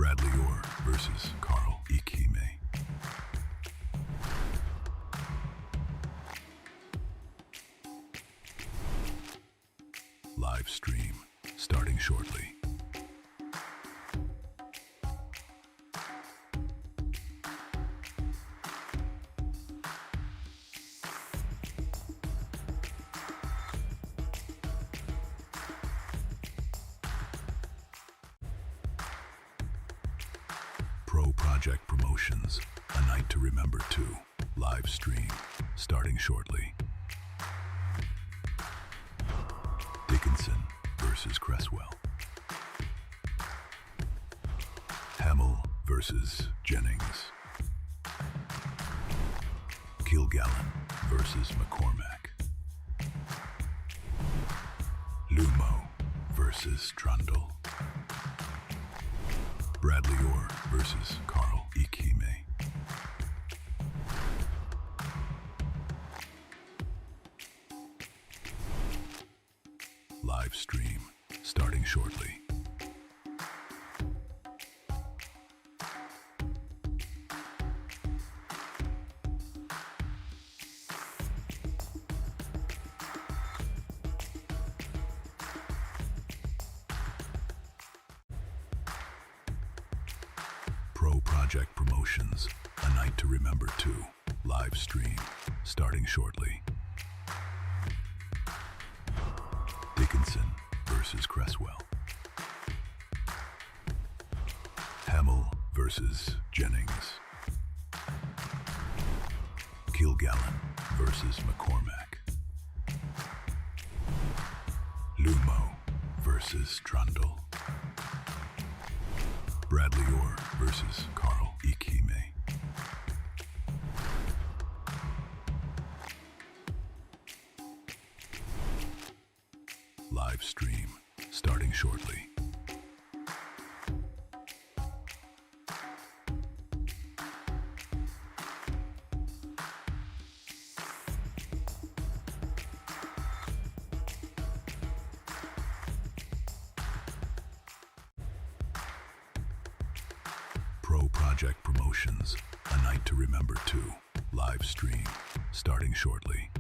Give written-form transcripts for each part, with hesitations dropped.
Bradley Orr versus Carl Ikime. Live stream starting shortly. Pro Project Promotions, A Night to Remember 2, live stream, starting shortly. Dickinson versus Cresswell. Hamill versus Jennings. Kilgallen versus McCormack. Lumo versus Trundle. Bradley Orr versus Carl Ikime. Live stream starting shortly. Pro Project Promotions, A Night to Remember 2, live stream, starting shortly. Dickinson versus Cresswell. Hamill versus Jennings. Kilgallen versus McCormack. Lumo versus Trundle. Bradley Orr versus Carl Ikime. Live stream starting shortly. Pro Project Promotions, A Night to Remember 2, live stream, starting shortly.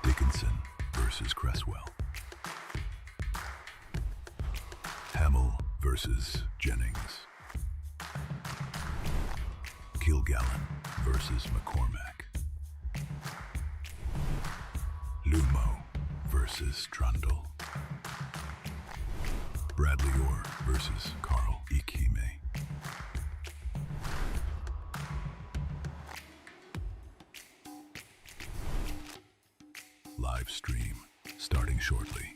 Dickinson versus Cresswell. Hamill versus Jennings. Kilgallen versus McCormack. Lumo versus Trundle. Bradley Orr versus Carl Ikime. Live stream starting shortly.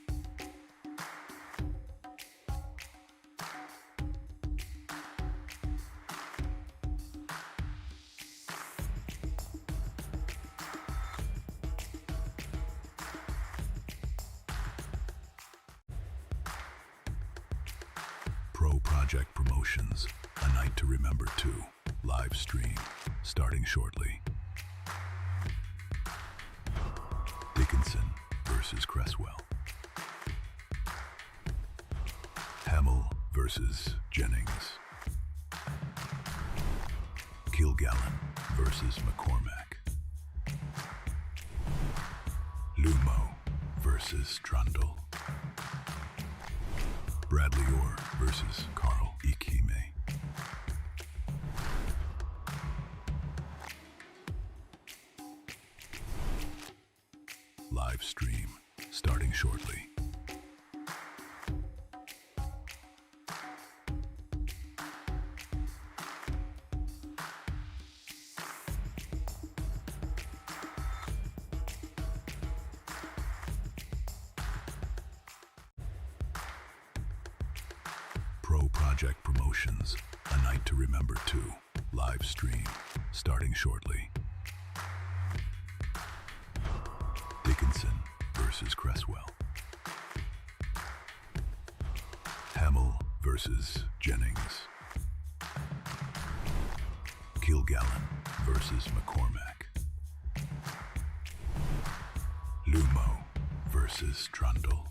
Pro Project Promotions, A Night to Remember 2, live stream, starting shortly. Dickinson versus Cresswell. Hamill versus Jennings. Kilgallen versus McCormack. Lumo versus Trundle. Bradley Orr versus Carl Ikime. Live stream starting shortly. Pro Project Promotions, A Night to Remember 2, live stream, starting shortly. Dickinson versus Cresswell. Hamill versus Jennings. Kilgallen versus McCormack. Lumo versus Trundle.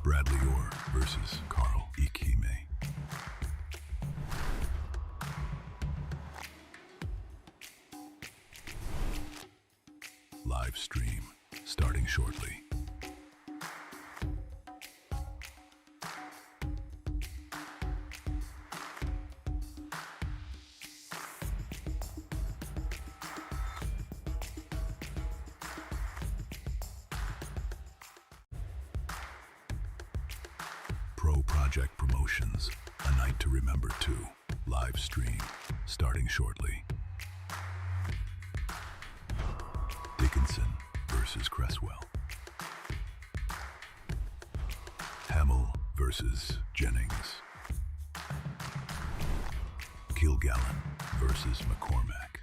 Bradley Orr versus Carl Ikime. Live stream starting shortly. Pro Project Promotions, A Night to Remember 2, live stream, starting shortly. Dickinson versus Cresswell. Hamill versus Jennings. Kilgallen versus McCormack.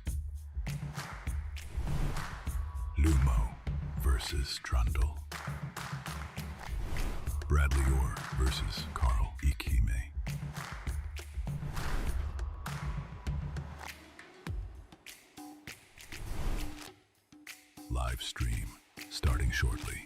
Lumo versus Trundle. Bradley Orr versus Carl Ikime. Live stream starting shortly.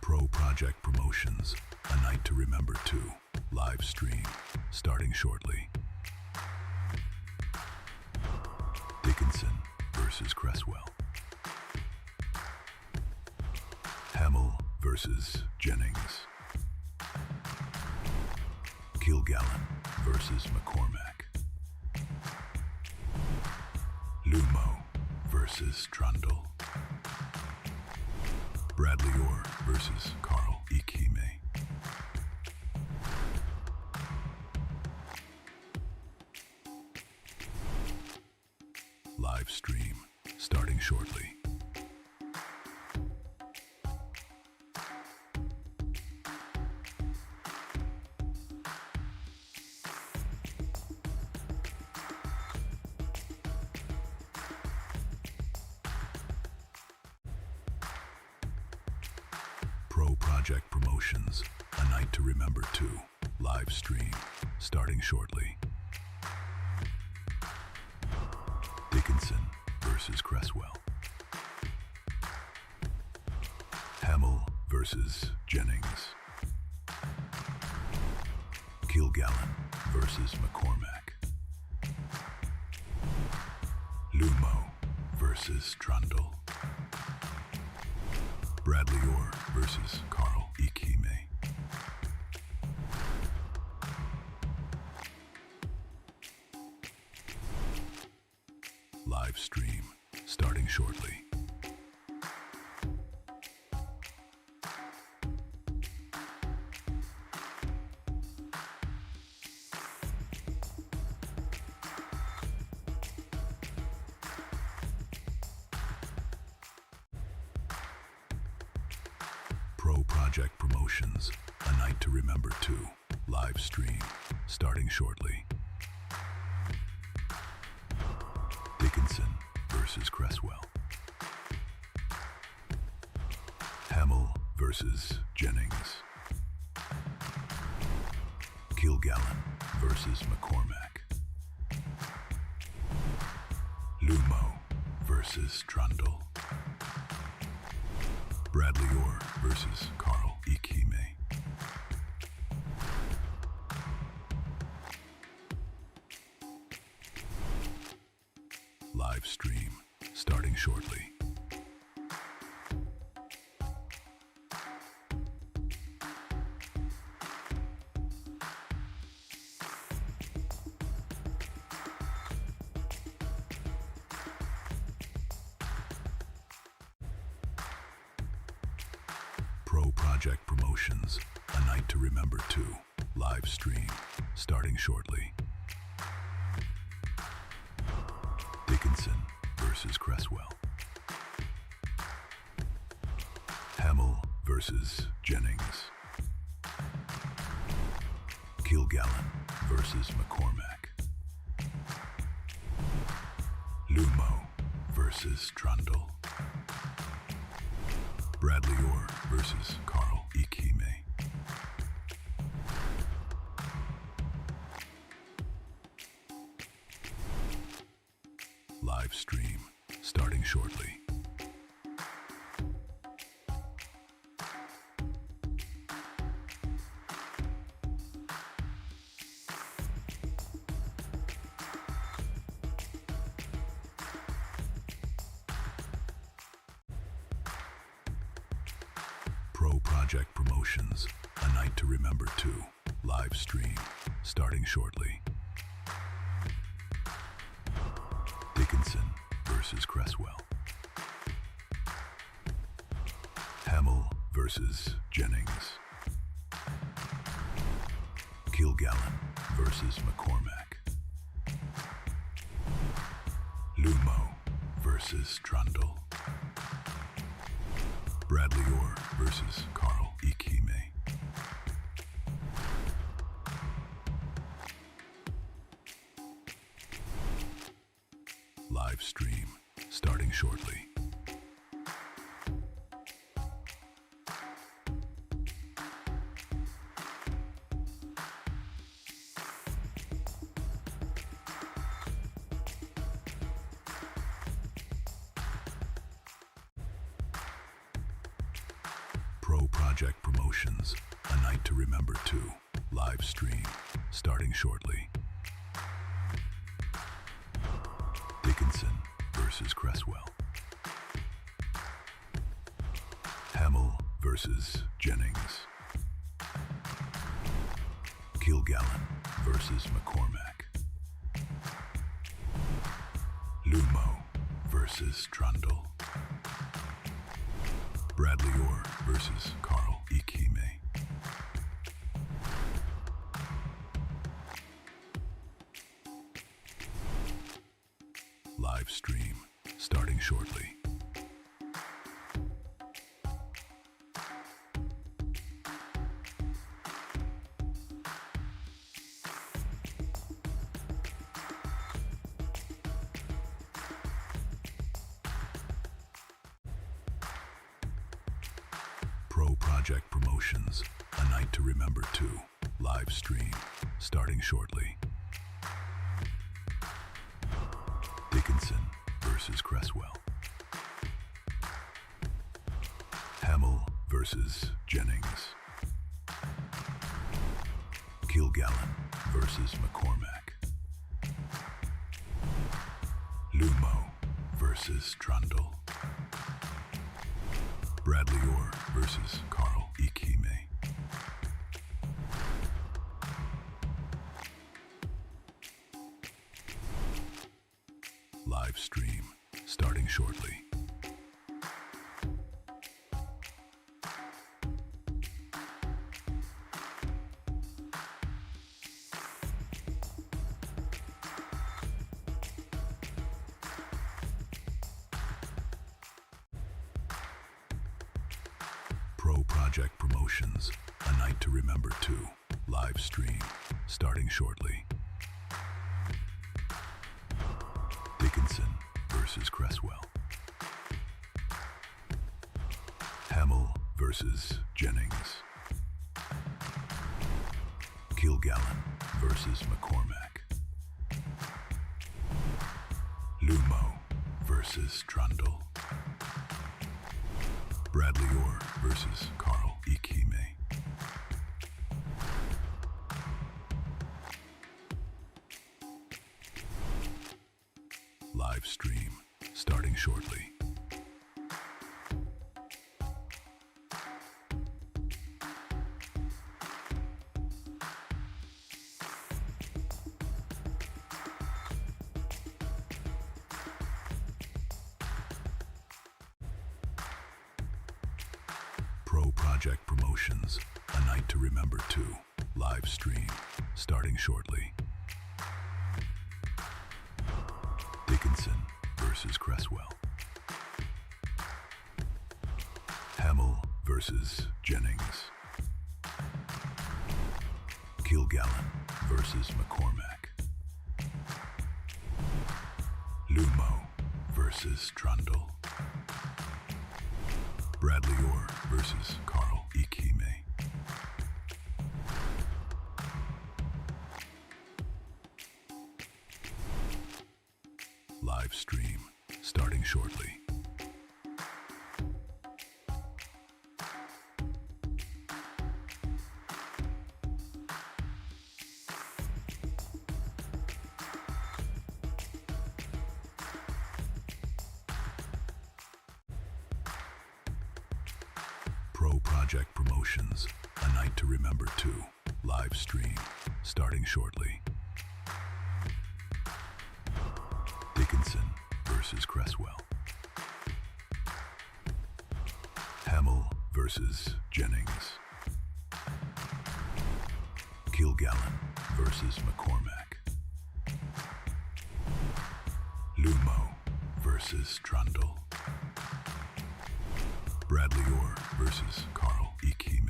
Pro Project Promotions, A Night to Remember 2, live stream, starting shortly. Dickinson versus Cresswell. Hamill versus Jennings. Kilgallen versus McCormack. Lumo versus Trundle. Bradley Orr versus Carl Ikime. Live stream starting shortly. Pro Project Promotions, A Night to Remember 2, live stream, starting shortly. Dickinson versus Cresswell. Hamill versus Jennings. Kilgallen versus McCormack. Lumo versus Trundle. Bradley Orr versus Carl Ikime. Live stream starting shortly. Pro Project Promotions, A Night to Remember 2, live stream, starting shortly. Dickinson versus Cresswell. Hamill versus Jennings. Kilgallen versus McCormack. Lumo versus Trundle. Bradley Orr versus Carl Ikime. Live stream starting shortly. Pro Project Promotions, A Night to Remember 2, live stream, starting shortly. Dickinson versus Cresswell. Hamill versus Jennings. Kilgallen versus McCormack. Lumo versus Trundle. Bradley Orr versus Carl Ikime. Live stream starting shortly. Pro Project Promotions, A Night to Remember 2, live stream, starting shortly. Dickinson versus Cresswell. Hamill versus Jennings. Kilgallen versus McCormack. Lumo versus Trundle. Bradley Orr versus Carl Ikime. Live stream starting shortly. Pro Project Promotions, A Night to Remember 2, live stream, starting shortly. Dickinson versus Cresswell. Hamill versus Jennings. Kilgallen versus McCormack. Lumo versus Trundle. Bradley Orr versus Carl Ikime. Live stream starting shortly. Pro Project Promotions, A Night to Remember 2, live stream, starting shortly. Dickinson versus Cresswell. Hamill versus Jennings. Kilgallen versus McCormack. Lumo versus Trundle. Bradley Orr versus Carl Ikime. Live stream starting shortly. Pro Project Promotions, A Night to Remember 2, live stream, starting shortly. Dickinson versus Cresswell. Hamill versus Jennings. Kilgallen versus McCormack. Lumo versus Trundle. Bradley Orr versus Carl Ikime. Live stream starting shortly. Pro Project Promotions, A Night to Remember 2, live stream, starting shortly. Dickinson versus Cresswell. Hamill versus Jennings. Kilgallen versus McCormack. Lumo versus Trundle. Bradley Orr versus Carl Ikime. Live stream starting shortly. Pro Project Promotions, A Night to Remember 2, live stream, starting shortly. Dickinson versus Cresswell. Hamill versus Jennings. Kilgallen versus McCormack. Lumo versus Trundle. Bradley Orr versus Carl Ikime.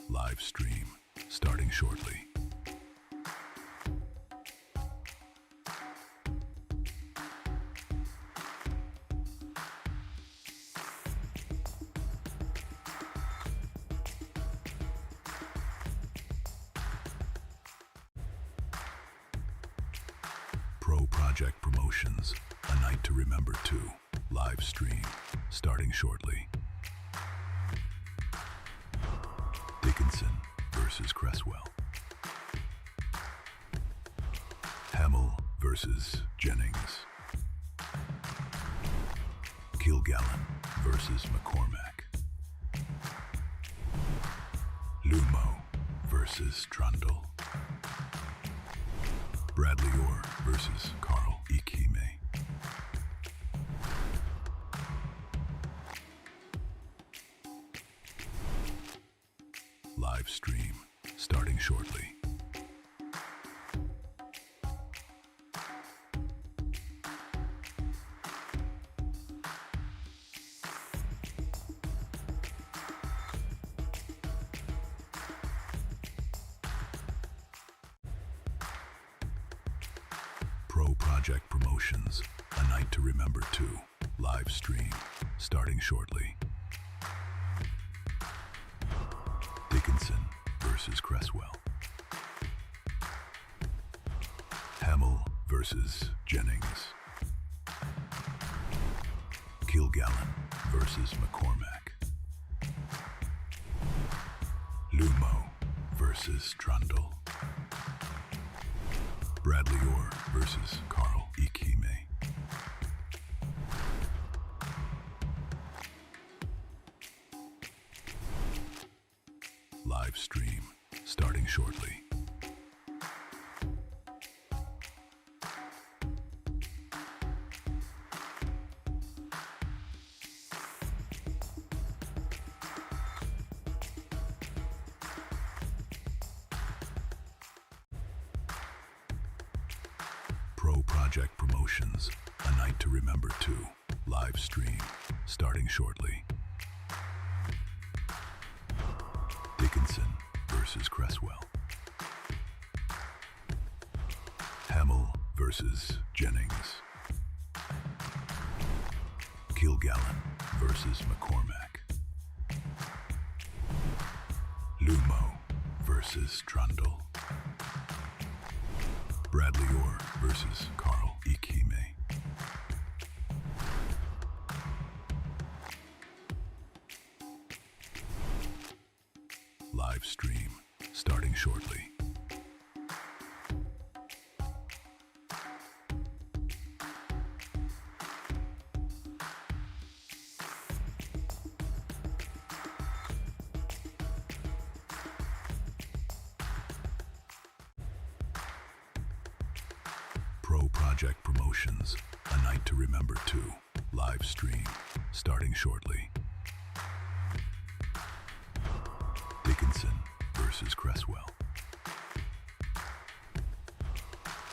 Live stream starting shortly. Pro Project Promotions, A Night to Remember 2, live stream, starting shortly. Dickinson versus Cresswell. Hamill versus Jennings. Kilgallen versus McCormack. Lumo versus Trundle. Bradley Orr versus Carl Ikime. Live stream starting shortly. Pro Project Promotions, A Night to Remember 2, live stream, starting shortly. Dickinson versus Cresswell. Hamill versus Jennings. Kilgallen versus McCormack. Lumo versus Trundle. Bradley Orr versus Carl Ikime. Live stream starting shortly. Pro Project Promotions, A Night to Remember 2, live stream, starting shortly. Dickinson versus Cresswell. Hamill versus Jennings. Kilgallen versus McCormack. Lumo versus Trundle. Bradley Orr versus Carl Ikime. Live stream starting shortly. Pro Project Promotions, A Night to Remember 2, live stream, starting shortly. Dickinson versus Cresswell.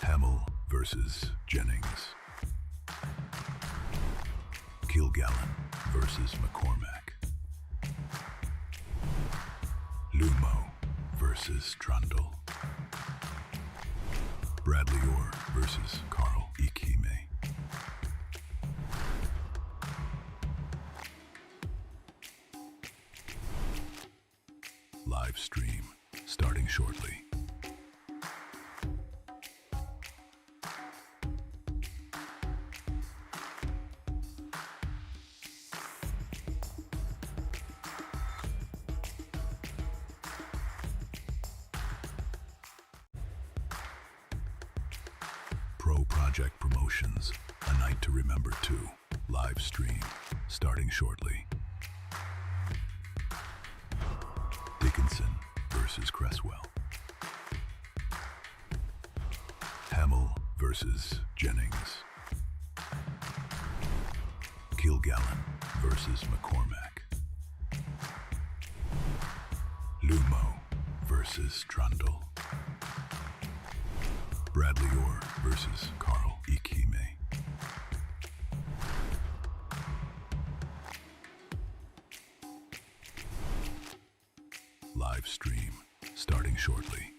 Hamill versus Jennings. Kilgallen versus McCormack. Lumo versus Trundle. Bradley Orr versus Carl Ikime. Live stream starting shortly. Pro Project Promotions, A Night to Remember 2, live stream, starting shortly. Dickinson versus Cresswell. Hamill versus Jennings. Kilgallen versus McCormack. Lumo versus Trundle. Bradley Orr versus Carl Ikime. Live stream starting shortly.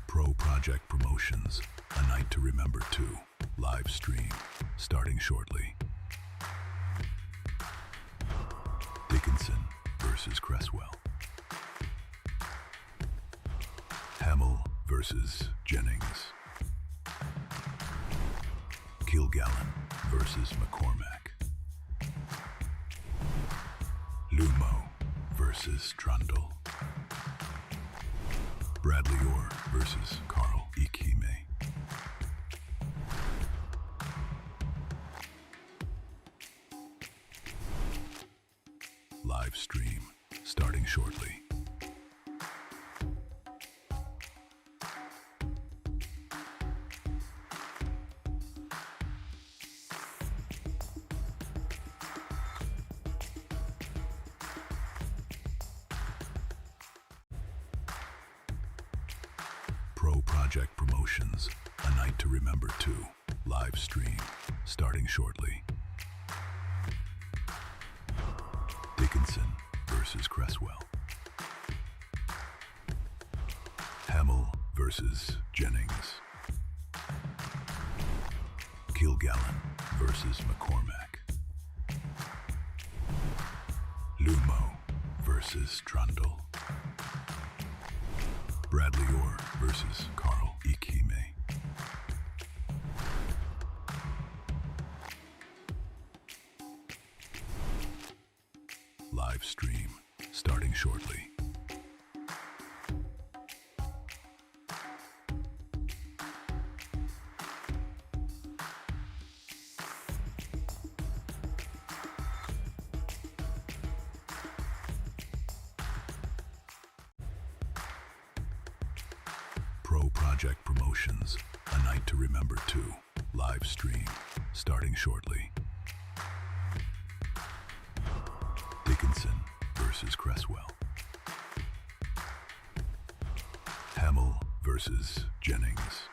Pro Project Promotions, A Night to Remember 2, live stream, starting shortly. Dickinson versus Cresswell. Hamill versus Jennings. Kilgallen versus McCormack. Lumo versus Trundle. Bradley Orr versus Carl Ikime. Live stream starting shortly. Pro Project Promotions, A Night to Remember 2, live stream, starting shortly. Dickinson versus Cresswell. Hamill versus Jennings. Kilgallen versus McCormack. Lumo versus Trundle. Bradley Orr versus Carl Ikime. Live stream starting shortly. Pro Project Promotions, A Night to Remember 2, live stream, starting shortly. Dickinson versus Cresswell. Hamill versus Jennings.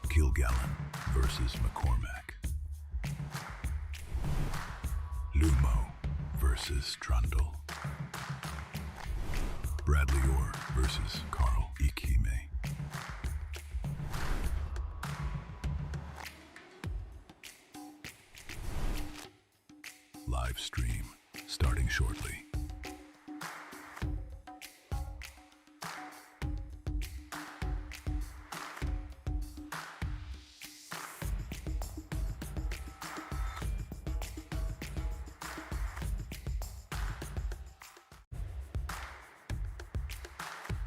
Kilgallen versus McCormack. Lumo versus Trundle. Bradley Orr versus Carl Ikime. Live stream starting shortly.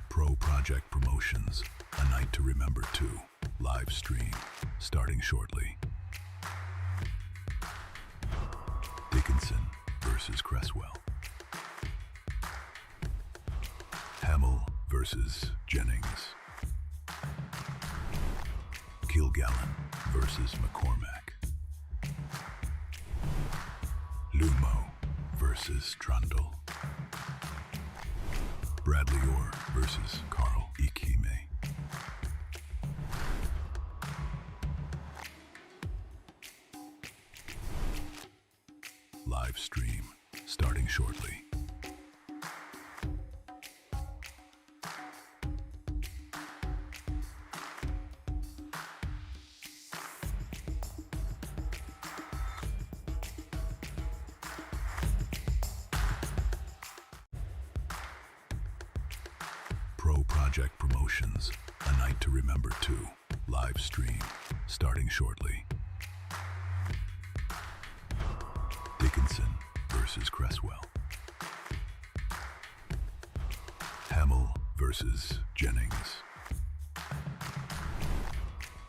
Pro Project Promotions, A Night to Remember 2, live stream, starting shortly. Dickinson versus Cresswell. Hamill versus Jennings. Kilgallen versus McCormack. Lumo versus Trundle. Bradley Orr versus Carl Ikime. Live stream starting shortly. Pro Project Promotions, A Night to Remember 2, live stream, starting shortly. Dickinson versus Cresswell. Hamill versus Jennings.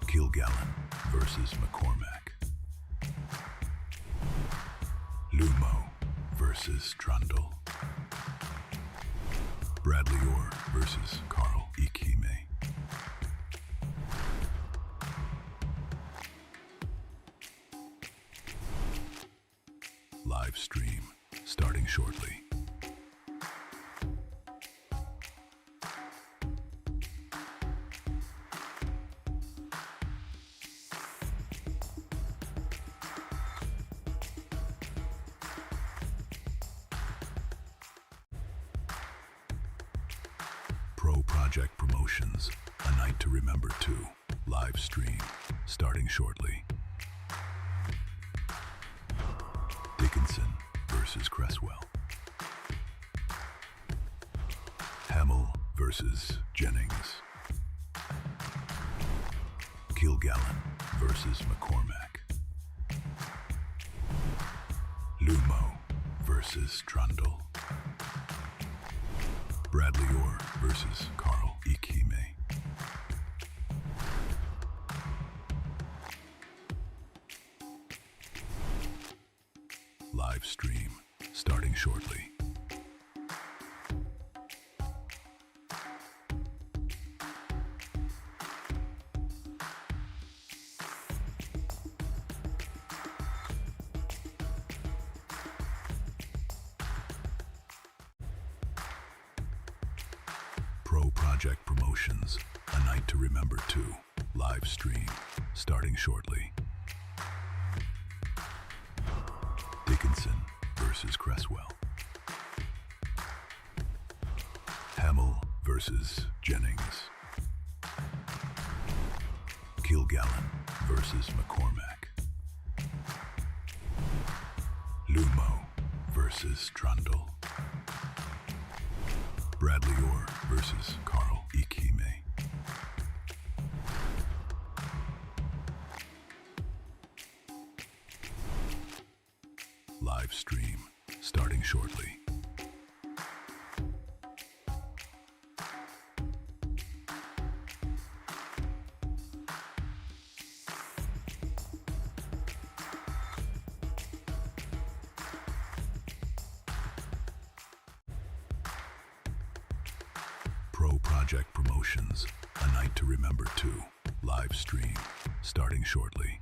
Kilgallen versus McCormack. Lumo versus Trundle. Bradley Orr versus Carl Ikime. Live stream starting shortly. Pro Project Promotions, A Night to Remember 2, live stream, starting shortly. Dickinson versus Cresswell. Hamill versus Jennings. Kilgallen versus McCormack. Lumo versus Trundle. Bradley Orr versus Carl Ikime. Live stream starting shortly. Pro Project Promotions, A Night to Remember 2, live stream, starting shortly. Dickinson versus Cresswell. Hamill versus Jennings. Kilgallen versus McCormack. Lumo versus Trundle. Bradley Orr versus Carl Ikime. Live stream starting shortly. Pro Project Promotions, A Night to Remember 2, live stream, starting shortly.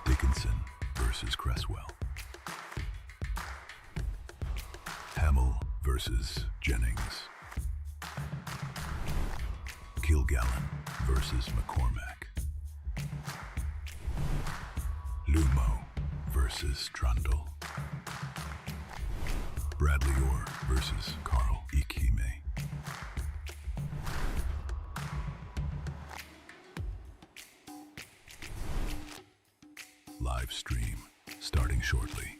Dickinson versus Cresswell. Hamill versus Jennings. Kilgallen versus McCormack. Lumo versus Trundle. Bradley Orr versus Carl Ikime. Live stream starting shortly.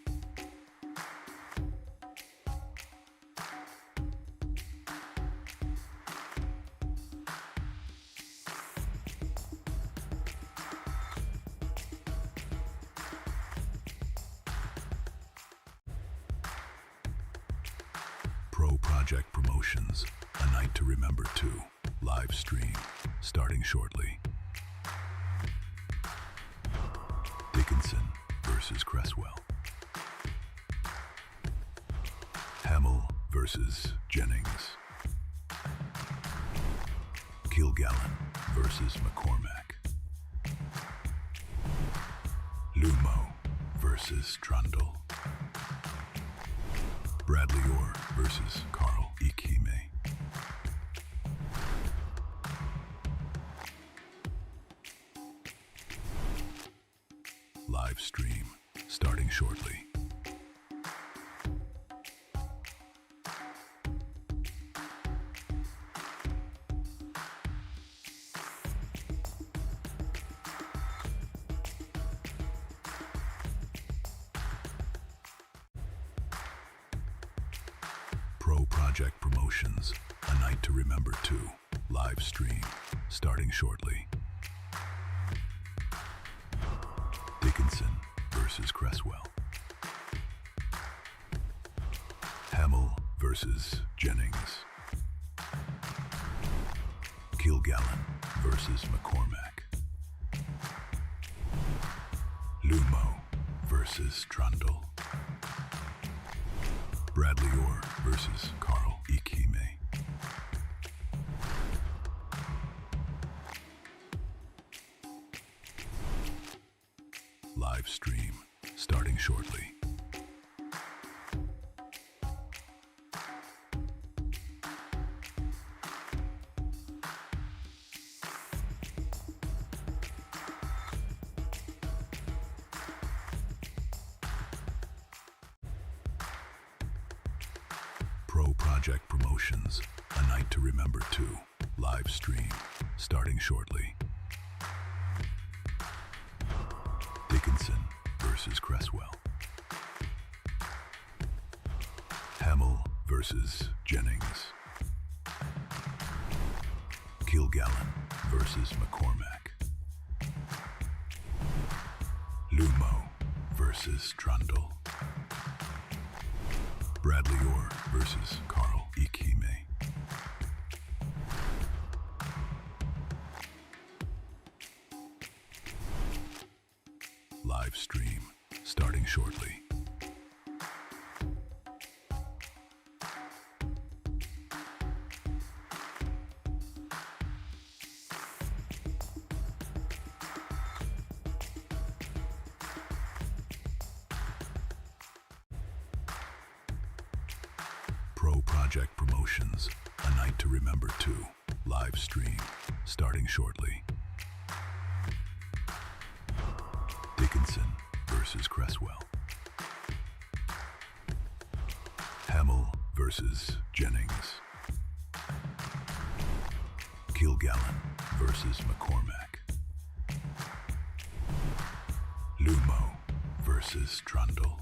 Pro Project Promotions, A Night to Remember 2, live stream, starting shortly. Dickinson versus Cresswell. Hamill versus Jennings. Kilgallen versus McCormack. Lumo versus Trundle. Bradley Orr versus Carl Ikime. Live stream starting shortly. Pro Project Promotions, A Night to Remember 2, live stream, starting shortly. Dickinson versus Cresswell. Hamill versus Jennings. Kilgallen versus McCormack. Lumo versus Trundle. Bradley Orr versus Carl Ikime. Live stream starting shortly. Pro Project Promotions, A Night to Remember 2, live stream, starting shortly. Dickinson versus Cresswell. Hamill versus Jennings. Kilgallen versus McCormack. Lumo versus Trundle. Bradley Orr versus Carl Ikime. Live stream starting shortly. Pro Project Promotions, A Night to Remember 2, live stream, starting shortly. Dickinson versus Cresswell. Hamill versus Jennings. Kilgallen versus McCormack. Lumo versus Trundle.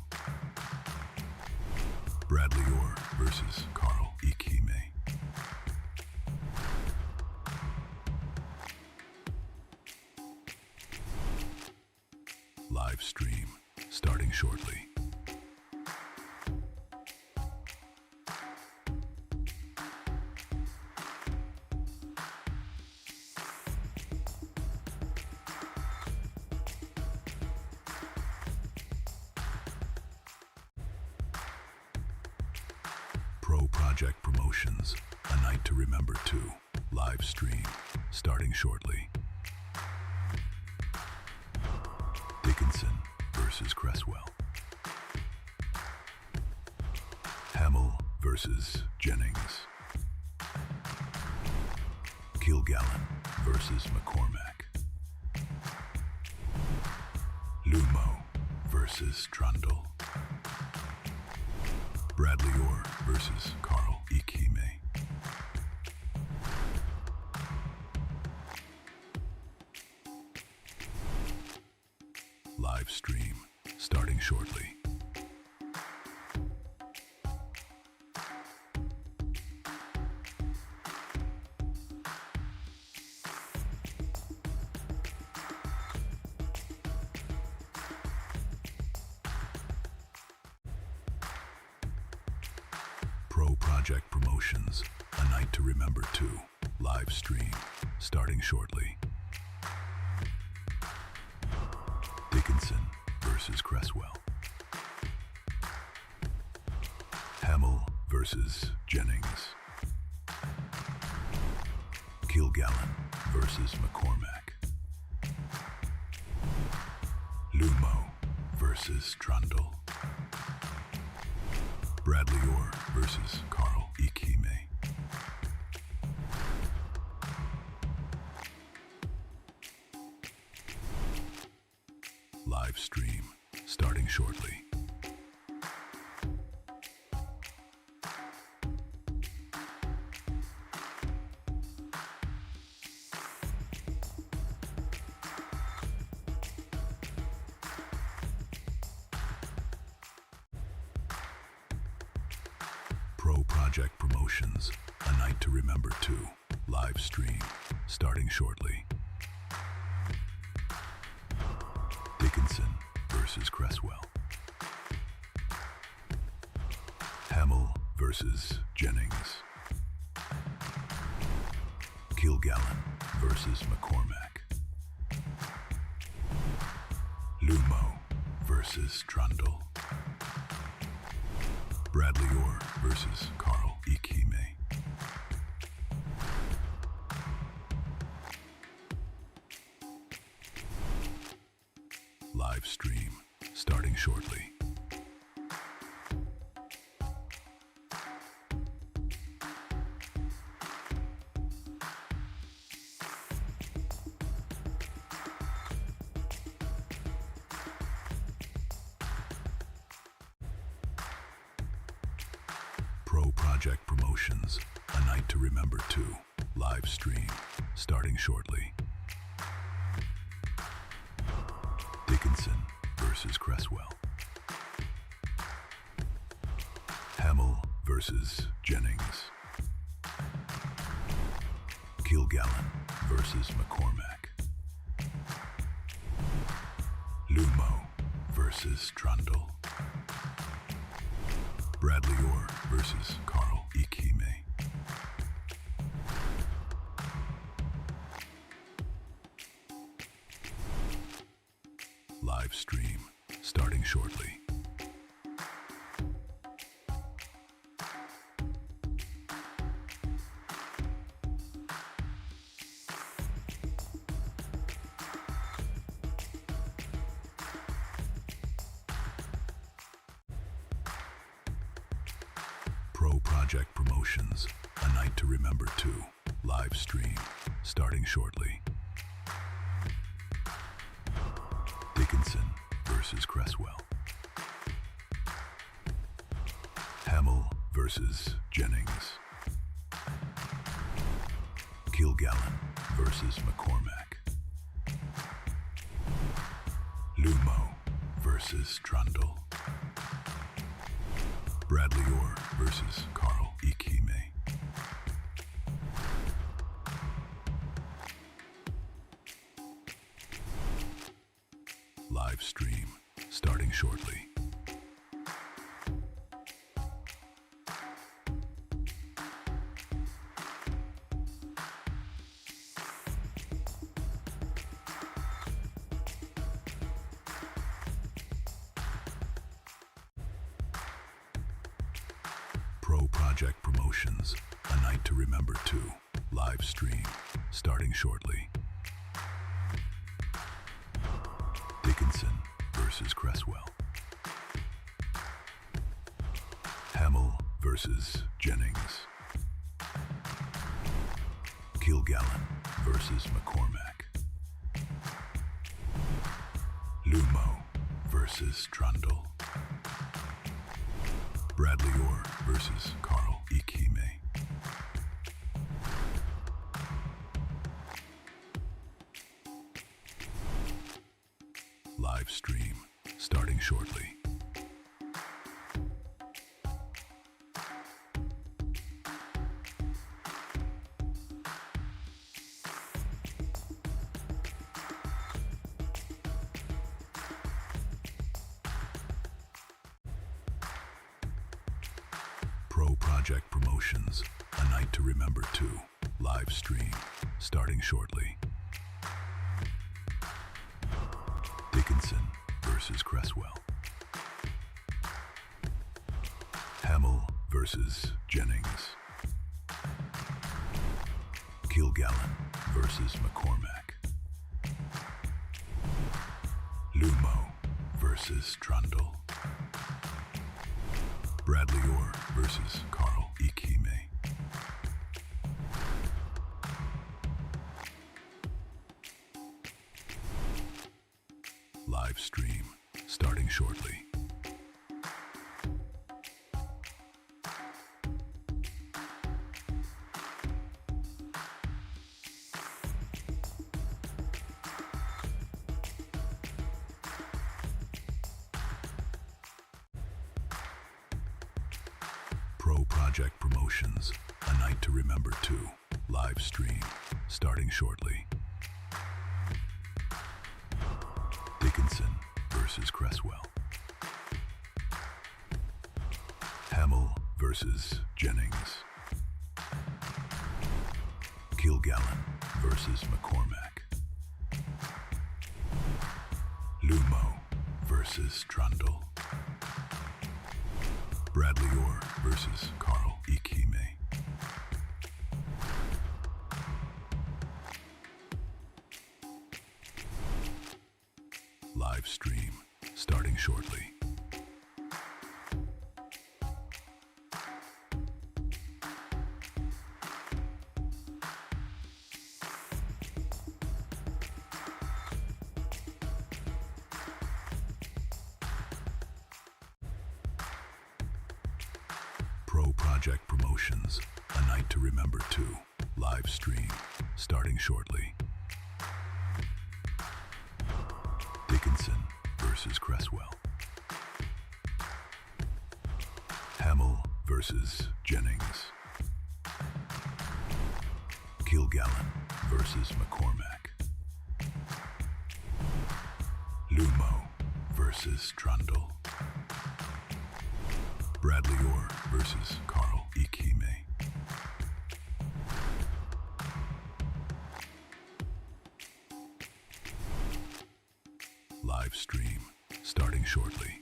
Bradley Orr versus Carl Ikime. Live stream starting shortly. Pro Project Promotions, A Night to Remember 2, live stream, starting shortly. Dickinson versus Cresswell. Hamill versus Jennings. Kilgallen versus McCormack. Lumo versus Trundle. Bradley Orr versus Carl Ikime. Live stream starting shortly. Pro Project Promotions, A Night to Remember 2, live stream, starting shortly. Dickinson versus Cresswell. Hamill versus Jennings. Kilgallen versus McCormack. Lumo versus Trundle. Bradley Orr versus Carl Ikime. Live stream starting shortly. Pro Project Promotions, A Night to Remember 2, live stream, starting shortly. Dickinson versus Cresswell. Hamill versus Jennings. Kilgallen versus McCormack. Lumo versus Trundle. Bradley Orr versus Carl Ikime. Live stream starting shortly. Pro Project Promotions, A Night to Remember 2, live stream, starting shortly. Dickinson versus Cresswell. Hamill versus Jennings. Kilgallen versus McCormack. Lumo versus Trundle. Bradley Orr versus Carl Ikime. Live stream starting shortly. Pro Project Promotions, A Night to Remember 2, live stream, starting shortly. Dickinson versus Cresswell. Hamill versus Jennings. Kilgallen versus McCormack. Lumo versus Trundle. Bradley Orr versus Carl Ikime. Live stream starting shortly. Pro Project Promotions, A Night to Remember 2, live stream, starting shortly. Dickinson versus Cresswell. Hamill versus Jennings. Kilgallen versus McCormack. Lumo versus Trundle. Bradley Orr versus Carl Ikime. Live stream starting shortly. Pro Project Promotions, A Night to Remember 2, live stream, starting shortly. Dickinson versus Cresswell. Hamill versus Jennings. Kilgallen versus McCormack. Lumo versus Trundle. Bradley Orr versus Carl Ikime. Live stream starting shortly. Pro Project Promotions, A Night to Remember 2, live stream, starting shortly. Dickinson versus Cresswell. Hamill versus Jennings. Kilgallen versus McCormack. Lumo versus Trundle. Bradley Orr versus Carl Ikime. Live stream starting shortly. Pro Project Promotions, A Night to Remember 2, live stream, starting shortly. Dickinson versus Cresswell. Hamill versus Jennings. Kilgallen versus McCormack. Lumo versus Trundle. Bradley Orr versus Carl Ikime. Live stream starting shortly.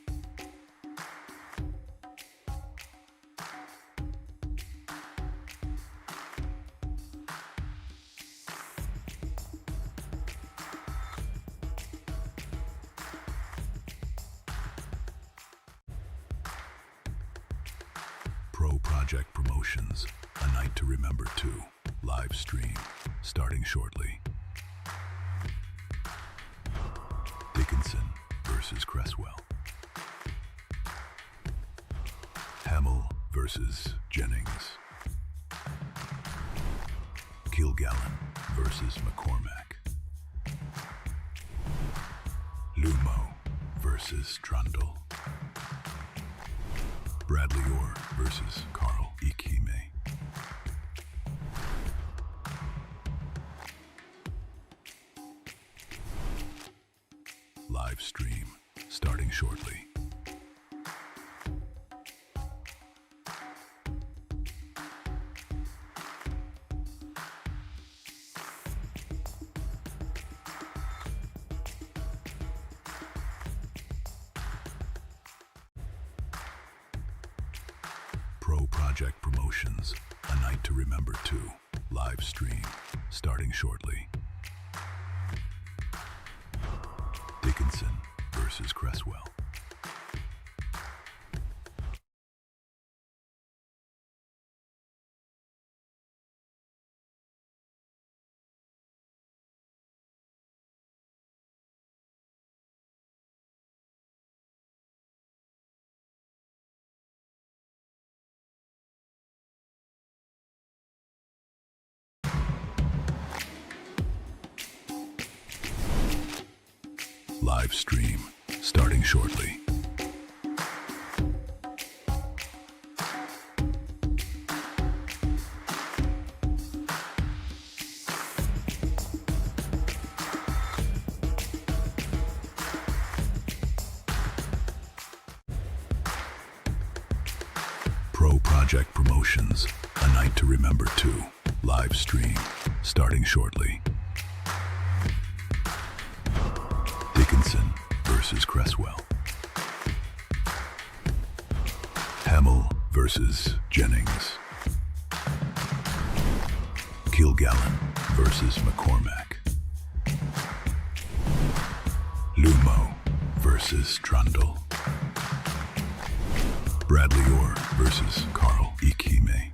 Pro Project Promotions, A Night to Remember 2, live stream, starting shortly. Dickinson versus Cresswell. Hamill versus Jennings. Kilgallen versus McCormack. Lumo versus Trundle. Bradley Orr versus Carl Ikime. Live stream starting shortly. Pro Project Promotions, A Night to Remember 2, live stream, starting shortly. Dickinson versus Cresswell. Live stream starting shortly. Pro Project Promotions, A Night to Remember 2, live stream, starting shortly. Dickinson versus Cresswell. Hamill versus Jennings. Kilgallen versus McCormack. Lumo versus Trundle. Bradley Orr versus Carl Ikime.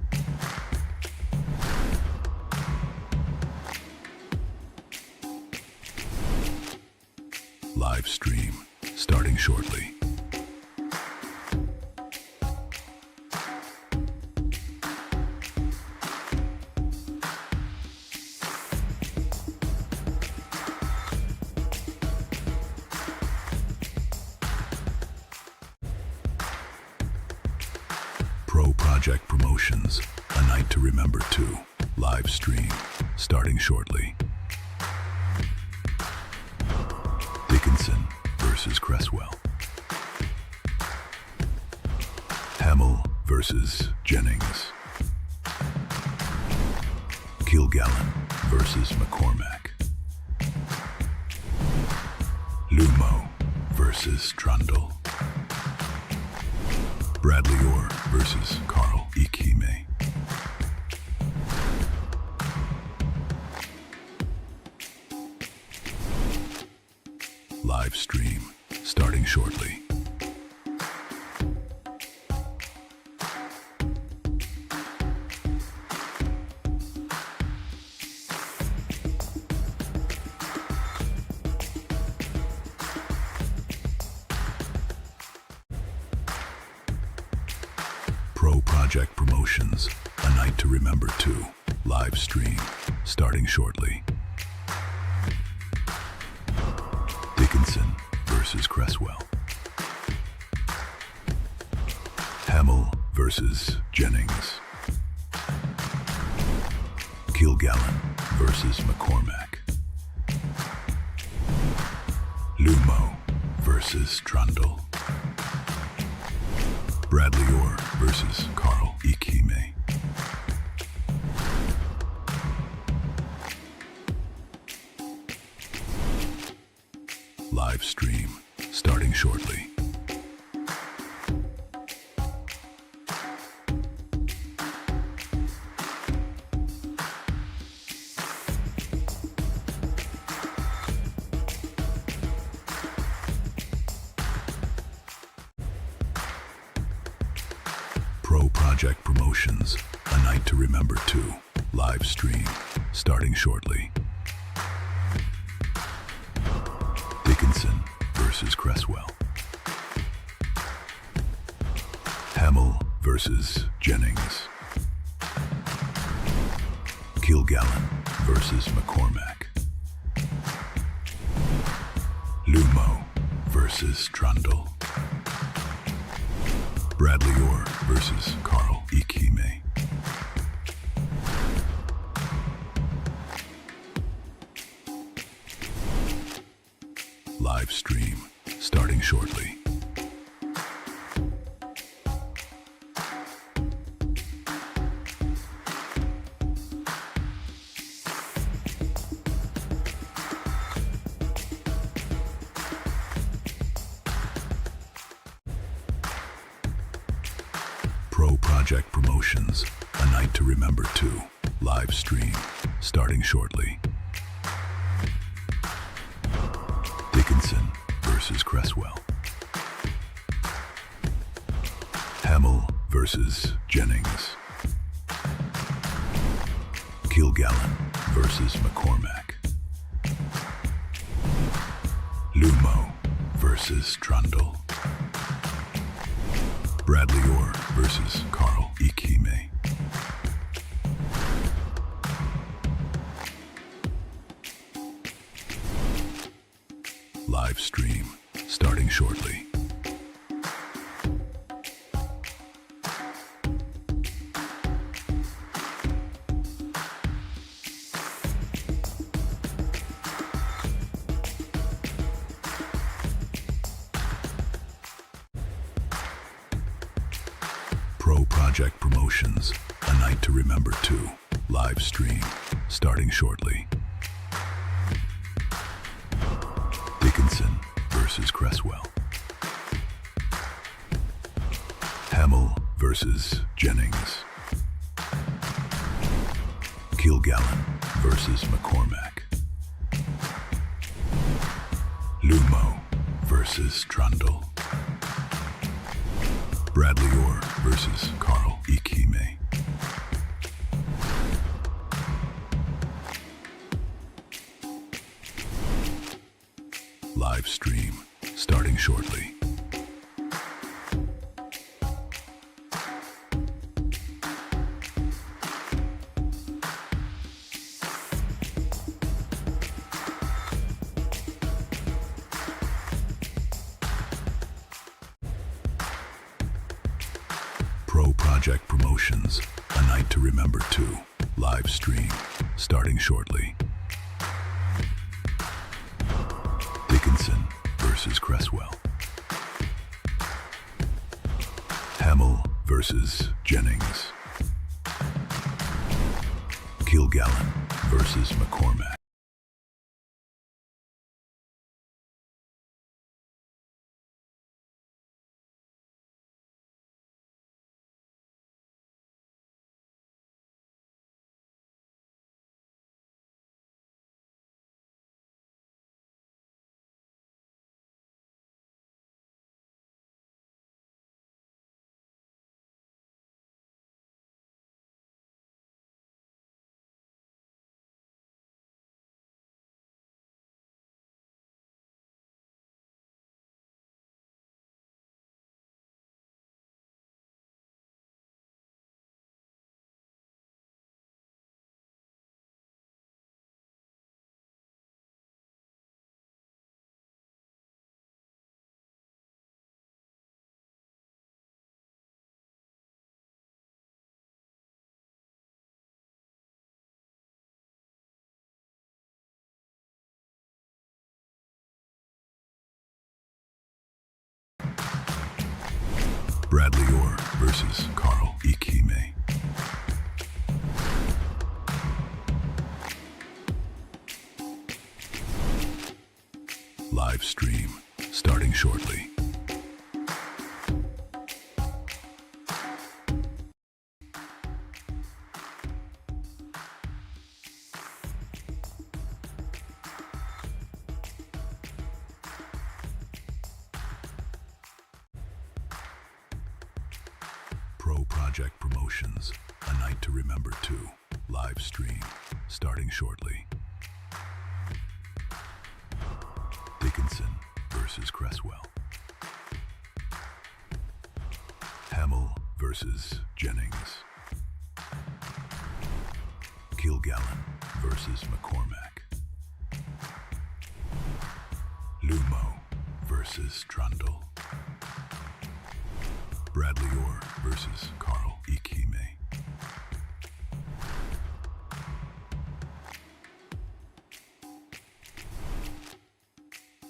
Live stream starting shortly. Pro Project Promotions, A Night to Remember 2, live stream, starting shortly. Dickinson versus Cresswell. Hamill versus Jennings. Kilgallen versus McCormack. Lumo versus Trundle. Bradley Orr versus Carl Ikime. Live stream starting shortly. Pro Project Promotions, A Night to Remember 2, live stream, starting shortly. Dickinson versus Cresswell. Hamill versus Jennings. Kilgallen versus McCormack. Lumo versus Trundle. Bradley Orr versus Carl Ikime. Live stream starting shortly. Pro Project Promotions, A Night to Remember 2, live stream, starting shortly. Dickinson versus Cresswell. Hamill versus Jennings. Kilgallen versus McCormack. Lumo versus Trundle. Bradley Orr versus Carl Ikime. Live stream starting shortly. Pro Project Promotions, A Night to Remember 2, live stream, starting shortly. Dickinson versus Cresswell. Hamill versus Jennings. Kilgallen versus McCormack. Lumo versus Trundle. Bradley Orr versus Carl Ikime. Live stream starting shortly. Pro Project Promotions, A Night to Remember 2, live stream, starting shortly. Dickinson versus Cresswell. Hamill versus Jennings. Kilgallen versus McCormack. Lumo versus Trundle. Bradley Orr versus Carl Ikime. Live stream starting shortly. Pro Project Promotions, A Night to Remember 2, live stream, starting shortly. Dickinson versus Cresswell. Hamill versus Jennings. Kilgallen versus McCormack. Bradley Orr versus Carl Ikime. Live stream starting shortly. Pro Project Promotions, A Night to Remember 2, live stream, starting shortly. Dickinson versus Cresswell. Hamill versus Jennings. Kilgallen versus McCormack. Iwelumo versus Trundle. Bradley Orr versus Carl Ikime.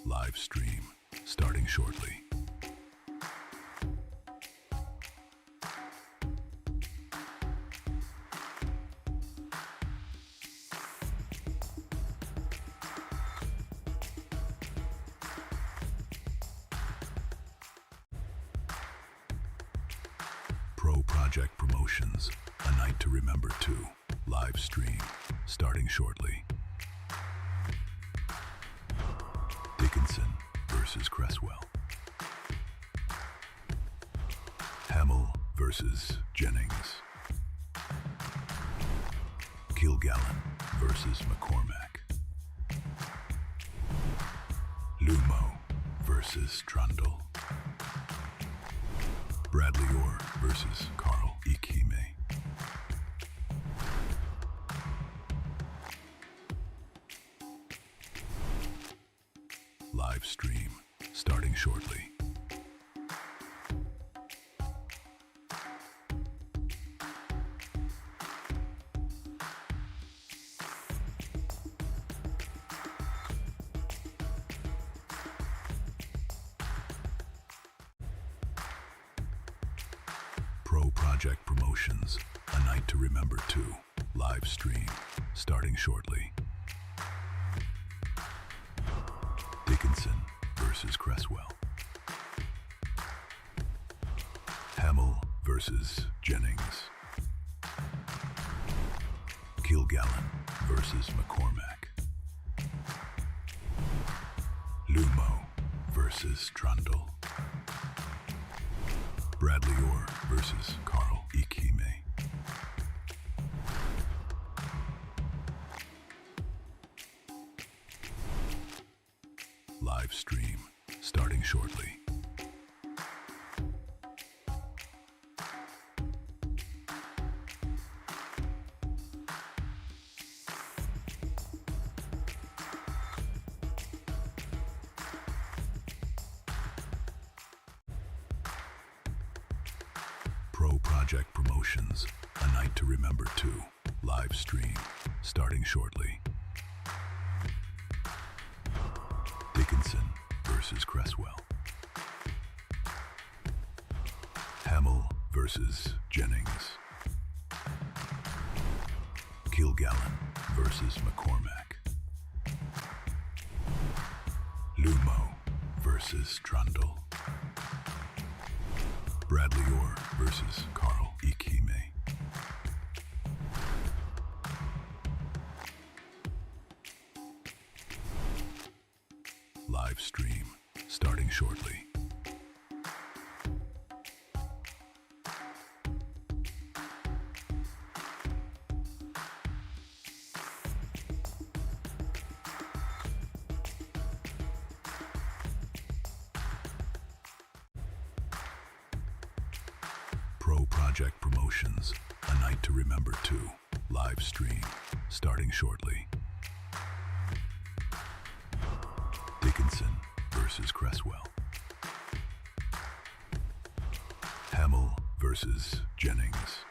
Live stream starting shortly. Pro Project Promotions, A Night to Remember 2, live stream, starting shortly. Dickinson versus Cresswell. Hamill versus Jennings. Kilgallen versus McCormack. Iwelumo versus Trundle. Bradley Orr versus Carl Ikime. Live stream starting shortly. Pro Project Promotions, A Night to Remember 2, live stream, starting shortly. Dickinson versus Cresswell. Hamill versus Jennings. Kilgallen versus McCormack. Iwelumo versus Trundle. Bradley Orr versus Carl Ikime. Live stream starting shortly. Pro Project Promotions, A Night to Remember 2, live stream, starting shortly. Dickinson versus Cresswell. Hamill versus Jennings. Kilgallen versus McCormack. Lumo versus Trundle. Bradley Orr versus Carl Ikime. Live stream starting shortly. Pro Project Promotions, A Night to Remember 2, live stream, starting shortly. Dickinson versus Cresswell. Hamill versus Jennings.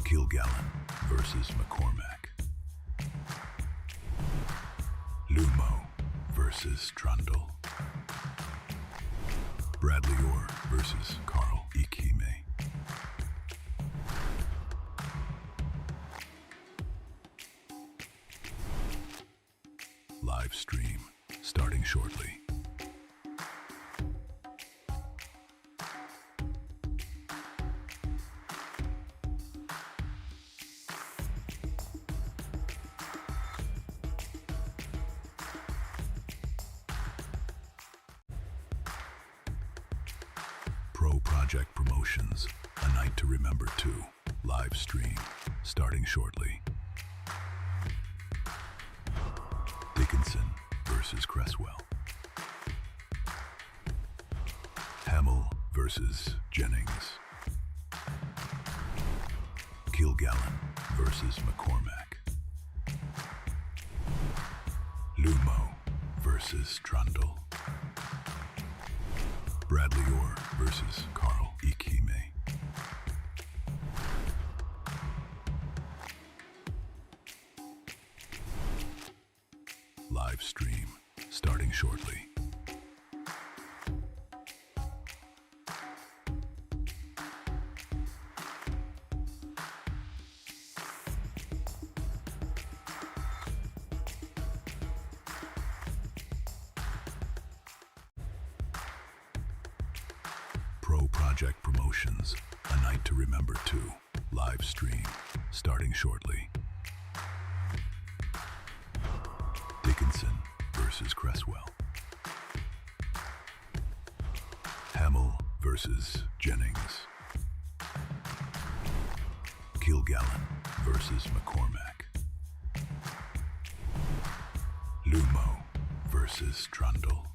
Kilgallen versus McCormack. Lumo versus Trundle. Bradley Orr versus Carl Ikime. Live stream starting shortly. Pro Project Promotions, A Night to Remember 2, live stream, starting shortly. Dickinson versus Cresswell. Hamill versus Jennings. Kilgallen versus McCormack. Lumo versus Trundle. Bradley Orr versus Carl Ikime. Live stream starting shortly. Pro Project Promotions, A Night to Remember 2, live stream, starting shortly. Dickinson versus Cresswell. Hamill versus Jennings. Kilgallen versus McCormack. Lumo versus Trundle.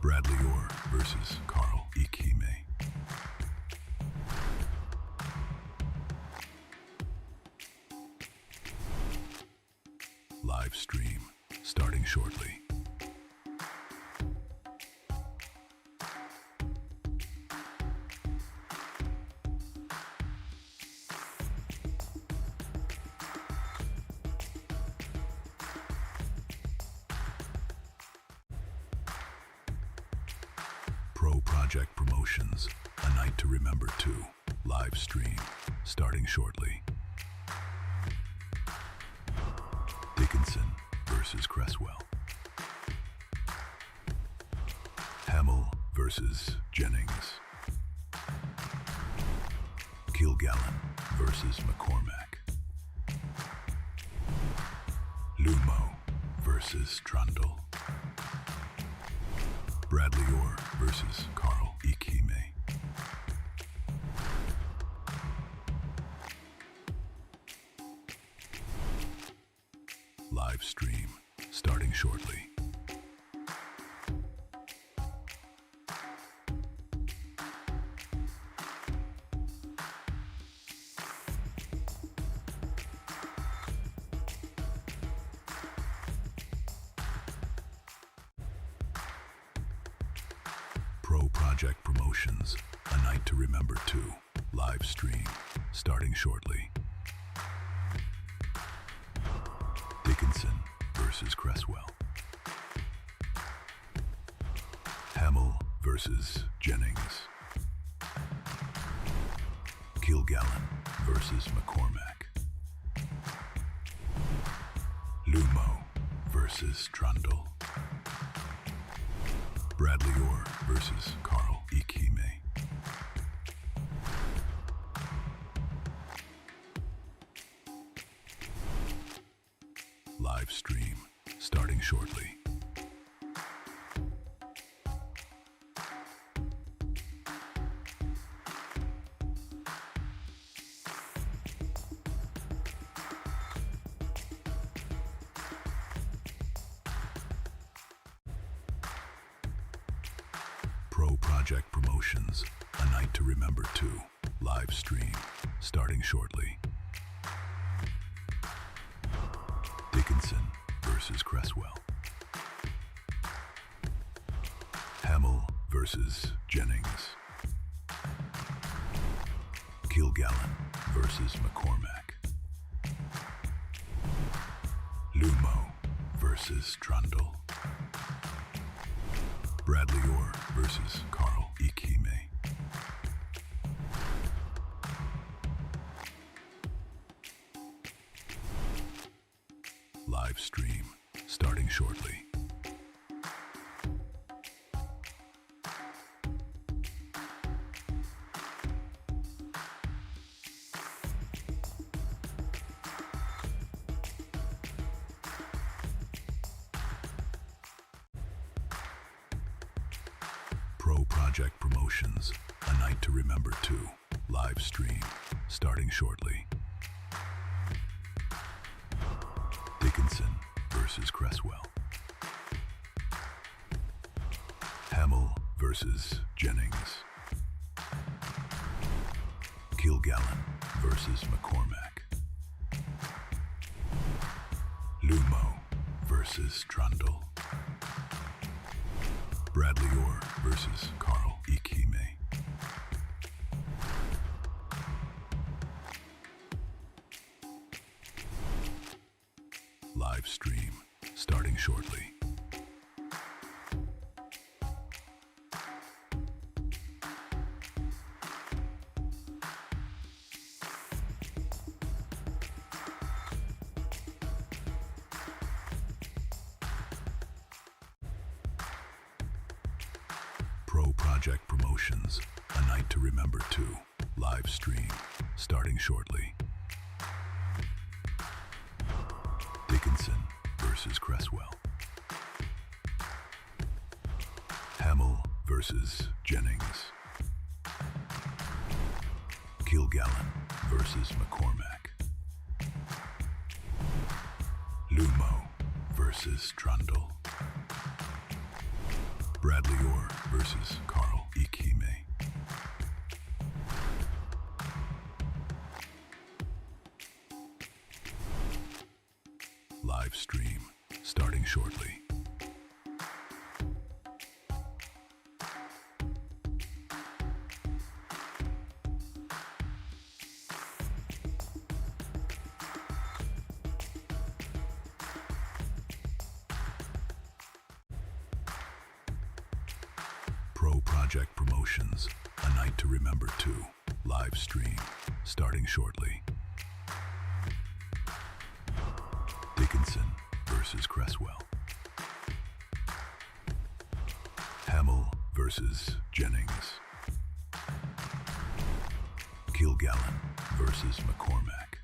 Bradley Orr versus Carl Ikime. Live stream starting shortly. Pro Project Promotions, A Night to Remember 2, live stream, starting shortly. Dickinson versus Cresswell. Hamill versus Jennings. Kilgallen versus McCormack. Lumo versus Trundle. Bradley Orr versus Carl Ikime. Live stream starting shortly. Pro Project Promotions, A Night to Remember 2, live stream, starting shortly. Dickinson versus Cresswell. Hamill versus Jennings. Kilgallen versus McCormack. Lumo versus Trundle. Bradley Orr versus Carl Ikime. Live stream starting shortly. Pro Project Promotions, A Night to Remember 2, live stream, starting shortly. Dickinson versus Cresswell. Hamill versus Jennings. Kilgallen versus McCormack. Lumo versus Trundle. Bradley Orr versus Carl Ikime. Live stream starting shortly. Pro Project Promotions, A Night to Remember 2, live stream, starting shortly. Dickinson versus Cresswell. Hamill versus Jennings. Kilgallen versus McCormack. Lumo versus Trundle. Bradley Orr versus Carl Ikime. Live stream starting shortly. Pro Project Promotions, A Night to Remember 2, live stream, starting shortly. Dickinson versus Cresswell. Hamill versus Jennings. Kilgallen versus McCormack. Lumo versus Trundle. Bradley Orr versus Carl Ikime. Live stream starting shortly. Pro Project Promotions, A Night to Remember 2, live stream, starting shortly. Dickinson versus Cresswell. Hamill versus Jennings. Kilgallen versus McCormack.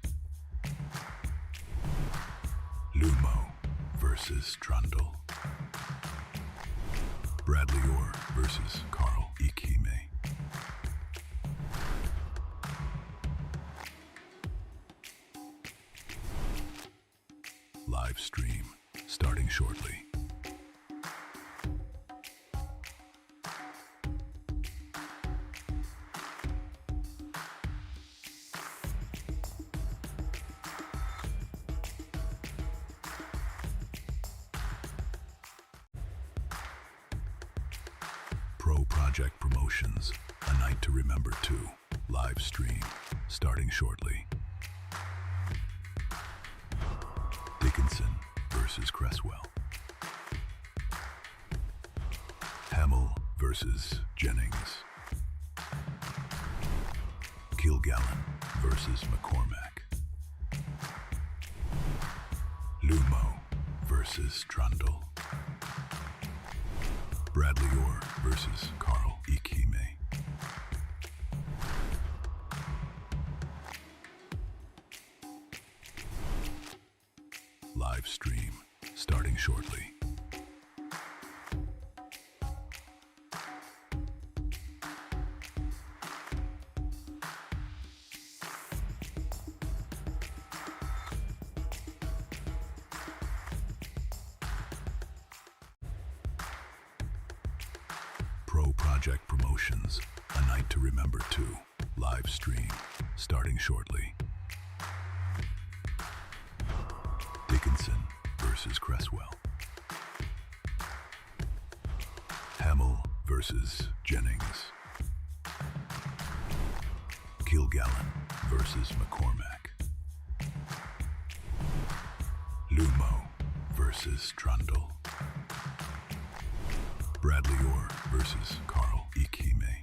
Lumo versus Trundle. Bradley Orr versus Carl Ikime. Live stream starting shortly. Pro Project Promotions, A Night to Remember 2, live stream, starting shortly. Dickinson versus Cresswell. Hamill versus Jennings. Kilgallen versus McCormack. Lumo versus Trundle. Bradley Orr versus Carl Ikime. Live stream starting shortly. Pro Project Promotions, A Night to Remember 2, live stream, starting shortly. Dickinson versus Cresswell. Hamill versus Jennings. Kilgallen versus McCormack. Lumo versus Trundle. Bradley Orr versus Carl Ikime.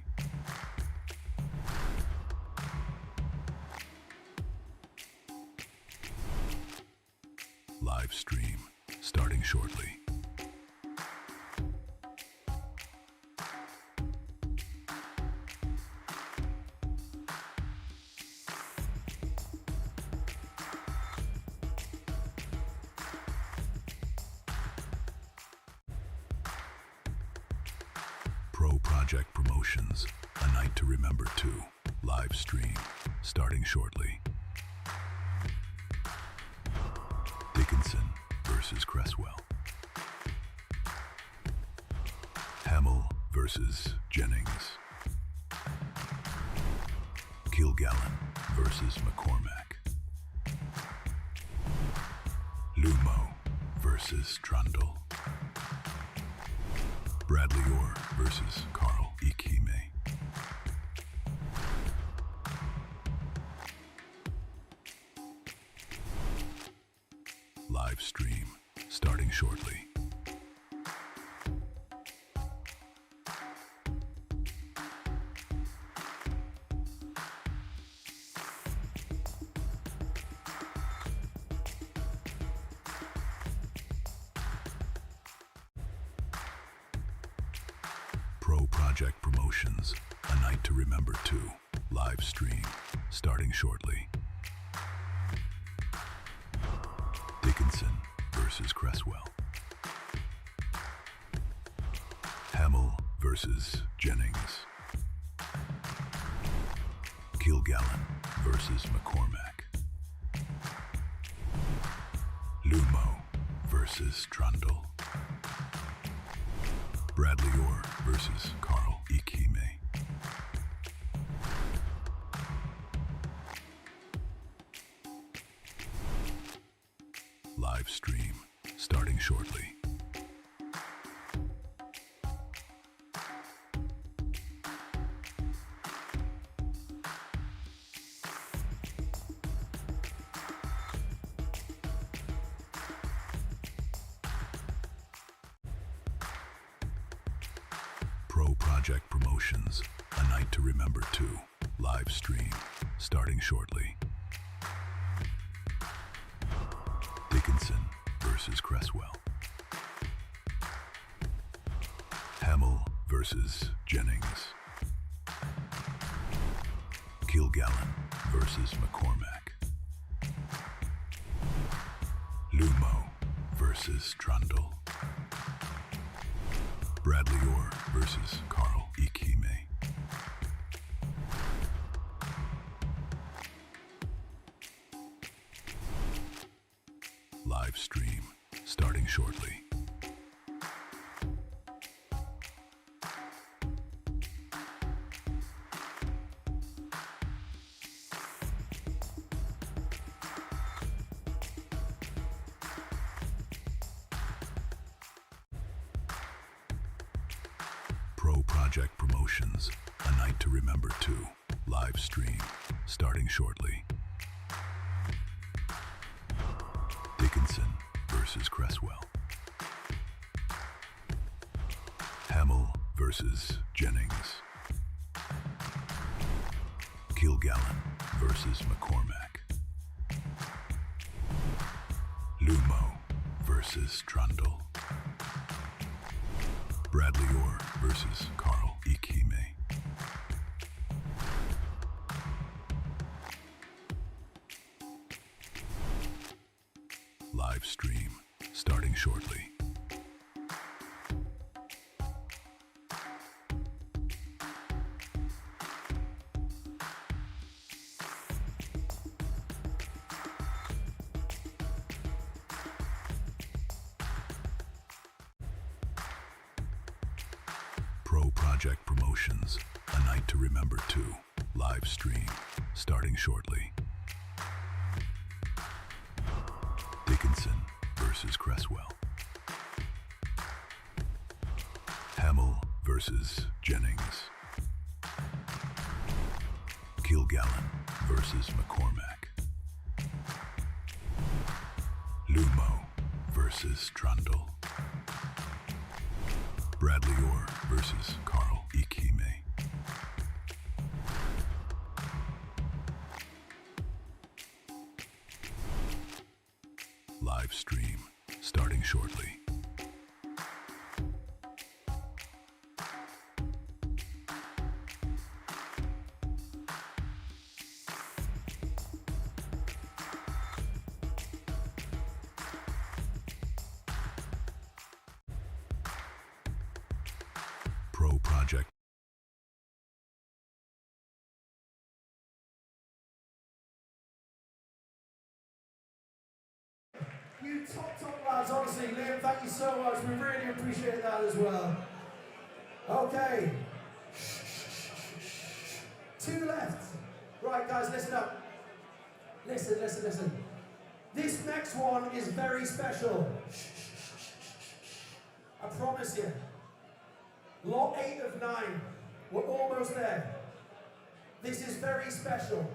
Live stream starting shortly. Pro Project Promotions, A Night to Remember 2, live stream, starting shortly. Dickinson versus Cresswell. Hamill versus Jennings. Kilgallen versus McCormack. Lumo versus Trundle. Bradley Orr versus Carl Ikime. Live stream starting shortly. Pro Project Promotions, A Night to Remember 2, live stream, starting shortly. Dickinson versus Cresswell. Hamill versus Jennings. Kilgallen versus McCormack. Lumo versus Trundle. Bradley Orr versus Carl Ikime. Live stream starting shortly. Pro Project Promotions, A Night to Remember 2, live stream, starting shortly. Dickinson versus Cresswell. Hamill versus Jennings. Kilgallen versus McCormack. Lumo versus Trundle. Bradley Orr versus Carl Ikime. Live stream starting shortly. Pro Project Promotions, A Night to Remember 2, live stream, starting shortly. Dickinson versus Cresswell. Hamill versus Jennings. Kilgallen versus McCormack. Lumo versus Trundle. Bradley Orr versus Carl Ikime. Live stream starting shortly. Pro Project Promotions, A Night to Remember 2, live stream, starting shortly. Dickinson versus Cresswell. Hamill versus Jennings. Kilgallen versus McCormack. Lumo versus Trundle. Bradley Orr versus Carl Ikime. Live stream starting shortly. Pro Project. You top lads, honestly, Liam, thank you so much. We really appreciate that as well. Okay. 2 left. Right, guys, listen up. Listen. This next one is very special. I promise you. Lot 8 of 9. We're almost there. This is very special.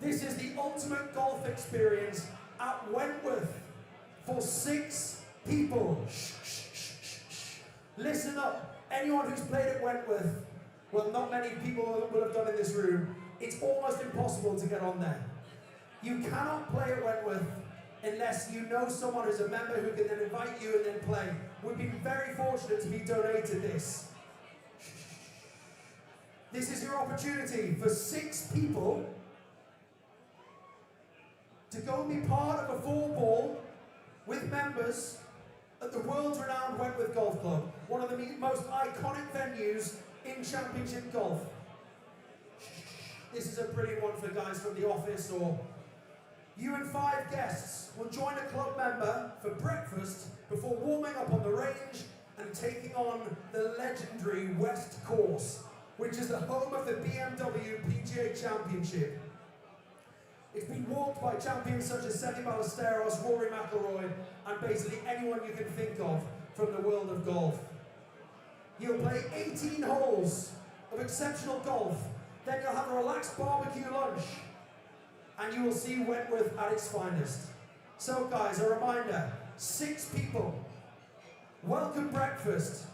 This is the ultimate golf experience at Wentworth for 6 people. Listen up. Anyone who's played at Wentworth, well, not many people will have done in this room. It's almost impossible to get on there. You cannot play at Wentworth unless you know someone who's a member who can then invite you and then play. We've been very fortunate to be donated this. This is your opportunity for 6 people to go and be part of a 4-ball with members at the world-renowned Wentworth Golf Club, one of the most iconic venues in Championship golf. This is a brilliant one for guys from the office, or you and 5 guests will join a club member for breakfast before warming up on the range and taking on the legendary West Course, which is the home of the BMW PGA Championship. It's been walked by champions such as Seve Ballesteros, Rory McIlroy, and basically anyone you can think of from the world of golf. You'll play 18 holes of exceptional golf, then you'll have a relaxed barbecue lunch, and you will see Wentworth at its finest. So guys, a reminder, 6 people, welcome breakfast,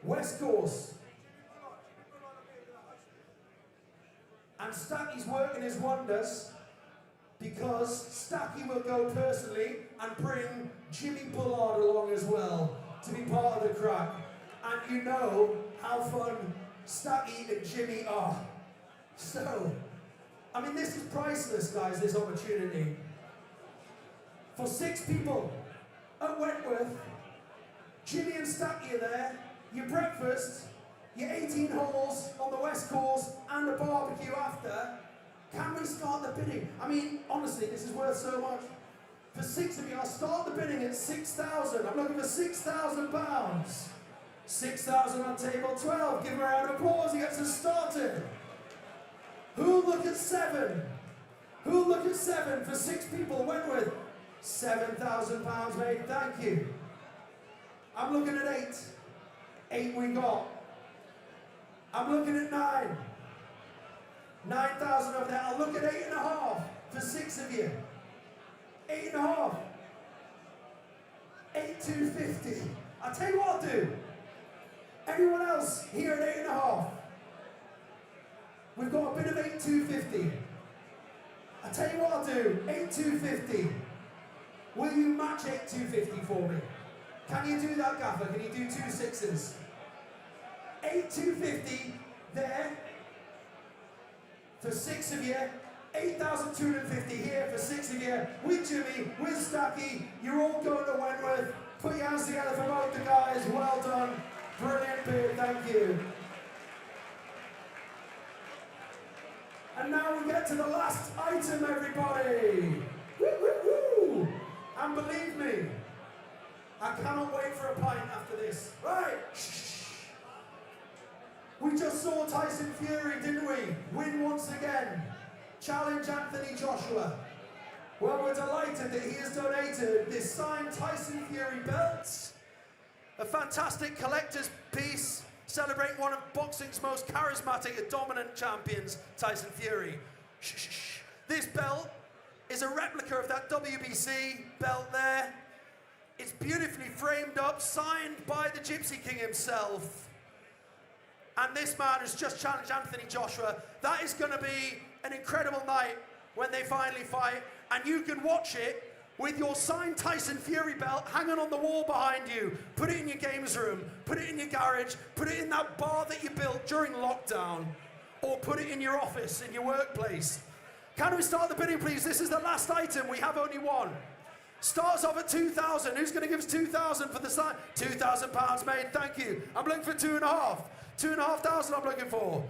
West Course, and Stacky's working his wonders because Stacky will go personally and bring Jimmy Bullard along as well to be part of the crack. And you know how fun Stacky and Jimmy are. So, I mean, this is priceless, guys, this opportunity. For 6 people at Wentworth, Jimmy and Stacky are there, your breakfast, your 18 holes on the West Course, and a barbecue after. Can we start the bidding? I mean, honestly, this is worth so much. For 6 of you, I'll start the bidding at 6,000. I'm looking for £6,000. 6,000 on table 12. Give him a round of applause. He gets us started. Who'll look at 7? Who'll look at 7 for 6 people? Wentworth. £7,000 made. Thank you. I'm looking at 8. 8 we got. I'm looking at 9. 9,000 over there. I'll look at 8.5 for 6 of you. 8.5. 8,250. I'll tell you what I'll do. Everyone else here at 8.5. We've got a bit of 8,250. I'll tell you what I'll do. 8,250. Will you match 8,250 for me? Can you do that, Gaffer? Can you do 2 6s? 8,250 there for 6 of you. 8,250 here for 6 of you. With Jimmy, with Stacky. You're all going to Wentworth. Put your hands together for both the guys. Well done. Brilliant bid. Thank you. And now we get to the last item, everybody. Woo, woo, woo. And believe me, I cannot wait for a pint after this. Right. We just saw Tyson Fury, didn't we? Win once again. Challenge Anthony Joshua. Well, we're delighted that he has donated this signed Tyson Fury belt. A fantastic collector's piece celebrating one of boxing's most charismatic and dominant champions, Tyson Fury. This belt is a replica of that WBC belt there. It's beautifully framed up, signed by the Gypsy King himself. And this man has just challenged Anthony Joshua. That is going to be an incredible night when they finally fight. And you can watch it with your signed Tyson Fury belt hanging on the wall behind you. Put it in your games room, put it in your garage, put it in that bar that you built during lockdown, or put it in your office, in your workplace. Can we start the bidding, please? This is the last item. We have only one. Starts off at 2,000. Who's going to give us 2,000 for the sign? £2,000 made. Thank you. I'm looking for 2.5. 2,500 I'm looking for.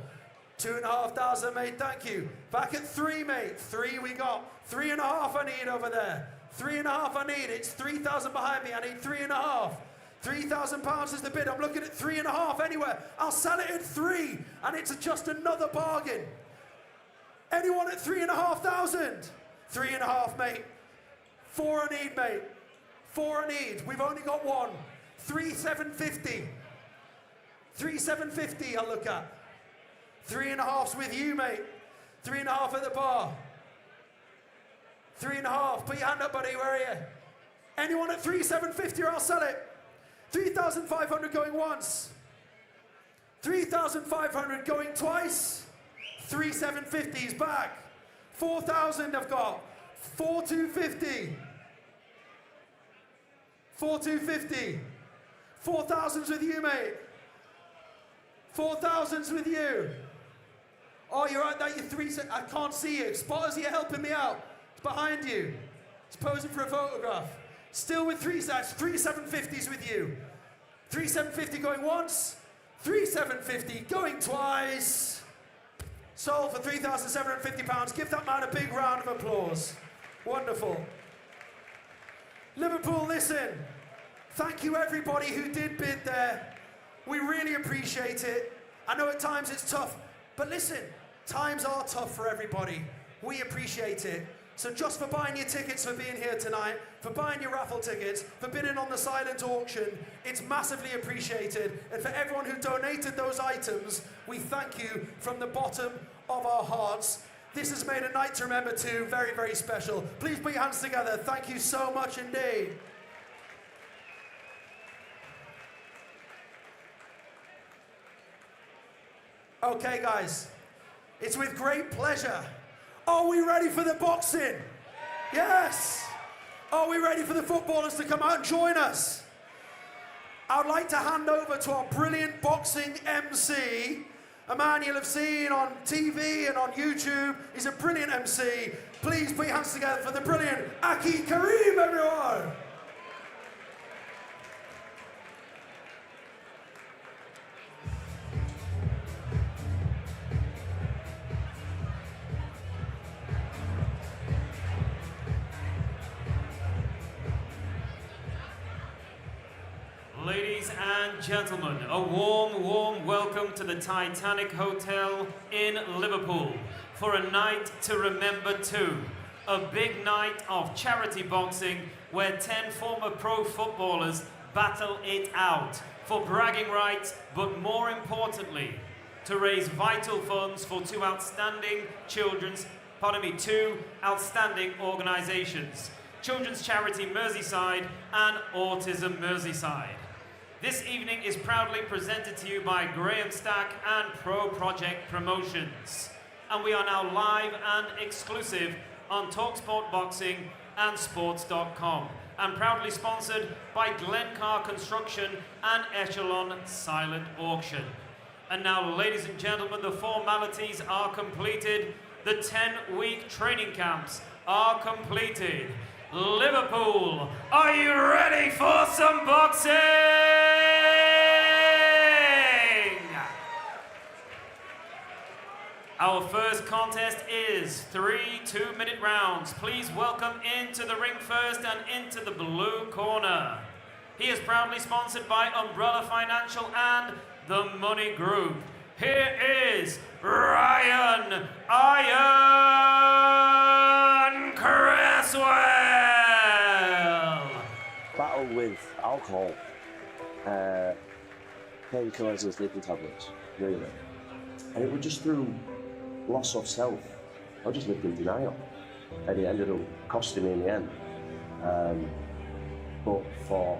2,500 made. Thank you. Back at 3, mate. 3 we got. 3.5 I need over there. 3.5 I need. It's 3,000 behind me. I need 3.5. £3,000 is the bid. I'm looking at 3.5 anywhere. I'll sell it at 3, and it's just another bargain. Anyone at 3,500? 3.5, mate. 4 I need, mate. 4 I need. We've only got one. 3,750. 3,750 I'll look at. 3.5's with you, mate. 3.5 at the bar. 3.5. Put your hand up, buddy. Where are you? Anyone at 3,750 or I'll sell it. 3,500 going once. 3,500 going twice. 3,750 is back. 4,000 I've got. 4,250. 4,250. 4,000's with you, mate. 4,000's with you. Oh, you're right there. You're 3. I can't see you. Spotters, are you helping me out? It's behind you. It's posing for a photograph. Still with 3 sets. 3,750's with you. 3,750 going once. 3,750 going twice. Sold for £3,750. Give that man a big round of applause. Wonderful. Liverpool, listen. Thank you everybody who did bid there. We really appreciate it. I know at times it's tough, but listen, times are tough for everybody. We appreciate it. So just for buying your tickets, for being here tonight, for buying your raffle tickets, for bidding on the silent auction, it's massively appreciated. And for everyone who donated those items, we thank you from the bottom of our hearts. This has made a night to remember too, very, very special. Please put your hands together. Thank you so much indeed. Okay, guys, it's with great pleasure. Are we ready for the boxing? Yes. Are we ready for the footballers to come out and join us? I'd like to hand over to our brilliant boxing MC, a man you'll have seen on TV and on YouTube. He's a brilliant MC. Please put your hands together for the brilliant Aki Karim, everyone. Ladies and gentlemen, a warm, warm welcome to the Titanic Hotel in Liverpool for a night to remember too. A big night of charity boxing where 10 former pro footballers battle it out for bragging rights, but more importantly, to raise vital funds for two outstanding organisations. Children's Charity Merseyside and Autism Merseyside. This evening is proudly presented to you by Graham Stack and Pro Project Promotions. And we are now live and exclusive on talkSPORT Boxing and Sports.com. And proudly sponsored by Glencar Construction and Echelon Silent Auction. And now, ladies and gentlemen, the formalities are completed. The 10-week training camps are completed. Liverpool, are you ready for some boxing? Our first contest is 3 two-minute rounds. Please welcome into the ring first and into the blue corner. He is proudly sponsored by Umbrella Financial and the Money Group. Here is Ryan Iron Cresswell. Battle with alcohol, painkillers and sleeping tablets, really. And it was just through loss of self. I just lived in denial. And it ended up costing me in the end. But for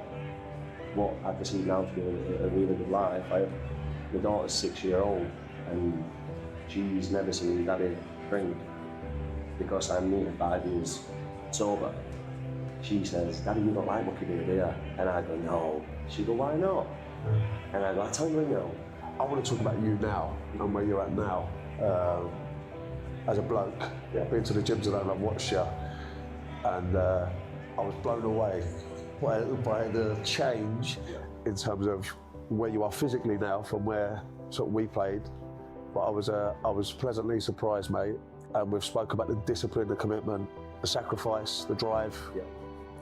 what I perceive now to be a really good life, my daughter's 6-year-old and she's never seen her daddy drink because I'm nearly 5 years sober. She says, "Daddy, you don't like mucky beer, do you?" And I go, "No." She go, "Why not?" And I go, "I tell you no." I want to talk about you now and where you're at now. As a bloke, been to the gyms and I've watched you, and I was blown away by the change in terms of where you are physically now from where sort of we played. But I was pleasantly surprised, mate. And we've spoke about the discipline, the commitment, the sacrifice, the drive,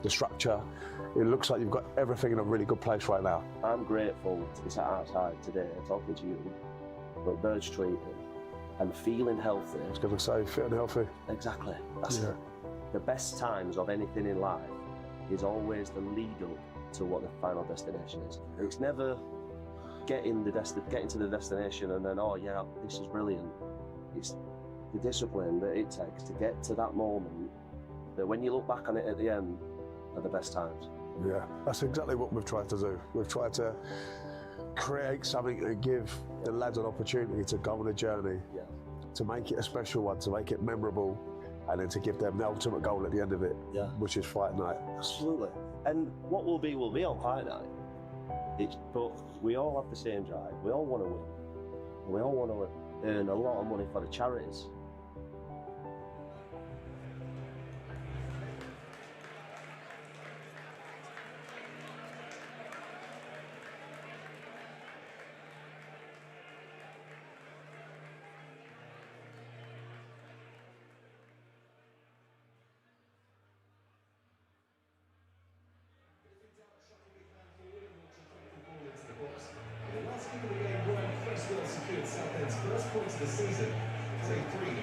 the structure. It looks like you've got everything in a really good place right now. I'm grateful to be sat outside today talking to you, but birds treating and feeling healthy. I was going to say, fit and healthy. Exactly. That's it. The best times of anything in life is always the lead up to what the final destination is. It's never getting to the destination and then, oh yeah, this is brilliant. It's the discipline that it takes to get to that moment that when you look back on it at the end are the best times. Yeah, that's exactly what we've tried to do. We've tried to create something to give the lads an opportunity to go on a journey, to make it a special one, to make it memorable, and then to give them the ultimate goal at the end of it, which is fight night. Absolutely. And what will be on fight night. But we all have the same drive. We all want to win. We all want to earn a lot of money for the charities. First points of the season. Take 3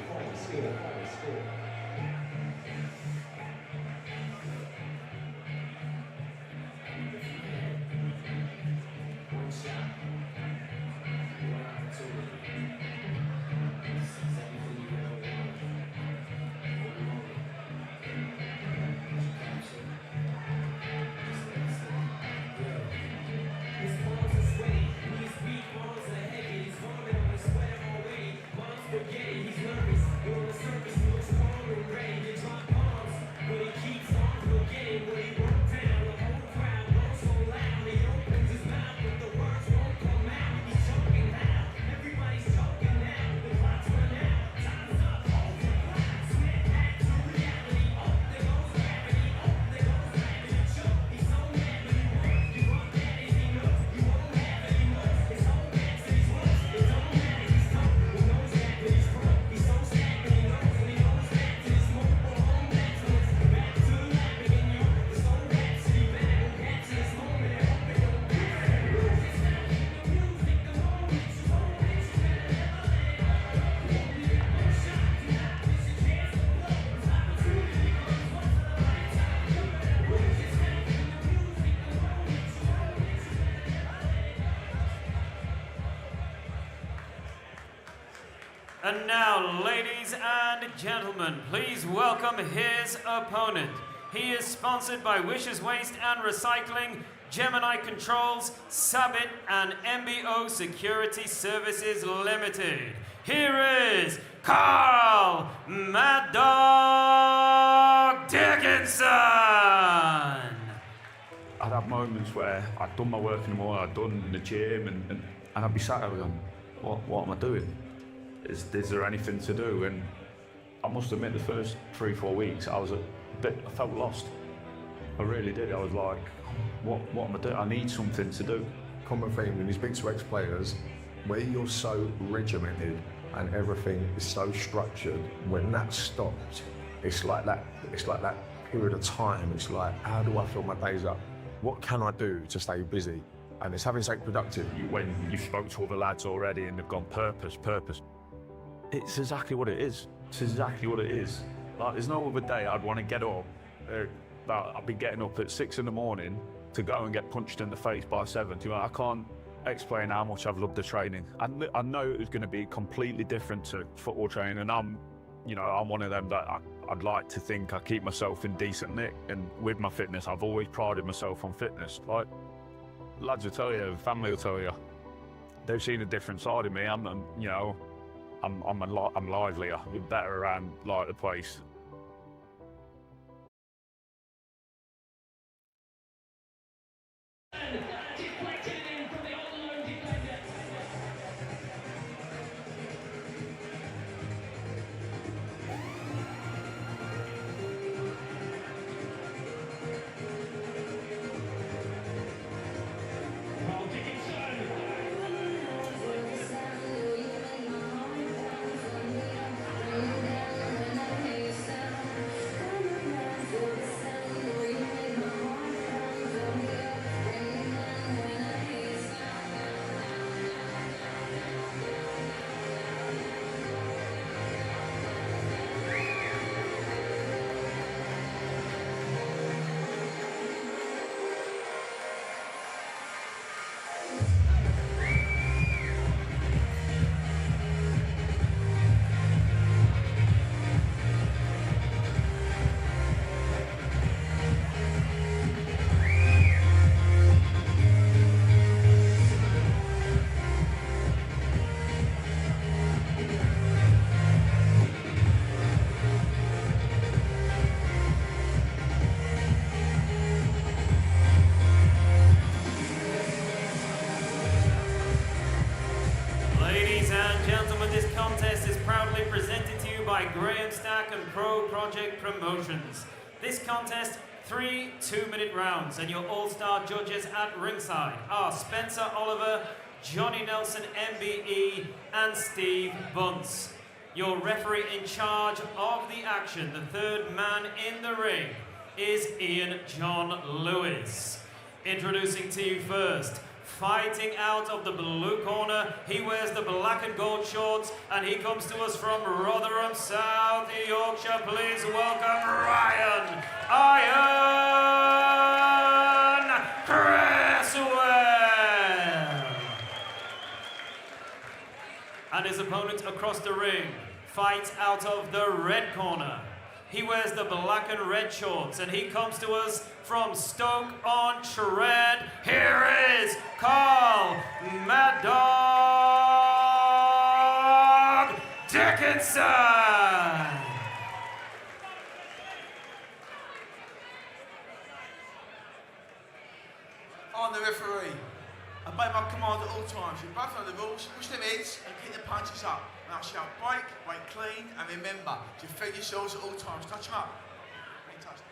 And now, ladies and gentlemen, please welcome his opponent. He is sponsored by Wishes Waste and Recycling, Gemini Controls, Sabit, and MBO Security Services Limited. Here is Carl Mad Dog Dickinson! I'd have moments where I'd done my work in the morning, I'd done in the gym, and I'd be sat there going, what am I doing? Is there anything to do? And I must admit, the first 3-4 weeks, I felt lost. I really did. I was like, what am I doing? I need something to do. Common thing when you speak to ex-players, where you're so regimented and everything is so structured, when that stops, it's like that period of time. It's like, how do I fill my days up? What can I do to stay busy? And it's having something productive. When you've spoke to other lads already and they've gone purpose, it's exactly what it is. It's exactly what it is. Like, there's no other day I'd want to get up. I'd be getting up at 6 in the morning to go and get punched in the face by 7. I can't explain how much I've loved the training. I know it was going to be completely different to football training, and I'm one of them that I'd like to think I keep myself in decent nick. And with my fitness, I've always prided myself on fitness. Like, lads will tell you, family will tell you, they've seen a different side of me. I'm livelier, better around like the place. Promotions. This contest, 3 2-minute rounds, and your all-star judges at ringside are Spencer Oliver, Johnny Nelson MBE, and Steve Bunce. Your referee in charge of the action, the third man in the ring, is Ian John Lewis. Introducing to you first, fighting out of the blue corner, he wears the black and gold shorts, and he comes to us from Rotherham, South Yorkshire. Please welcome Ryan Iron Cresswell. And his opponent across the ring fights out of the red corner. He wears the black and red shorts, and he comes to us from Stoke-on-Trent. Here is Carl Mad Dog Dickinson. I'm the referee. Obey my command at all times. You both know the rules. Push them heads and keep the punches up. Now shout break clean, and remember to defend yourselves at all times. Touch them up. Ain't touched.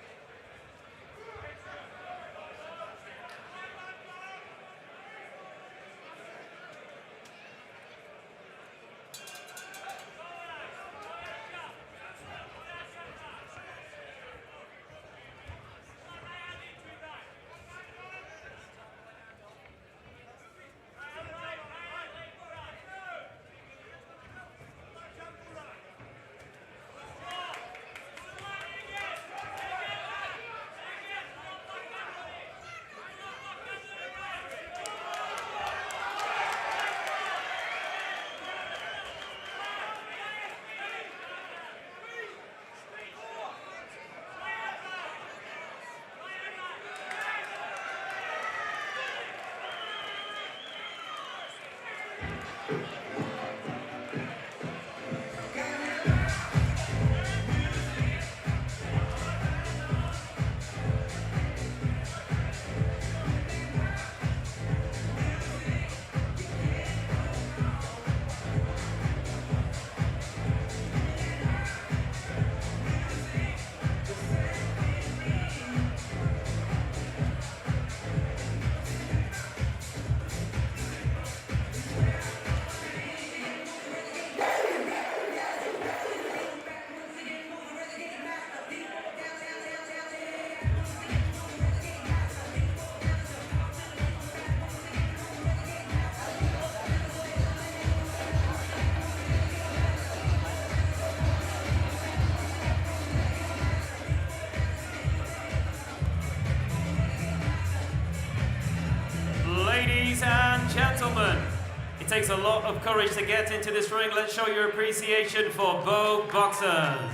takes a lot of courage to get into this ring. Let's show your appreciation for both boxers.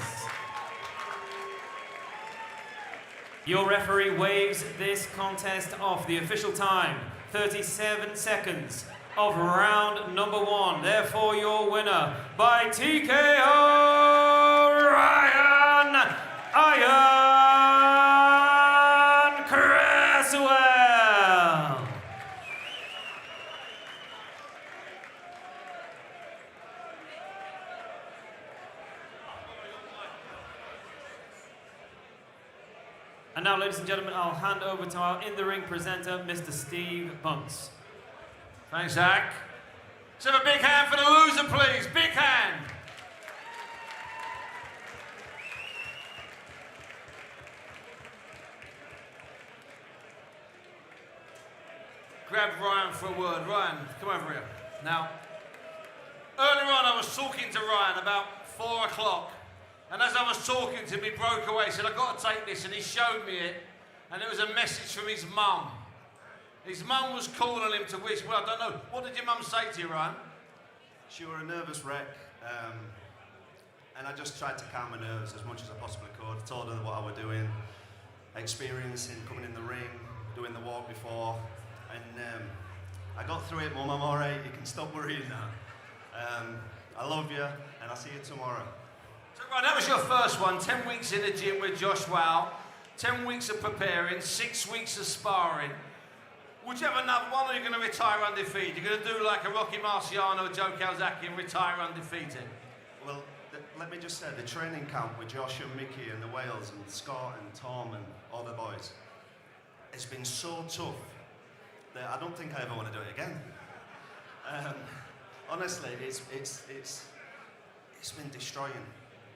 Your referee waves this contest off. The official time, 37 seconds of round number 1. Therefore, your winner by TKO, Ryan Iron Cresswell. And now, ladies and gentlemen, I'll hand over to our in-the-ring presenter, Mr. Steve Bunce. Thanks, Zach. Let's have a big hand for the loser, please. Big hand. Grab Ryan for a word. Ryan, come over here. Now, earlier on I was talking to Ryan about 4 o'clock. And as I was talking to him, he broke away. He said, I've got to take this. And he showed me it. And it was a message from his mum. His mum was calling him to wish, well, I don't know. What did your mum say to you, Ryan? She was a nervous wreck. And I just tried to calm my nerves as much as I possibly could. I told her what I was doing, experiencing coming in the ring, doing the walk before. And I got through it, Mum, I'm all right. You can stop worrying now. I love you, and I'll see you tomorrow. So, right, that was your first one. 10 weeks in the gym with Josh Wow. 10 weeks of preparing, 6 weeks of sparring. Would you have another one, or are you going to retire undefeated? You're going to do like a Rocky Marciano or Joe Calzaghe and retire undefeated? Well, let me just say, the training camp with Josh and Mickey and the Wales and Scott and Tom and all the boys, it's been so tough that I don't think I ever want to do it again. Honestly, it's been destroying,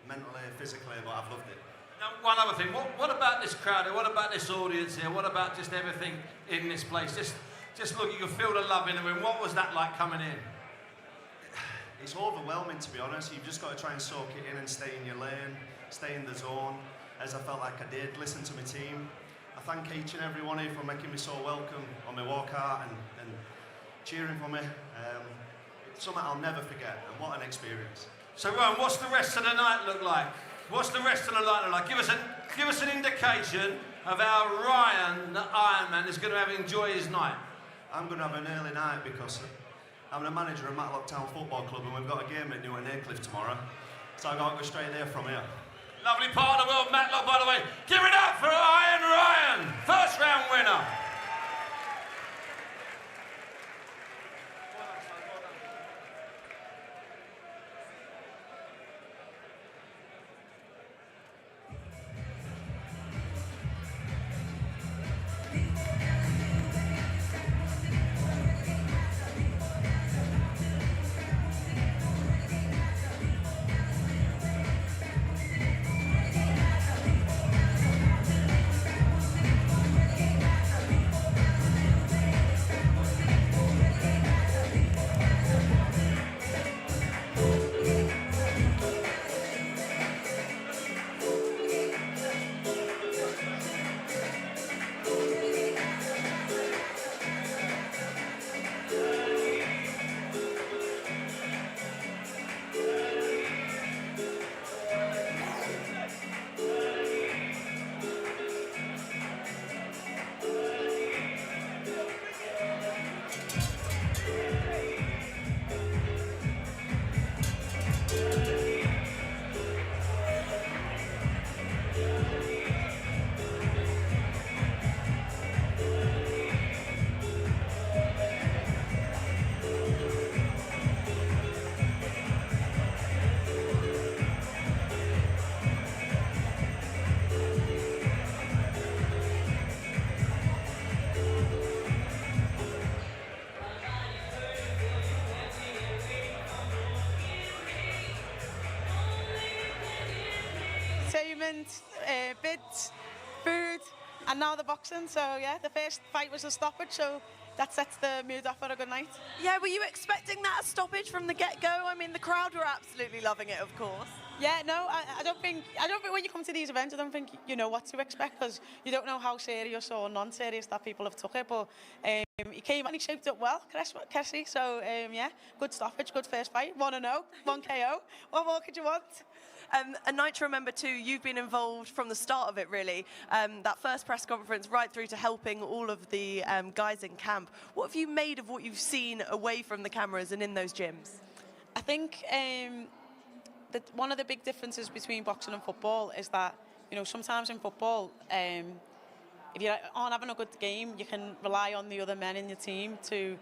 mentally, physically, but I've loved it. Now, one other thing, what about this crowd here? What about this audience here? What about just everything in this place? Just look, you can feel the love in the room. What was that like coming in? It's overwhelming, to be honest. You've just got to try and soak it in and stay in your lane, stay in the zone, as I felt like I did, listen to my team. I thank each and every one of you for making me so welcome on my walkout and cheering for me. It's something I'll never forget, and what an experience. So, Ryan, what's the rest of the night look like? What's the rest of the night look like? Give us an indication of how Ryan, the Ironman, is going to enjoy his night. I'm going to have an early night because I'm the manager of Matlock Town Football Club, and we've got a game at Newton Aycliffe tomorrow. So I've got to go straight there from here. Lovely part of the world, Matlock, by the way. Give it up for Iron Ryan, first round winner. Bids, food, and now the boxing. So yeah, the first fight was a stoppage, so that sets the mood off for a good night. Yeah, were you expecting that stoppage from the get-go? I mean, the crowd were absolutely loving it, of course. Yeah, no, I don't think when you come to these events, I don't think you know what to expect, because you don't know how serious or non-serious that people have took it. But he came and he shaped up well, Kessie. So, yeah, good stoppage, good first fight. 1-0, 1 KO. What more could you want? A night to remember too, you've been involved from the start of it really, that first press conference right through to helping all of the guys in camp. What have you made of what you've seen away from the cameras and in those gyms? I think that one of the big differences between boxing and football is that, you know, sometimes in football, if you aren't having a good game, you can rely on the other men in your team to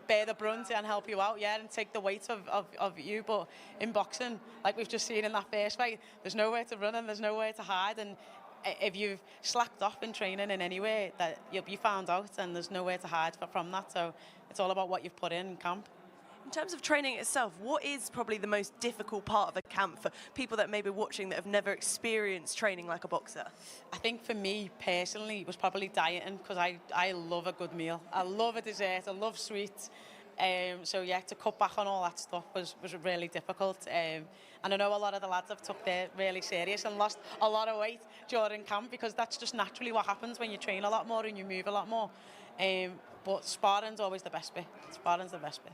bear the brunt and help you out, yeah, and take the weight of you. But in boxing, like we've just seen in that first fight, there's nowhere to run and there's nowhere to hide. And if you've slacked off in training in any way, that you'll be found out, and there's nowhere to hide from that. So it's all about what you've put in camp. In terms of training itself, what is probably the most difficult part of a camp for people that may be watching that have never experienced training like a boxer? I think for me personally, it was probably dieting, because I love a good meal. I love a dessert, I love sweets. So yeah, to cut back on all that stuff was really difficult. And I know a lot of the lads have took it really serious and lost a lot of weight during camp, because that's just naturally what happens when you train a lot more and you move a lot more. But sparring's always the best bit. Sparring's the best bit.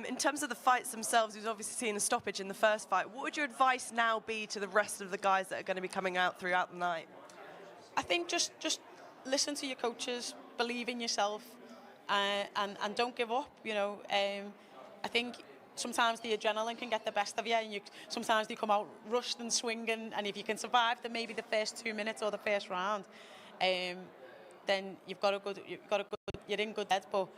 In terms of the fights themselves, you've obviously seen a stoppage in the first fight. What would your advice now be to the rest of the guys that are going to be coming out throughout the night? I think just listen to your coaches, believe in yourself, and don't give up. You know, I think sometimes the adrenaline can get the best of you, and sometimes you come out rushed and swinging. And if you can survive maybe the first 2 minutes or the first round, then you're in good head. But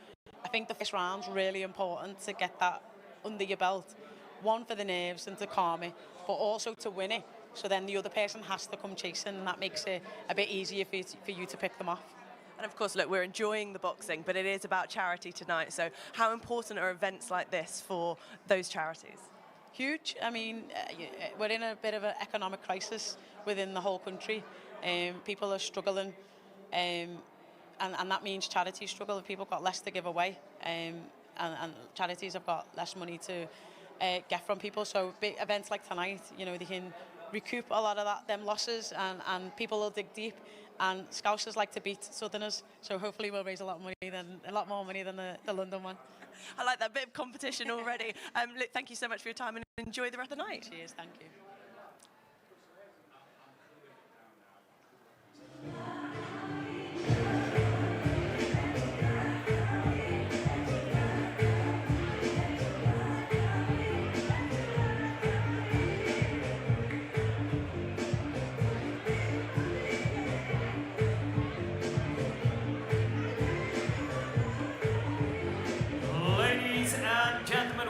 I think the first round's really important to get that under your belt. One, for the nerves and to calm it, but also to win it. So then the other person has to come chasing, and that makes it a bit easier for you to pick them off. And of course, look, we're enjoying the boxing, but it is about charity tonight. So how important are events like this for those charities? Huge. I mean, we're in a bit of an economic crisis within the whole country. People are struggling. And that means charities struggle. People got less to give away, and charities have got less money to get from people. So big events like tonight, you know, they can recoup a lot of them losses, and people will dig deep. And Scousers like to beat Southerners, so hopefully we'll raise a lot more money than the London one. I like that bit of competition already. Look, thank you so much for your time, and enjoy the rest of the night. Cheers, thank you.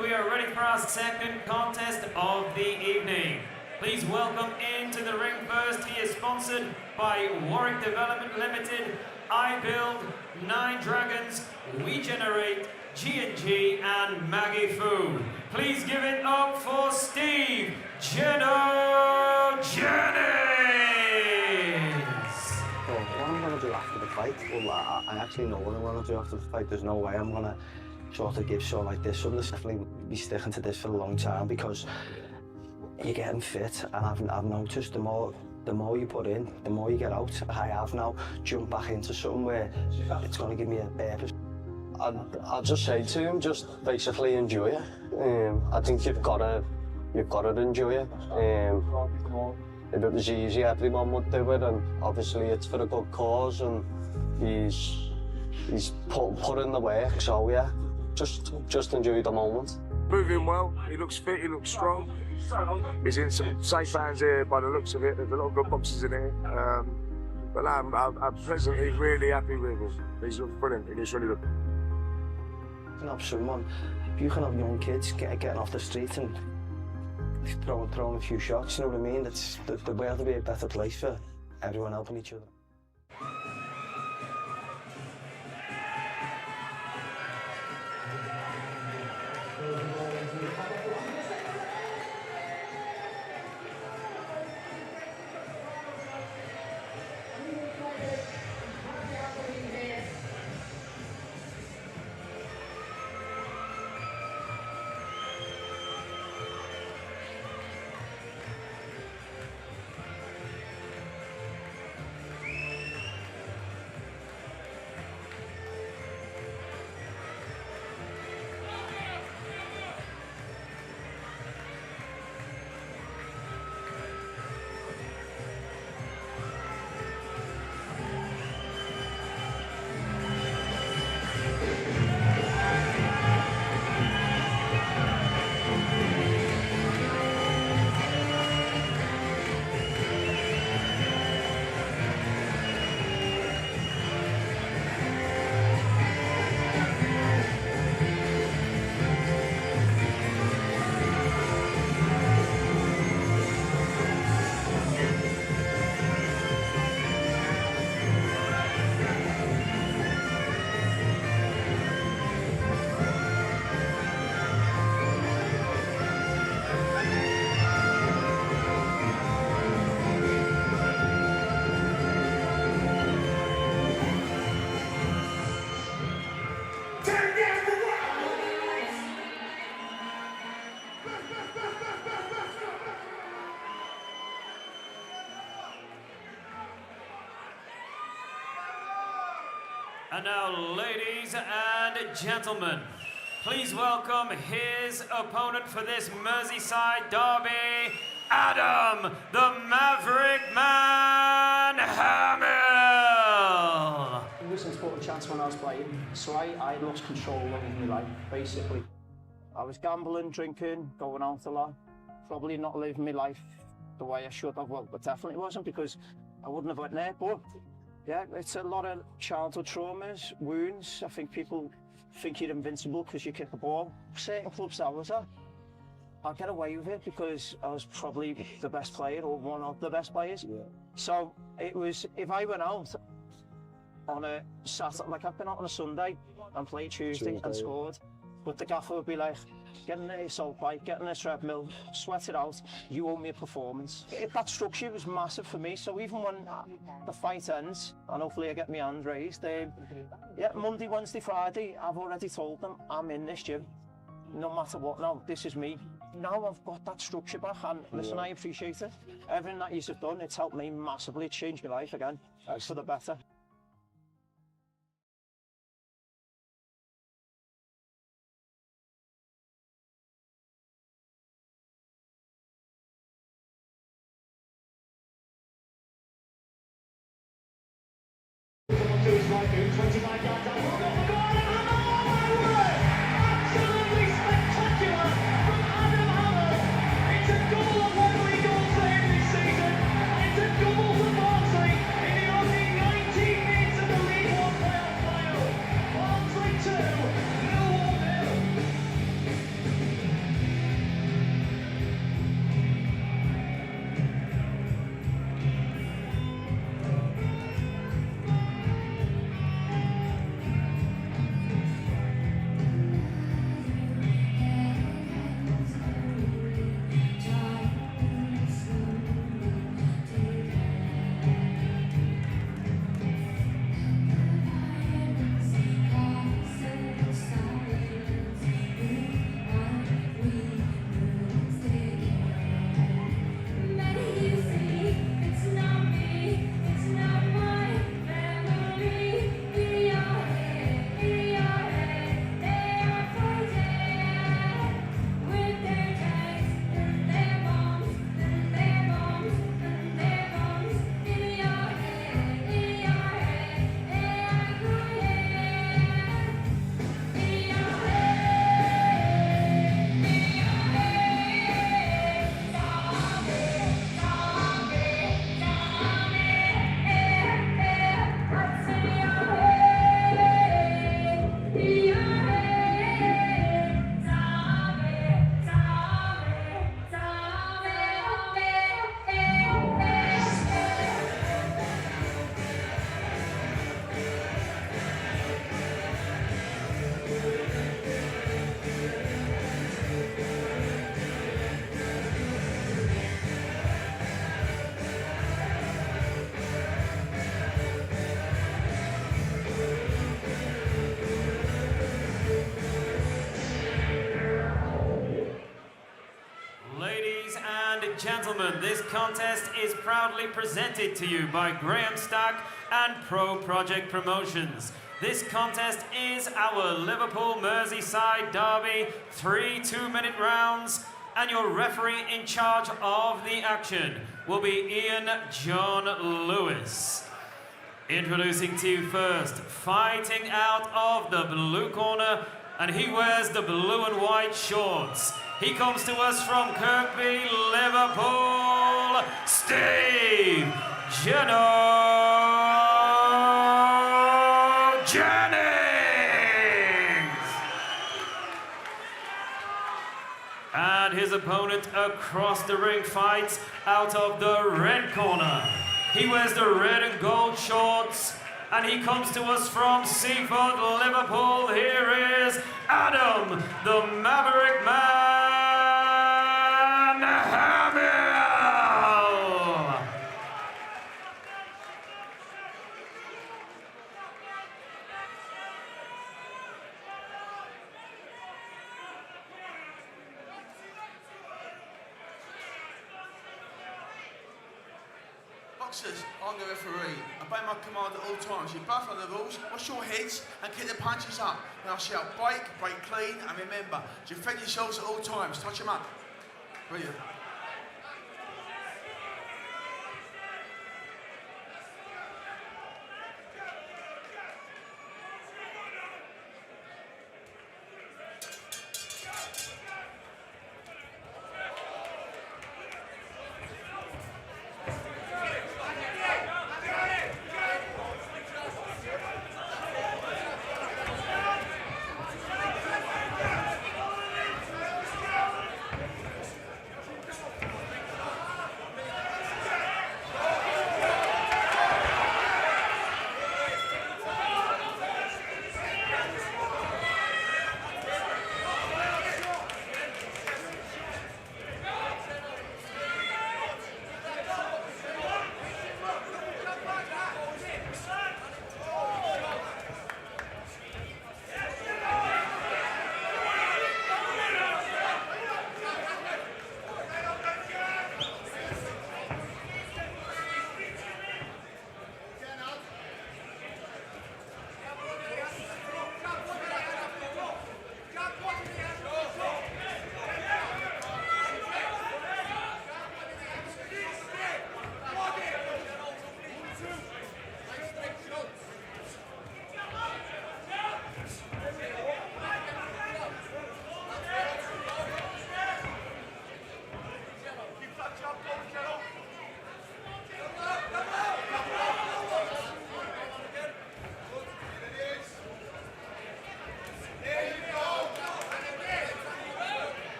We are ready for our second contest of the evening. Please welcome into the ring first. He is sponsored by Warwick Development Limited, I Build, 9 Dragons, We Generate, G&G, and Maggie Fu. Please give it up for Steve Jennings. Well, what I'm going to do after the fight, well, I actually know what I'm going to do after the fight. There's no way I'm going to sort of give show like this. So I'm definitely be sticking to this for a long time, because you're getting fit, and I've noticed the more you put in, the more you get out. I have now jumped back into something where it's going to give me a purpose. I'll just say to him, just basically enjoy it. I think you've got to enjoy it. If it was easy, everyone would do it, and obviously it's for a good cause, and he's put in the work. So yeah, just enjoy the moment. Moving well, he looks fit, he looks strong. He's in some safe hands here by the looks of it. There's a lot of good boxes in here. But I'm presently really happy with him. He's brilliant, he looks really good. You can have someone, you can have young kids getting off the street and throwing a few shots, you know what I mean? It's the world will be a better place for everyone helping each other. And now, ladies and gentlemen, please welcome his opponent for this Merseyside derby, Adam the Maverick Man Hamill. I wasn't supporting chance when I was playing, so I lost control of my life, basically. I was gambling, drinking, going out a lot, probably not living my life the way I should have, well, but definitely wasn't, because I wouldn't have went there. But yeah, it's a lot of childhood traumas, wounds. I think people think you're invincible because you kick a ball. Certain clubs I was at, I'll get away with it because I was probably the best player or one of the best players. Yeah. So it was, if I went out on a Saturday, like I've been out on a Sunday and played Tuesday and scored, but the gaffer would be like, get in the assault bike, get in the treadmill, sweat it out, you owe me a performance. That structure was massive for me, so even when the fight ends, and hopefully I get my hand raised, yeah, Monday, Wednesday, Friday, I've already told them I'm in this gym, no matter what. Now, this is me. Now I've got that structure back, and listen, I appreciate it. Everything that you've done, it's helped me massively, it's changed my life again, for the better. Gentlemen, this contest is proudly presented to you by Graham Stack and Pro Project Promotions. This contest is our Liverpool Merseyside derby, 3 2-minute rounds, and your referee in charge of the action will be Ian John Lewis. Introducing to you first, fighting out of the blue corner, and he wears the blue and white shorts. He comes to us from Kirkby, Liverpool, Steve Jennings! And his opponent across the ring fights out of the red corner. He wears the red and gold shorts, and he comes to us from Seaford, Liverpool. Here is Adam, the Maverick Man Hamill! boxers, I'm the referee. Obey my command at all times. You both know the rules. Wash your heads and keep the punches up. And I'll shout, break clean, and remember, defend yourselves at all times. Touch them up. Brilliant.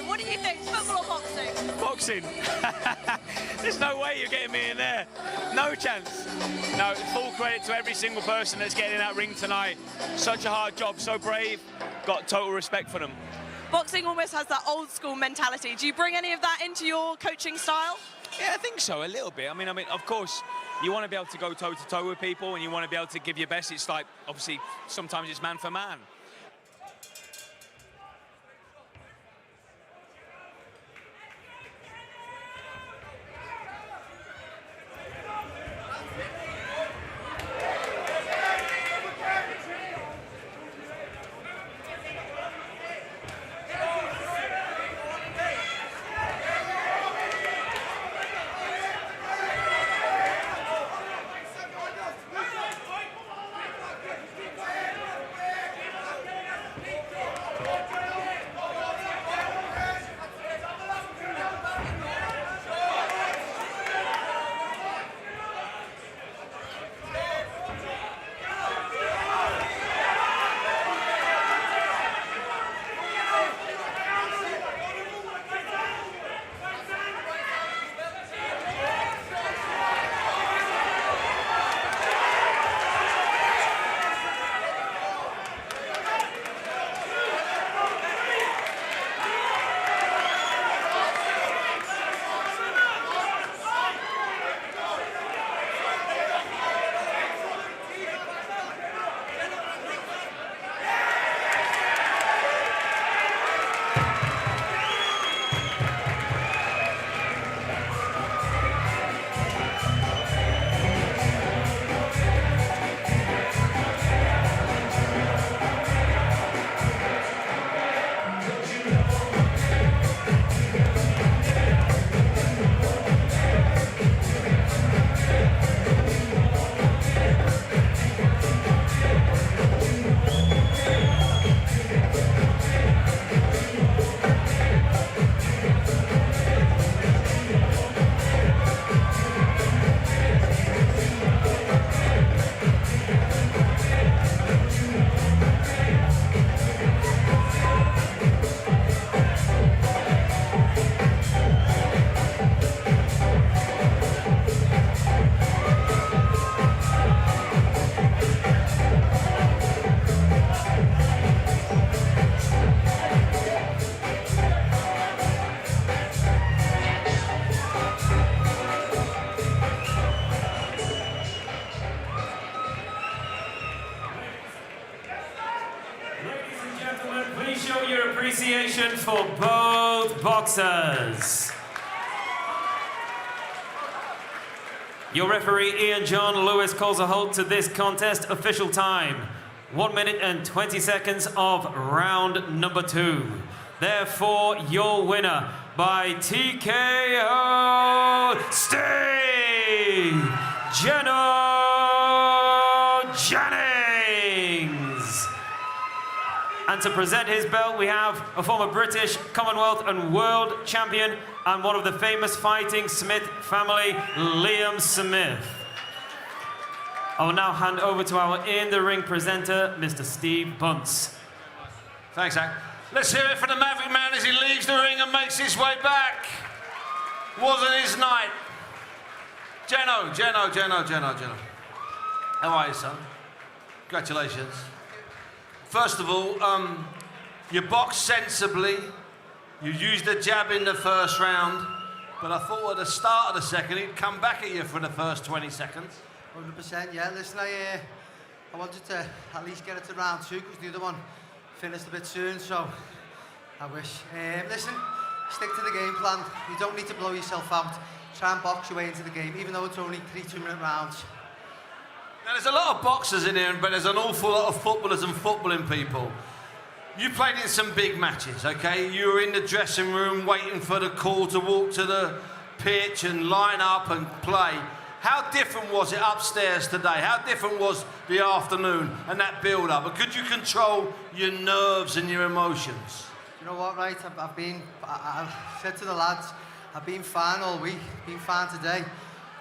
What do you think, football or boxing? Boxing. There's no way you're getting me in there. No chance. No, full credit to every single person that's getting in that ring tonight. Such a hard job, so brave. Got total respect for them. Boxing almost has that old school mentality. Do you bring any of that into your coaching style? Yeah, I think so, a little bit. I mean, of course, you want to be able to go toe-to-toe with people and you want to be able to give your best. It's like, obviously, sometimes it's man for man. appreciation for both boxers. Your referee, Ian John Lewis, calls a halt to this contest. Official time, 1 minute and 20 seconds of round number 2. Therefore, your winner by TKO, Steve Jennings. And to present his belt, we have a former British, Commonwealth and World Champion and one of the famous Fighting Smith family, Liam Smith. I will now hand over to our in-the-ring presenter, Mr. Steve Bunce. Thanks, Hank. Let's hear it for the Maverick Man as he leaves the ring and makes his way back. Wasn't his night. Jeno. How are you, son? Congratulations. First of all, you boxed sensibly. You used the jab in the first round, but I thought at the start of the second he'd come back at you for the first 20 seconds. 100%, yeah. Listen, I wanted to at least get it to round 2 because the other one finished a bit soon, so I wish. Listen, stick to the game plan. You don't need to blow yourself out. Try and box your way into the game, even though it's only 3 2-minute rounds. Now, there's a lot of boxers in here, but there's an awful lot of footballers and footballing people. You played in some big matches, okay? You were in the dressing room waiting for the call to walk to the pitch and line up and play. How different was it upstairs today? How different was the afternoon and that build-up? But could you control your nerves and your emotions? You know what, right? I said to the lads, I've been fine all week, been fine today.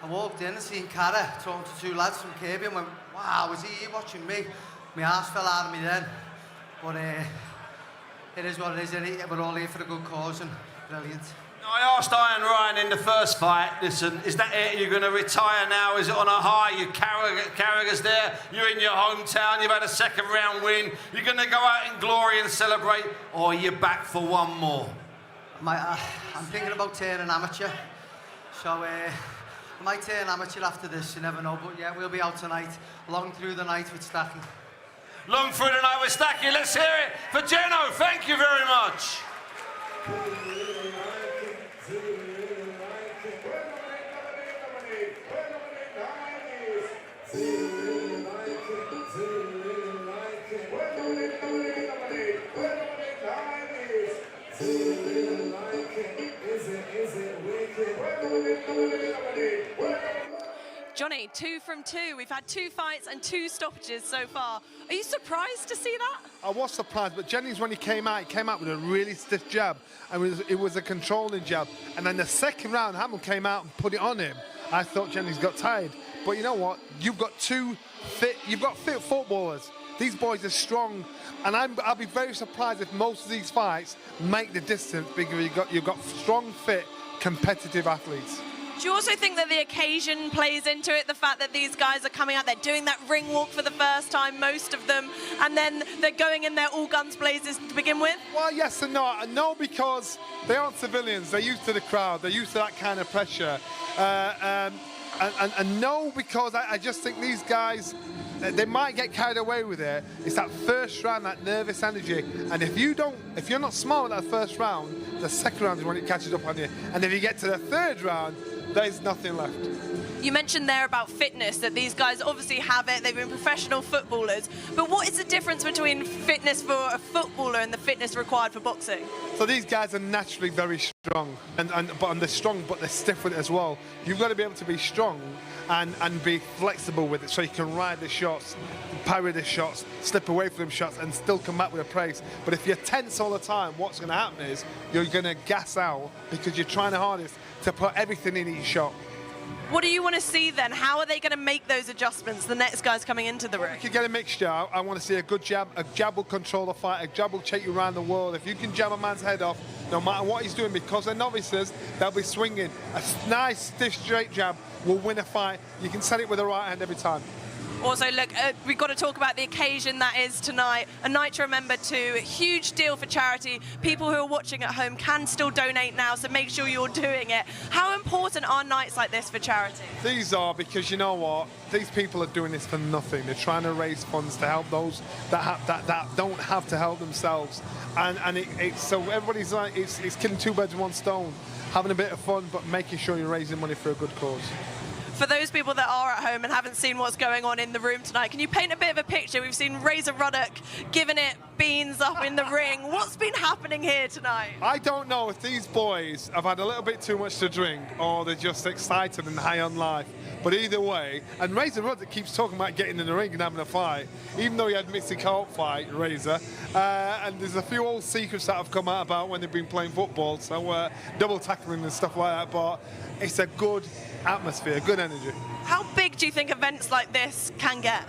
I walked in and seen Cara talking to 2 lads from Kirby and went, wow, is he here watching me? My arse fell out of me then. But it is what it is, isn't it? We're all here for a good cause and brilliant. I asked Iron Ryan in the first fight, listen, is that it? You're going to retire now? Is it on a high? Your Carragher's there, you're in your hometown, you've had a second round win, you're going to go out in glory and celebrate, or are you back for one more? I'm thinking about turning amateur, so I might turn amateur after this, you never know, but yeah, we'll be out tonight, long through the night with Stacky. Long through the night with Stacky, let's hear it for Jeno, thank you very much. Johnny, 2 from 2. We've had 2 fights and 2 stoppages so far. Are you surprised to see that? I was surprised, but Jennings, when he came out with a really stiff jab, and it was a controlling jab. And then the second round, Hamill came out and put it on him. I thought Jennings got tired. But you know what? You've got fit footballers. These boys are strong, and I'll be very surprised if most of these fights make the distance because you've got strong, fit, competitive athletes. Do you also think that the occasion plays into it? The fact that these guys are coming out, they're doing that ring walk for the first time, most of them, and then they're going in there all guns blazes to begin with? Well, yes and no. No, because they aren't civilians. They're used to the crowd. They're used to that kind of pressure. And no, because I just think these guys, they might get carried away with it. It's that first round, that nervous energy. And if you're not smart with that first round, the second round is when it catches up on you. And if you get to the third round, there's nothing left. You mentioned there about fitness, that these guys obviously have it, they've been professional footballers, but what is the difference between fitness for a footballer and the fitness required for boxing? So these guys are naturally very strong, and they're strong, but they're stiff with it as well. You've got to be able to be strong and be flexible with it, so you can ride the shots, parry the shots, slip away from them shots, and still come back with a praise. But if you're tense all the time, what's going to happen is you're going to gas out because you're trying the hardest to put everything in each shot. What do you want to see then? How are they going to make those adjustments, the next guys coming into the ring? You can get a mixture. I want to see a good jab. A jab will control the fight. A jab will take you around the world. If you can jab a man's head off, no matter what he's doing, because they're novices, they'll be swinging. A nice, stiff, straight jab will win a fight. You can set it with the right hand every time. Also, look, we've got to talk about the occasion that is tonight. A night to remember too. A huge deal for charity. People who are watching at home can still donate now, so make sure you're doing it. How important are nights like this for charity? These are, because you know what? These people are doing this for nothing. They're trying to raise funds to help those that don't have to help themselves. And so everybody's like, it's killing two birds with one stone. Having a bit of fun, but making sure you're raising money for a good cause. For those people that are at home and haven't seen what's going on in the room tonight, can you paint a bit of a picture? We've seen Razor Ruddock giving it beans up in the ring. What's been happening here tonight? I don't know if these boys have had a little bit too much to drink or they're just excited and high on life. But either way, and Razor Ruddock keeps talking about getting in the ring and having a fight, even though he had Missy Colt fight, Razor. And there's a few old secrets that have come out about when they've been playing football, so double tackling and stuff like that. But it's a good atmosphere, good energy. How big do you think events like this can get?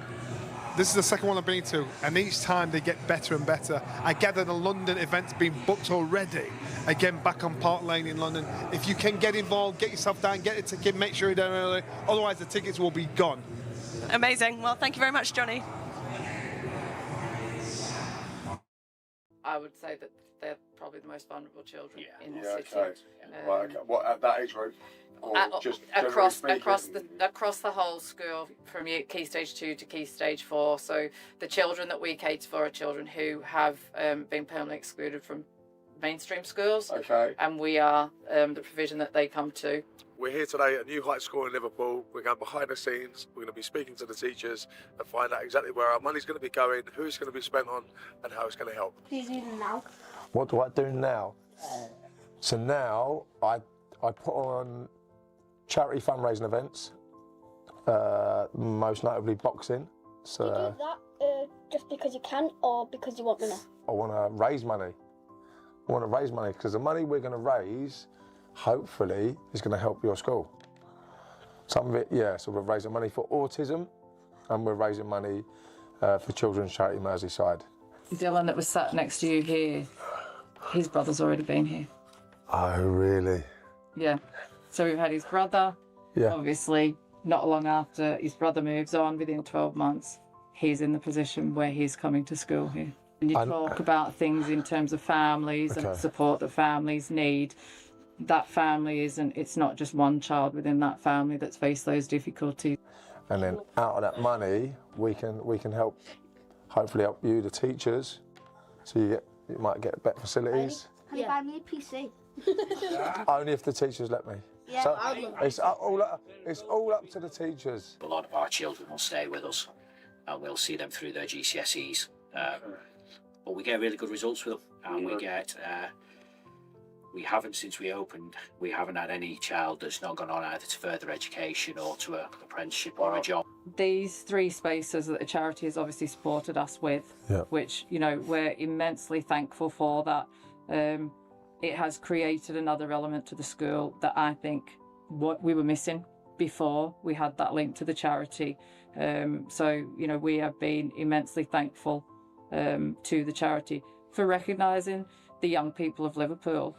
This is the second one I've been to, and each time they get better and better. I gather the London event's been booked already. Again, back on Park Lane in London. If you can get involved, get yourself down, get a ticket, make sure you're down early. Otherwise, the tickets will be gone. Amazing. Well, thank you very much, Johnny. I would say that they're probably the most vulnerable children in the city. Okay. Right, okay. What, at that age group? Or just across the whole school, from Key Stage 2 to Key Stage 4. So the children that we cater for are children who have been permanently excluded from mainstream schools. Okay. And we are the provision that they come to. We're here today at New Heights School in Liverpool. We're going behind the scenes. We're going to be speaking to the teachers and find out exactly where our money's going to be going, who it's going to be spent on, and how it's going to help. Now. What do I do now? So now I put on charity fundraising events, most notably boxing. So Do you do that just because you can, or because you want money? I want to raise money. I want to raise money because the money we're going to raise, hopefully, is going to help your school. Some of it, yeah. So we're raising money for autism, and we're raising money for Children's Charity Merseyside. Dylan that was sat next to you here, his brother's already been here. Oh, really? Yeah. So we've had his brother, Yeah. obviously, not long after his brother moves on, within 12 months, he's in the position where he's coming to school here. And you talk about things in terms of families and support that families need. That family it's not just one child within that family that's faced those difficulties. And then out of that money, we can help, hopefully help you, the teachers, so you might get better facilities. Can you buy me a PC? Only if the teachers let me. Yeah, So I'd love it's all up to the teachers. A lot of our children will stay with us and we'll see them through their GCSEs. But we get really good results with them, and we haven't, since we opened, we haven't had any child that's not gone on either to further education or to an apprenticeship or a job. These 3 spaces that the charity has obviously supported us with, which, you know, we're immensely thankful for that. It has created another element to the school that I think what we were missing before we had that link to the charity. So, you know, we have been immensely thankful to the charity for recognising the young people of Liverpool,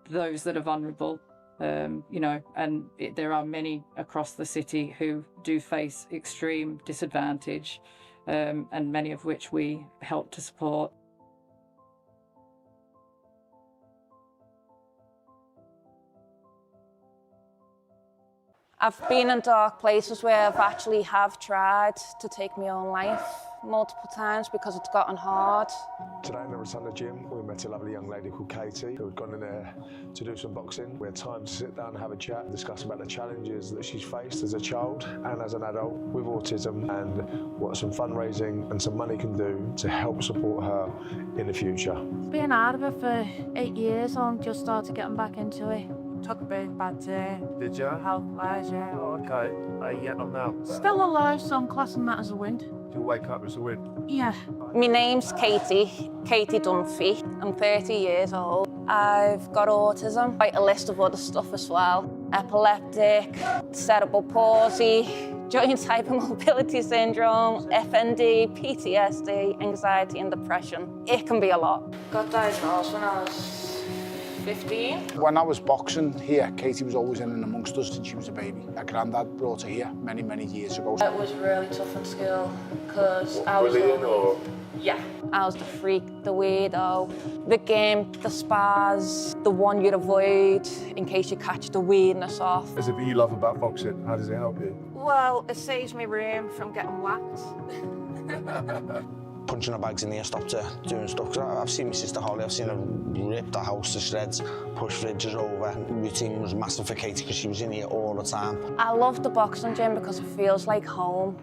those that are vulnerable, you know, and there are many across the city who do face extreme disadvantage, and many of which we help to support. I've been in dark places where I've actually tried to take my own life multiple times because it's gotten hard. Today in the Rotunda gym, we met a lovely young lady called Katie who had gone in there to do some boxing. We had time to sit down and have a chat and discuss about the challenges that she's faced as a child and as an adult with autism, and what some fundraising and some money can do to help support her in the future. Been out of it for 8 years and just started getting back into it. Took a bit bad day. Did you? Health-wise, yeah. Oh, okay. How are you getting on now? Still alive, so I'm classing that as a win. Do you wake up as a win? Yeah. My name's Katie Dunphy. I'm 30 years old. I've got autism, quite a list of other stuff as well. Epileptic, cerebral palsy, joint hypermobility syndrome, FND, PTSD, anxiety and depression. It can be a lot. Got diagnosed when I was 15. When I was boxing here, Katie was always in and amongst us since she was a baby. Her granddad brought her here many, many years ago. It was really tough in school because I was yeah, I was the freak, the weirdo, the game, the spars, the one you'd avoid in case you catch the weirdness off. As if you love about boxing, how does it help you? Well, it saves me room from getting whacked. Punching her bags in the air stopped her doing stuff. Cause I've seen my sister Holly, I've seen her rip the house to shreds, push fridges over. The routine was massive for Katie because she was in here all the time. I love the boxing gym because it feels like home.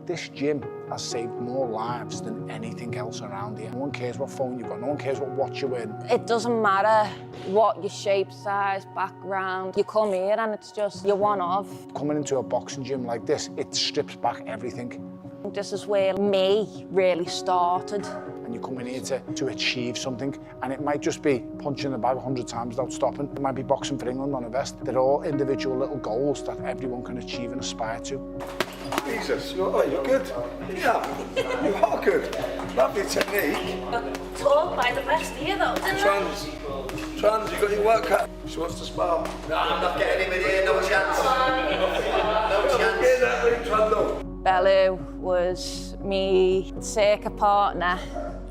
This gym has saved more lives than anything else around here. No one cares what phone you've got, no one cares what watch you're in. It doesn't matter what your shape, size, background. You come here and it's just, you're one of. Coming into a boxing gym like this, it strips back everything. This is where me really started. And you come in here to achieve something, and it might just be punching the bag 100 times without stopping. It might be boxing for England on a vest. They're all individual little goals that everyone can achieve and aspire to. Jesus, you're good. Yeah, you are good. Lovely technique. Taught by the best here though, Trans, you got your work cut. She wants to spar. No, I'm not getting him in here, no chance. No chance. Get that ring, Trundle. Bellew was me circuit partner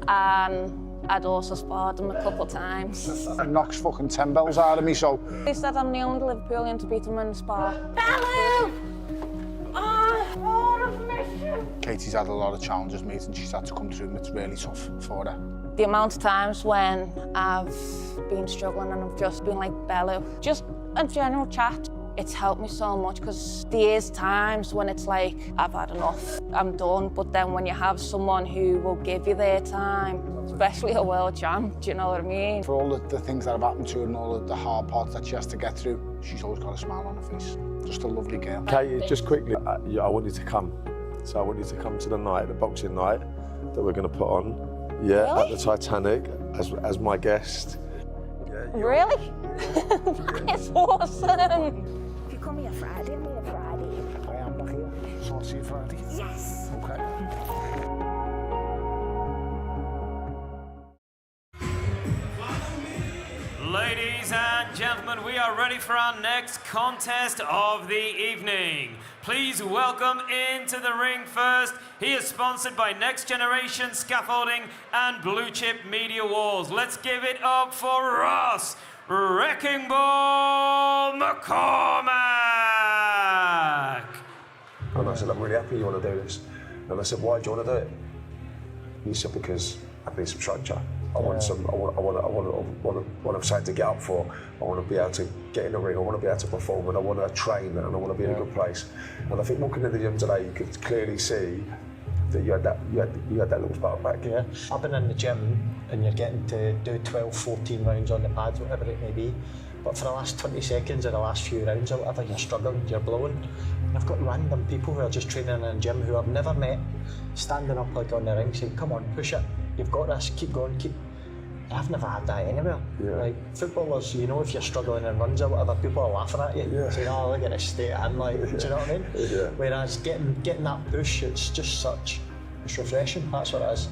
and I'd also sparred him a couple of times. It knocks fucking 10 bells out of me, so... He said I'm the only Liverpoolian to beat him in the spar. Bellew! Katie's had a lot of challenges, mate, and she's had to come through them. It's really tough for her. The amount of times when I've been struggling and I've just been like, Bellew, just a general chat. It's helped me so much because there is times when it's like, I've had enough, I'm done. But then when you have someone who will give you their time, especially a world champ, do you know what I mean? For all the things that have happened to her and all of the hard parts that she has to get through, she's always got a smile on her face. Just a lovely girl. Katie, just quickly, I want you to come. So I want you to come to the night, the boxing night that we're going to put on. Yeah, really? At the Titanic as my guest. Yeah, really? That's awesome. If you come here Friday, I'm here Friday. I am not here, so I'll see you Friday. Yes. Okay. Ladies and gentlemen, we are ready for our next contest of the evening. Please welcome into the ring first. He is sponsored by Next Generation Scaffolding and Blue Chip Media Walls. Let's give it up for Ross Wrecking Ball McCormack. And I said, I'm really happy you want to do this. And I said, why do you want to do it? He said, because I need some structure. I want something to get up for. I want to be able to get in the ring. I want to be able to perform, and I want to train, and I want to be in a good place. And I think walking in the gym today, you could clearly see that you had that little spark back. Yeah, I've been in the gym, and you're getting to do 12, 14 rounds on the pads, whatever it may be. But for the last 20 seconds or the last few rounds or whatever, you're struggling, you're blowing. And I've got random people who are just training in the gym who I've never met, standing up like on the ring saying, come on, push it, you've got this, keep going, keep... I've never had that anywhere. Yeah. Like, footballers, you know, if you're struggling in runs or whatever, people are laughing at you, saying, oh, look at this state I'm like, do you know what I mean? Yeah. Whereas getting that push, it's just such, it's refreshing, that's what it is.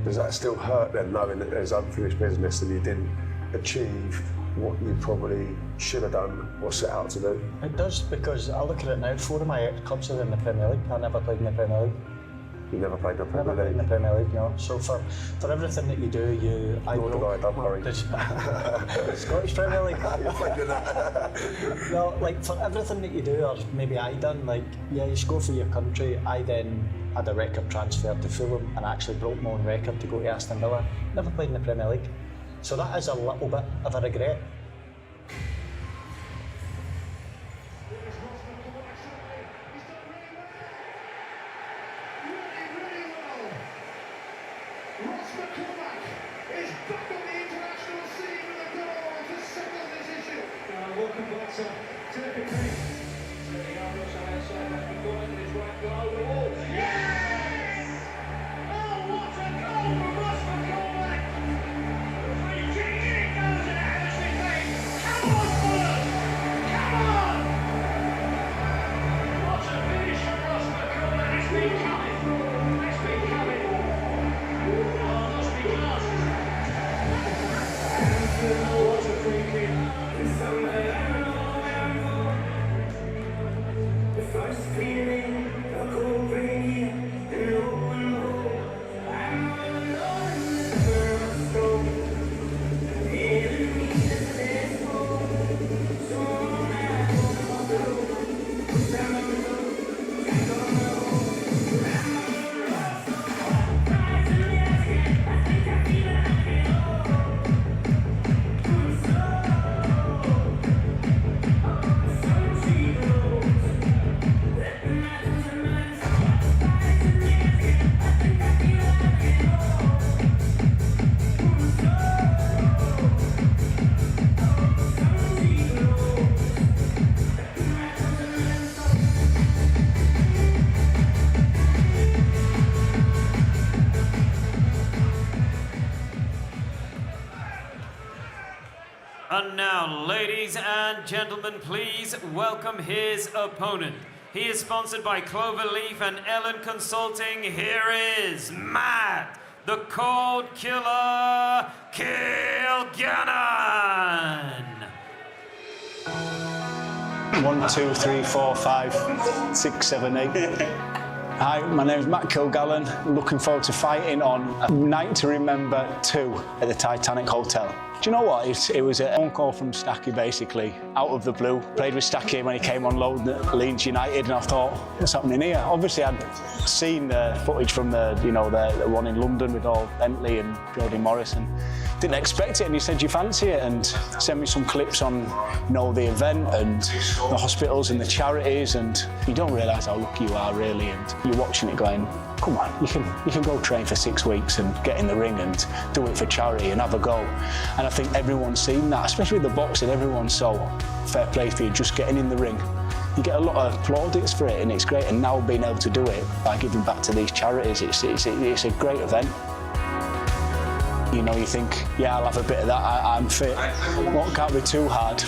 Does that still hurt then, knowing that there's unfinished business and you didn't achieve what you probably should have done or set out to do? It does, because I look at it now, 4 of my clubs are in the Premier League. I never played in the Premier League. You never played in the Premier League? Never played in the Premier League, no. So for everything that you do, don't worry. Scottish Premier League. You're thinking that. No, like for everything that you do, or maybe I done, like, yeah, you score for your country. I then had a record transfer to Fulham and actually broke my own record to go to Aston Villa. Never played in the Premier League. So that is a little bit of a regret. And now, ladies and gentlemen, please welcome his opponent. He is sponsored by Cloverleaf and Ellen Consulting. Here is Matt, the Cold Killer Kilgannon. 1, 2, 3, 4, 5, 6, 7, 8. Hi, my name is Matt Kilgallen. Looking forward to fighting on Night to Remember 2 at the Titanic Hotel. Do you know what? It was a phone call from Stacky, basically, out of the blue. Played with Stacky when he came on loan at Leeds United, and I thought, what's happening here? Obviously, I'd seen the footage from the one in London with all Bentley and Jody Morris, and didn't expect it. And he said, you fancy it? And sent me some clips on, the event and the hospitals and the charities, and you don't realise how lucky you are, really. And you're watching it going, come on, you can go train for 6 weeks and get in the ring and do it for charity and have a go. And I think everyone's seen that, especially with the boxing. Everyone's so fair play for you just getting in the ring. You get a lot of plaudits for it, and it's great. And now being able to do it by giving back to these charities, it's a great event. You think, yeah, I'll have a bit of that. I'm fit. What can't be too hard.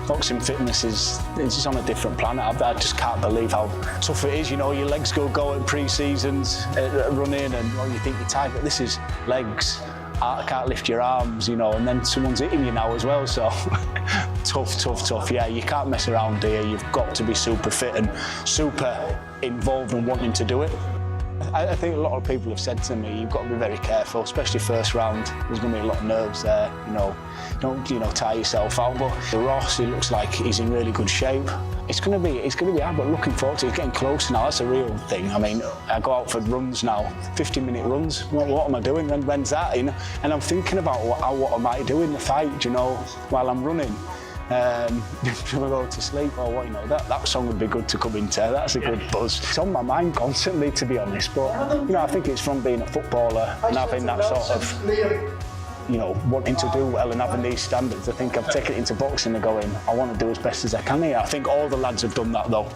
Boxing fitness is just on a different planet. I just can't believe how tough it is. Your legs go at pre-seasons, running, and you think you're tired, but this is legs. I can't lift your arms, and then someone's hitting you now as well, so tough. Yeah, you can't mess around here. You've got to be super fit and super involved and wanting to do it. I think a lot of people have said to me, you've got to be very careful, especially first round. There's going to be a lot of nerves there, Don't tire yourself out. But Ross, he looks like he's in really good shape. It's going to be hard, but looking forward to it. It's getting closer now. That's a real thing. I mean, I go out for runs now, 50-minute runs. What am I doing? When's that? And I'm thinking about what am I doing in the fight? While I'm running. Should I go to sleep or what? That song would be good to come into. That's a good buzz. It's on my mind constantly, to be honest. But I think it's from being a footballer and having that sort of, wanting to do well and having these standards. I think I've taken it into boxing and going, I want to do as best as I can here. I think all the lads have done that though.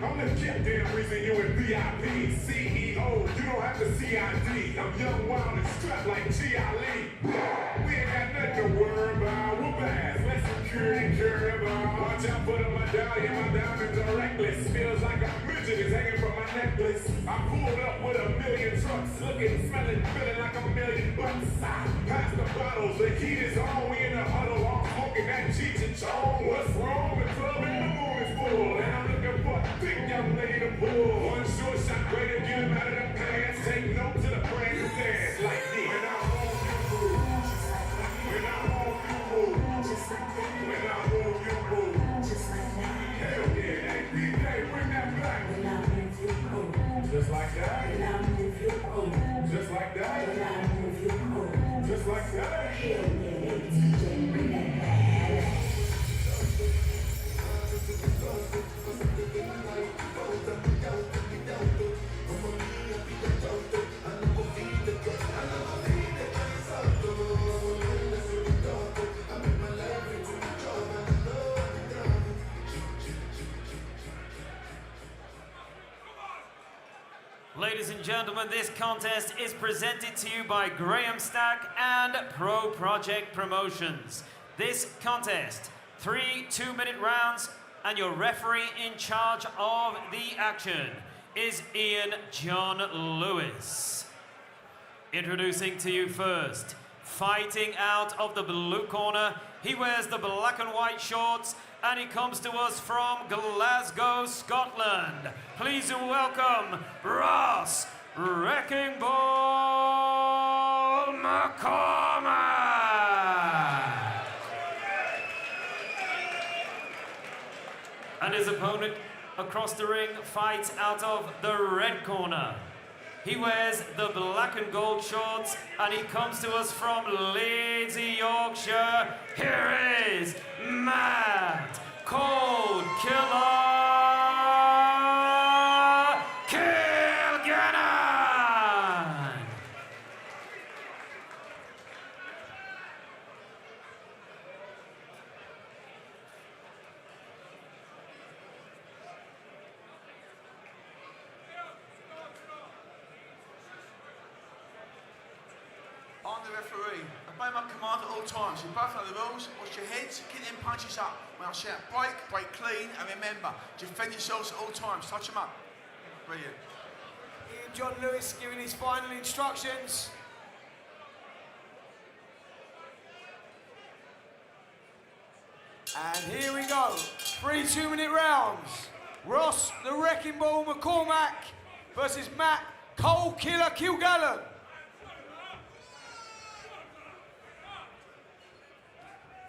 I'm the goddamn reason you in VIP, CEO. You don't have to CID. I'm young, wild, and strapped like G.I. We ain't got nothing to worry about. Whoop ass, let security care about. Watch out for the medallion, my diamonds are reckless. Feels like a midget is hanging from my necklace. I pulled up with 1,000,000 trucks, looking, smelling, feeling like $1,000,000 bucks. Pass the bottles, the heat is on. We in the huddle, all smoking that Cheech and Chong. What's wrong? The club and the moon is full, and I'm looking for a big young lady to pull. One short shot, way to get him out of the pants. Take note to the brand new dance like me. When I move, you move. When I move, you move. When I move, you move. Hell yeah, APJ, bring that back. Just like that. gentlemen, this contest is presented to you by Graham Stack and Pro Project Promotions. This contest, 3 2-minute rounds, and your referee in charge of the action is Ian John Lewis. Introducing to you first, fighting out of the blue corner, he wears the black and white shorts, and he comes to us from Glasgow, Scotland. Please welcome Ross Wrecking Ball McCormack. And his opponent across the ring fights out of the red corner. He wears the black and gold shorts, and he comes to us from Leeds, Yorkshire. Here is Matt Cold Killer Kilgannon. I'm the referee. Obey my command at all times. You both know the rules. Watch your heads, keep them punches up. When I shout break, break clean, and remember, defend yourselves at all times. Touch them up. Brilliant. Ian John Lewis giving his final instructions. And here we go. 3 2-minute rounds. Ross the Wrecking Ball McCormack versus Matt Cold Killer Kilgannon.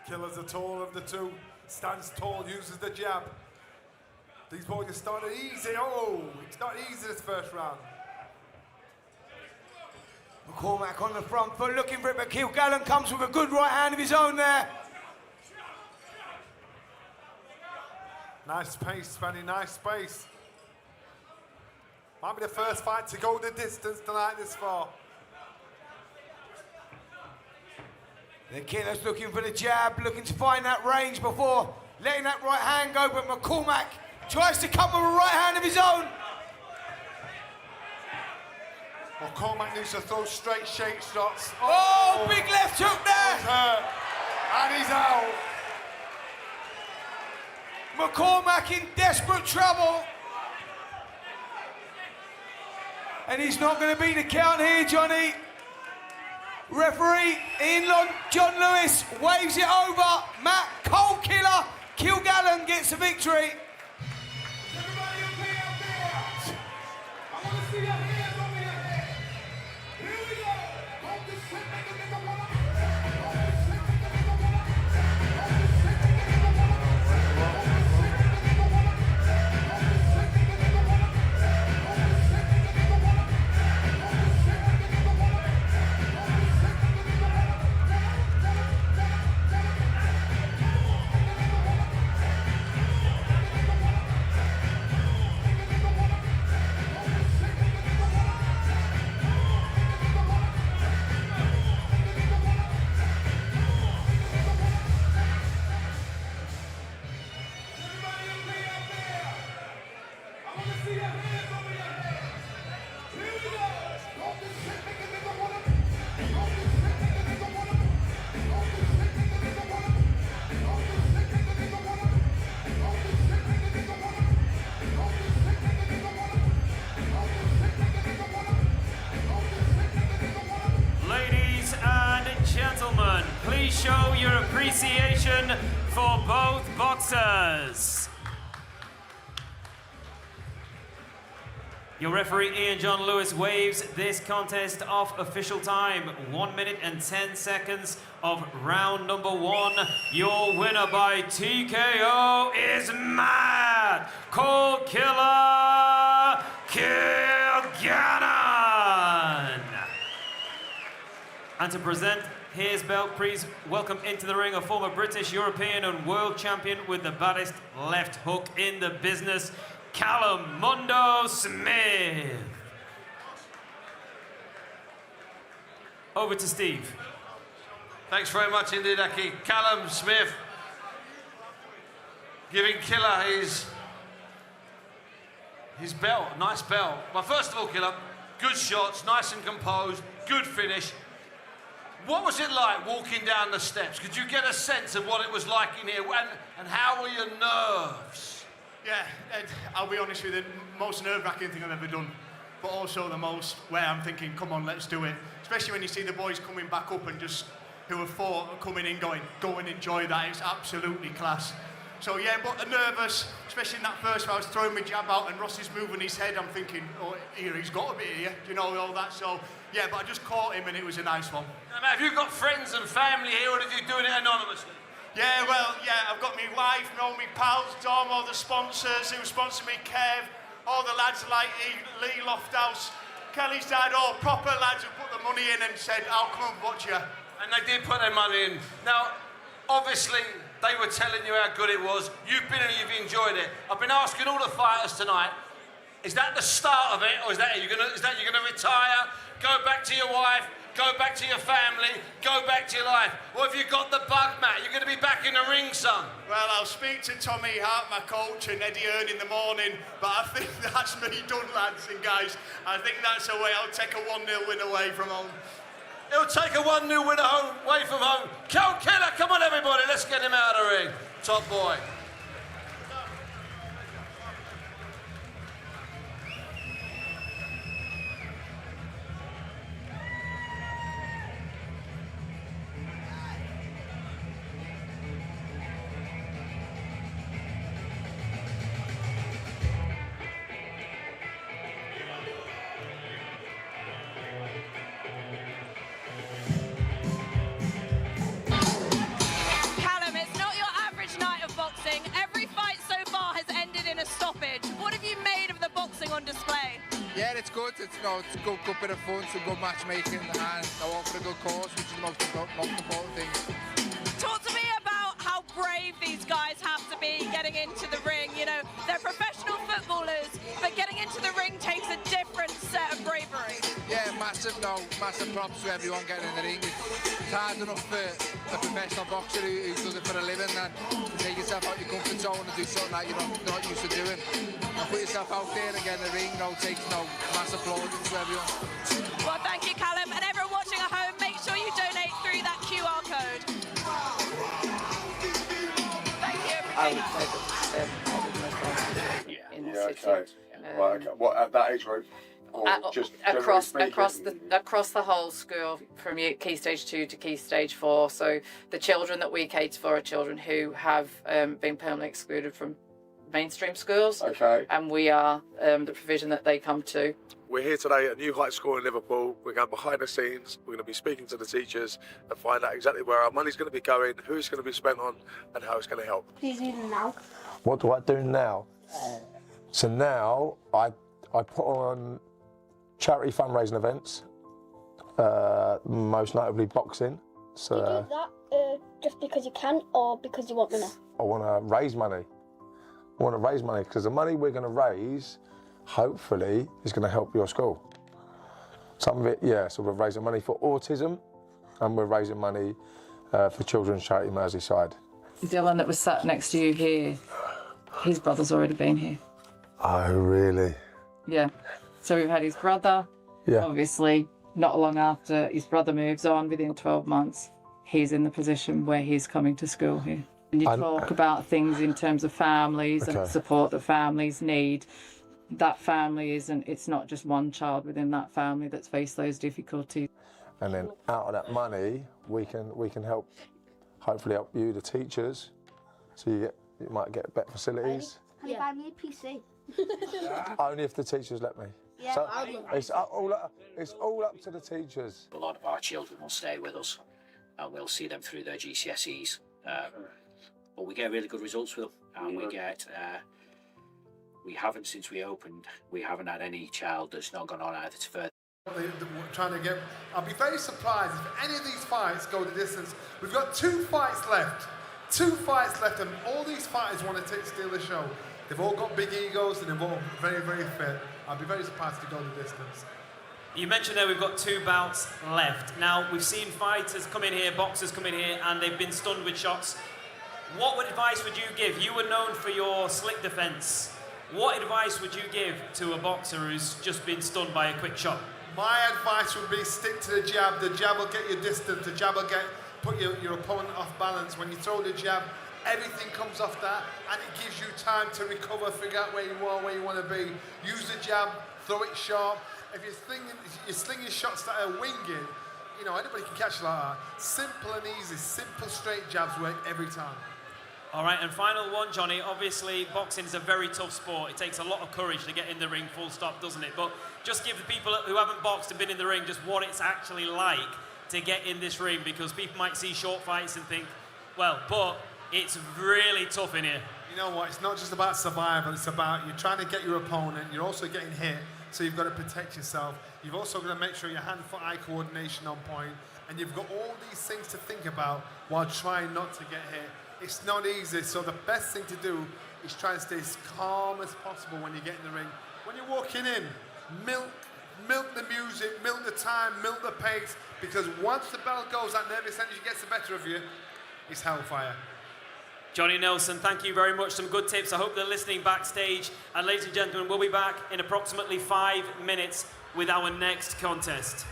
Killer's the taller of the two, stands tall, uses the jab. These boys are starting easy. Oh, it's not easy this first round. McCormack on the front foot, looking for it, but Kilgannon comes with a good right hand of his own there. Nice pace, Spenny, nice space. Might be the first fight to go the distance tonight this far. The Killer's looking for the jab, looking to find that range before letting that right hand go, but McCormack tries to come with a right hand of his own. McCormack needs to throw straight shake shots. Oh, big left hook there. He's hurt. And he's out. McCormack in desperate trouble. And he's not going to beat the count here, Johnny. Referee Ian John Lewis waves it over. Matt Cold Killer Kilgannon gets the victory. Gentlemen, please show your appreciation for both boxers. Your referee Ian John Lewis waves this contest off. Official time, 1 minute and 10 seconds of round number 1. Your winner by TKO is Matt Cold Killer Kilgannon. And to present his belt, please welcome into the ring a former British, European and world champion with the baddest left hook in the business, Callum Mundo Smith. Over to Steve. Thanks very much indeed, Aki. Callum Smith giving Killer his belt, nice belt. Well, first of all, Killer, good shots, nice and composed, good finish. What was it like walking down the steps? Could you get a sense of what it was like in here? And how were your nerves? Yeah, Ed, I'll be honest with you, the most nerve-wracking thing I've ever done, but also the most where I'm thinking, come on, let's do it. Especially when you see the boys coming back up and just, who have fought, coming in going, go and enjoy that, it's absolutely class. So yeah, but nervous, especially in that first fight, I was throwing my jab out and Ross is moving his head, I'm thinking, oh, here, he's got to be here, you know, all that, so yeah, but I just caught him and it was a nice one. Have you got friends and family here, or are you doing it anonymously? Yeah, well, yeah, I've got my wife, all my pals, Dom, all the sponsors who sponsor me, Kev, all the lads like Lee Lofthouse, Kelly's dad, all proper lads who put the money in and said, I'll come and watch you. And they did put their money in. Now, obviously, they were telling you how good it was. You've been and you've enjoyed it. I've been asking all the fighters tonight, is that the start of it, or is that you're gonna retire, go back to your wife, go back to your family, go back to your life? Or have you got the bug, Matt? You're going to be back in the ring, son. Well, I'll speak to Tommy Hart, my coach, and Eddie Hearn in the morning, but I think that's me done, lads and guys. I think that's the way. I'll take a 1-0 win away from home. He'll take a 1-0 win away from home. Colt Killer, come on, everybody, let's get him out of the ring. Top boy. Yeah, it's good. It's a good bit of fun, some good matchmaking, and I want for a good cause, which is the most important thing. Talk to me about how brave these guys have to be getting into the ring. You know, they're professional footballers, but getting into the ring takes a different set of bravery. Yeah, massive props to everyone getting in the ring. It's hard enough for a professional boxer who does it for a living, and to take yourself out your comfort zone and do something that you're not used to doing. And put yourself out there and get in the ring, takes massive applause to everyone. Well, thank you, Callum, and everyone watching at home, make sure you donate through that QR code. Thank you, everybody. In the city. Okay. Right, okay. What, at that age group? Or just across the whole school, from Key Stage 2 to Key Stage 4. So the children that we cater for are children who have been permanently excluded from mainstream schools. Okay. And we are the provision that they come to. We're here today at New Heights School in Liverpool. We're going behind the scenes. We're going to be speaking to the teachers and find out exactly where our money's going to be going, who it's going to be spent on, and how it's going to help. Now. What do I do now? So now I put on charity fundraising events, most notably boxing. So Do you do that just because you can, or because you want money? I want to raise money. I want to raise money because the money we're going to raise, hopefully, is going to help your school. Some of it, yeah, so we're raising money for autism and we're raising money for Children's Charity Merseyside. Dylan that was sat next to you here, his brother's already been here. Oh, really? Yeah. So we've had his brother, obviously, not long after his brother moves on, within 12 months, he's in the position where he's coming to school here. And you talk about things in terms of families and support that families need. That family it's not just one child within that family that's faced those difficulties. And then out of that money, we can help, hopefully help you, the teachers, so you might get better facilities. Can you buy me a PC? Only if the teachers let me. Yeah, So I'd love it's all up to the teachers. A lot of our children will stay with us and we'll see them through their GCSEs. But we get really good results with them, and we haven't, since we opened, we haven't had any child that's not gone on either to further. I'll be very surprised if any of these fights go the distance. We've got 2 fights left. 2 fights left, and all these fighters want to steal the show. They've all got big egos and they're all very, very fit. I'll be very surprised to go the distance. You mentioned there we've got 2 bouts left. Now, we've seen fighters come in here, boxers come in here, and they've been stunned with shots. What advice would you give? You were known for your slick defence. what advice would you give to a boxer who's just been stunned by a quick shot? My advice would be stick to the jab. The jab will get you distance. The jab will put your opponent off balance. When you throw the jab, everything comes off that, and it gives you time to recover, figure out where you are, where you want to be. Use the jab, throw it sharp. If you're slinging shots that are winging, you know, anybody can catch like that. Simple and easy, simple straight jabs work every time. All right, and final one, Johnny. Obviously, boxing is a very tough sport. It takes a lot of courage to get in the ring, full stop, doesn't it? But just give the people who haven't boxed and been in the ring just what it's actually like to get in this ring, because people might see short fights and think, well, but it's really tough in here. You know what, it's not just about survival, it's about you're trying to get your opponent, you're also getting hit, so you've got to protect yourself. You've also got to make sure your hand-foot-eye coordination on point, and you've got all these things to think about while trying not to get hit. It's not easy, so the best thing to do is try and stay as calm as possible when you get in the ring. When you're walking in, milk the music, milk the time, milk the pace, because once the bell goes, that nervous energy gets the better of you, it's hellfire. Johnny Nelson, thank you very much. Some good tips. I hope they're listening backstage. And ladies and gentlemen, we'll be back in approximately 5 minutes with our next contest.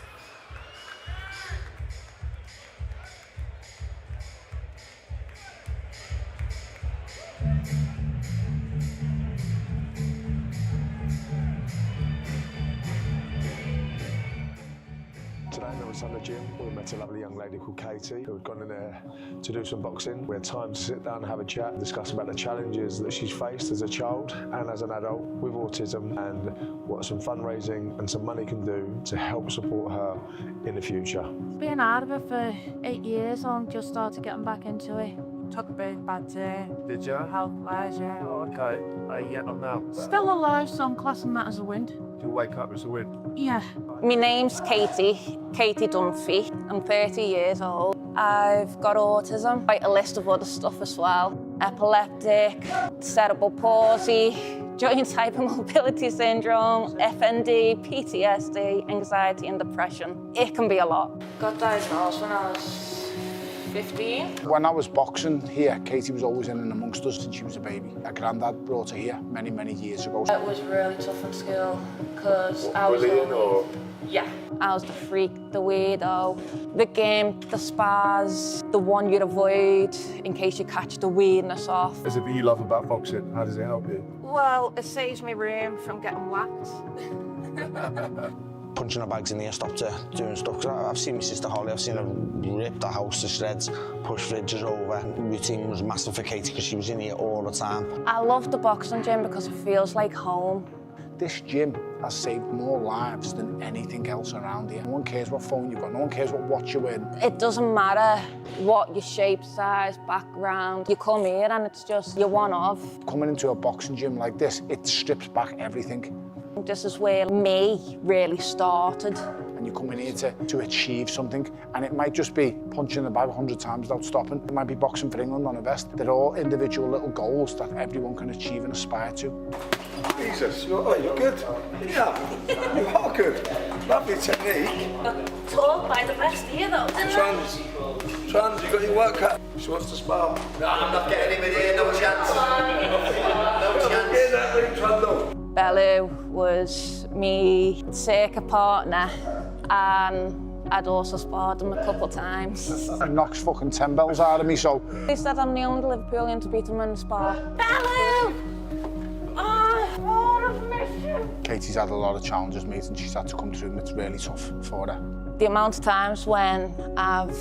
Today I was in the gym, we met a lovely young lady called Katie who had gone in there to do some boxing. We had time to sit down and have a chat and discuss about the challenges that she's faced as a child and as an adult with autism, and what some fundraising and some money can do to help support her in the future. Been out of it for 8 years and just started getting back into it. Took a big bad turn. Did you? Health-wise, yeah. Oh, okay. How are you getting on now? Still alive, so I'm classing that as a win. Do you wake up as a win? Yeah. My name's Katie Dunphy. I'm 30 years old. I've got autism, quite a list of other stuff as well. Epileptic, cerebral palsy, joint hypermobility syndrome, FND, PTSD, anxiety and depression. It can be a lot. Got diagnosed when I was 15. When I was boxing here, Katie was always in and amongst us since she was a baby. Her granddad brought her here many, many years ago. It was really tough in school because I was yeah, I was the freak, the weirdo, the gimp, the spaz, the one you'd avoid in case you catch the weirdness off. Is it what you love about boxing? How does it help you? Well, it saves me room from getting whacked. Punching her bags in the air stopped her doing stuff. Cause I've seen my sister Holly, I've seen her rip the house to shreds, push fridges over. Routine was massive for Katie because she was in here all the time. I love the boxing gym because it feels like home. This gym has saved more lives than anything else around here. No one cares what phone you've got, no one cares what watch you're in. It doesn't matter what your shape, size, background. You come here and it's just, you're one of. Coming into a boxing gym like this, it strips back everything. This is where me really started. And you come in here to achieve something, and it might just be punching the bag 100 times without stopping. It might be boxing for England on a vest. They're all individual little goals that everyone can achieve and aspire to. Jesus, you're good. Yeah, you are good. Lovely technique. Taught by the best here though, Trundle, you got your work cut. She wants to spar. No, I'm not getting him in here, no chance. No chance. Get that ring, Trundle. Bellew was me circuit partner, and I'd also sparred him a couple times. It knocks fucking 10 bells out of me, so... They said I'm the only Liverpoolian to beat him in the spar. Bellew! Oh, I've missed you. Katie's had a lot of challenges, mate, and she's had to come through them. It's really tough for her. The amount of times when I've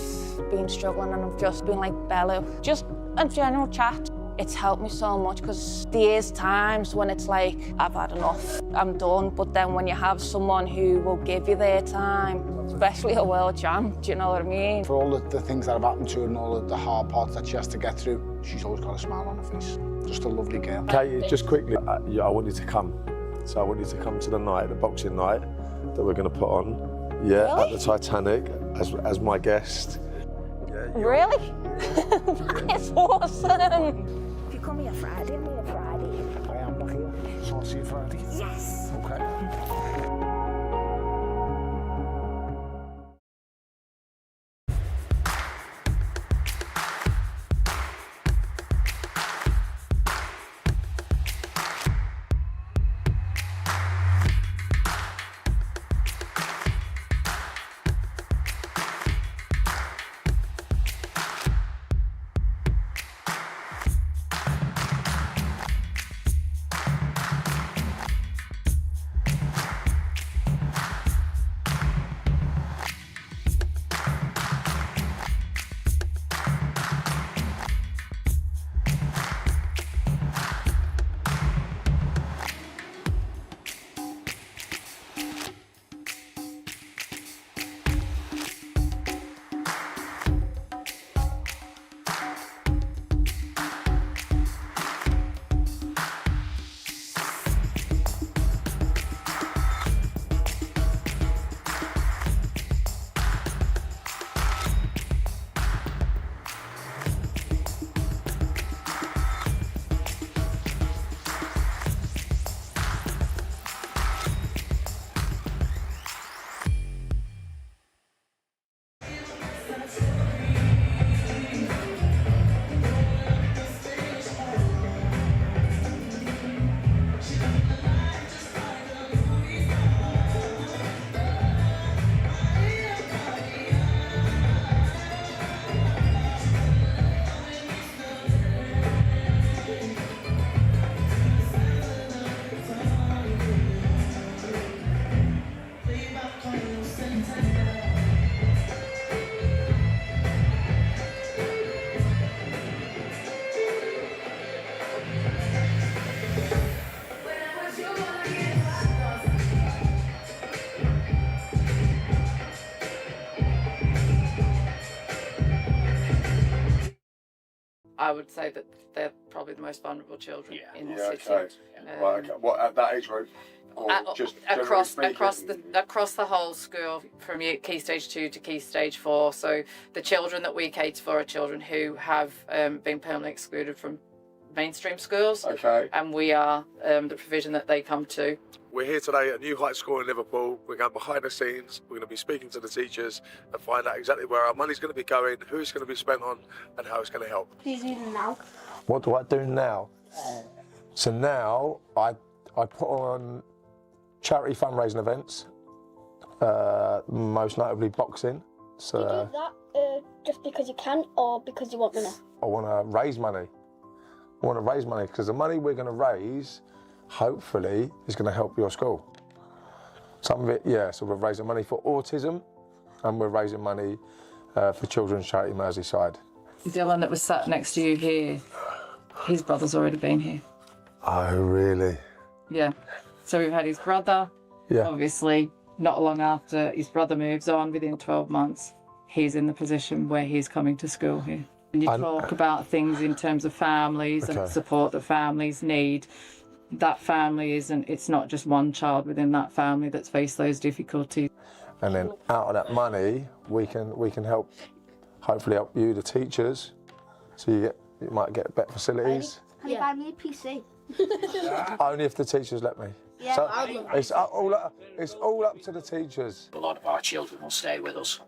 been struggling and I've just been like, Bellew, just a general chat. It's helped me so much because there is times when it's like, I've had enough, I'm done. But then when you have someone who will give you their time, especially a world champ, do you know what I mean? For all the things that have happened to her and all of the hard parts that she has to get through, she's always got a smile on her face. Just a lovely girl. Katie, just quickly, I want you to come. So I want you to come to the night, the boxing night that we're going to put on. Yeah, really? At the Titanic as my guest. Yeah, really? That's awesome. If you come here Friday, I'm here Friday. I am not here, so I'll see you Friday. Yes. Okay. I would say that they're probably the most vulnerable children in the city. Okay. Right, okay. What, at that age group? Or just across the whole school, from Key Stage 2 to Key Stage 4. So the children that we cater for are children who have been permanently excluded from mainstream schools. Okay. And we are the provision that they come to. We're here today at New Heights School in Liverpool. We're going behind the scenes. We're going to be speaking to the teachers and find out exactly where our money's going to be going, who it's going to be spent on, and how it's going to help. What do you do now? What do I do now? So now I put on charity fundraising events, most notably boxing. So Do you do that just because you can or because you want money? I want to raise money. I want to raise money because the money we're going to raise, hopefully, is going to help your school. Some of it, yeah, so we're raising money for autism and we're raising money for Children's Charity Merseyside. Dylan that was sat next to you here, his brother's already been here. Oh, really? Yeah. So we've had his brother, obviously, not long after his brother moves on, within 12 months, he's in the position where he's coming to school here. And you talk about things in terms of families and support that families need. That family it's not just one child within that family that's faced those difficulties. And then out of that money, we can help, hopefully help you, the teachers, so you might get better facilities. Can you buy me a PC? Only if the teachers let me. Yeah, So I'd love it's all up to the teachers. A lot of our children will stay with us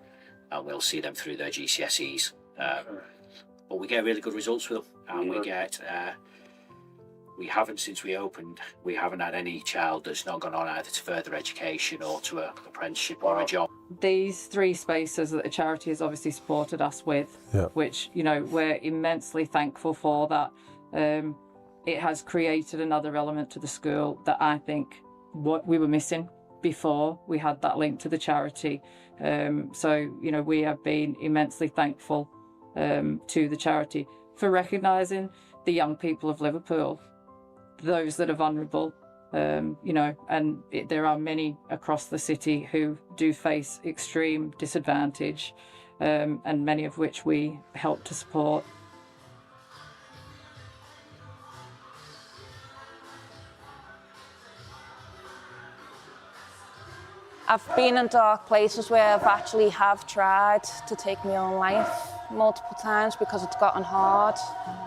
and we'll see them through their GCSEs. But we get really good results with them, and we haven't, since we opened, we haven't had any child that's not gone on either to further education or to an apprenticeship or a job. These 3 spaces that the charity has obviously supported us with, which, you know, we're immensely thankful for that. It has created another element to the school that I think what we were missing before we had that link to the charity. So, you know, we have been immensely thankful to the charity for recognising the young people of Liverpool, those that are vulnerable, you know, and there are many across the city who do face extreme disadvantage, and many of which we help to support. I've been in dark places where I've actually tried to take my own life multiple times because it's gotten hard.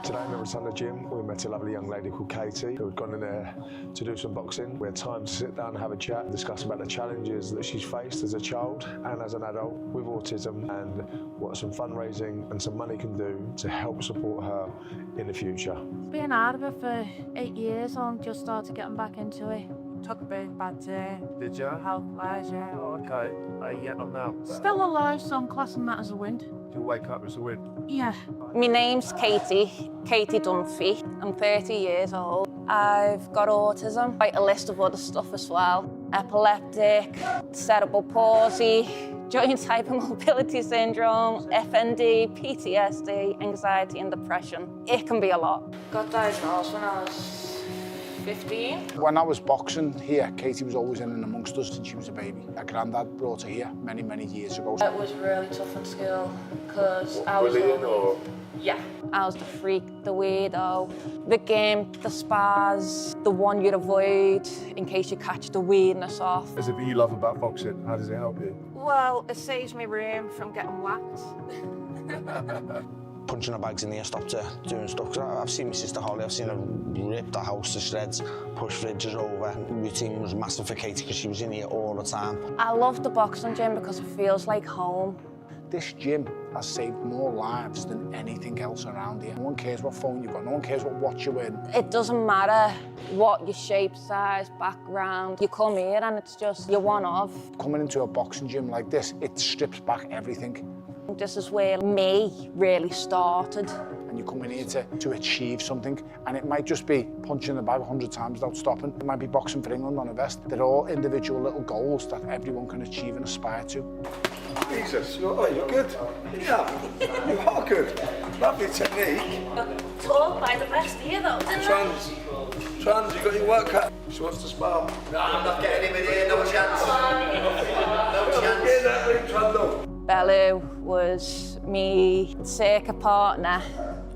Today in the Rotunda gym, we met a lovely young lady called Katie who had gone in there to do some boxing. We had time to sit down and have a chat and discuss about the challenges that she's faced as a child and as an adult with autism, and what some fundraising and some money can do to help support her in the future. Been out of it for 8 years and just started getting back into it. Took a big bad day. Did you? Health-wise, yeah. Okay. How are you getting on now? Still alive, so I'm classing that as a win. Do you wake up as a win? Yeah. My name's Katie Dunphy. I'm 30 years old. I've got autism, quite a list of other stuff as well. Epileptic, cerebral palsy, joint hypermobility syndrome, FND, PTSD, anxiety and depression. It can be a lot. Got diagnosed when I was 15. When I was boxing here, Katie was always in and amongst us since she was a baby. Her granddad brought her here many, many years ago. It was really tough in school because I was yeah. I was the freak, the weirdo, the gimp, the spaz, the one you'd avoid in case you catch the weirdness off. What is it that you love about boxing? How does it help you? Well, it saves me room from getting whacked. Punching her bags in the air stopped her doing stuff. Cause I've seen my sister Holly, I've seen her rip the house to shreds, push fridges over. Routine was massive for Katie because she was in here all the time. I love the boxing gym because it feels like home. This gym has saved more lives than anything else around here. No one cares what phone you've got, no one cares what watch you're in. It doesn't matter what your shape, size, background. You come here and it's just, you're one of. Coming into a boxing gym like this, it strips back everything. This is where me really started. And you come in here to achieve something, and it might just be punching the bag 100 times without stopping. It might be boxing for England on a vest. They're all individual little goals that everyone can achieve and aspire to. Jesus, you're good. Yeah, you are good. Lovely technique. Taught by the best here though, didn't Trundle, you got your work cut. She wants to spar. No, I'm not getting him in here, no chance. No chance. Get that ring, Trundle. Bellew was me circuit partner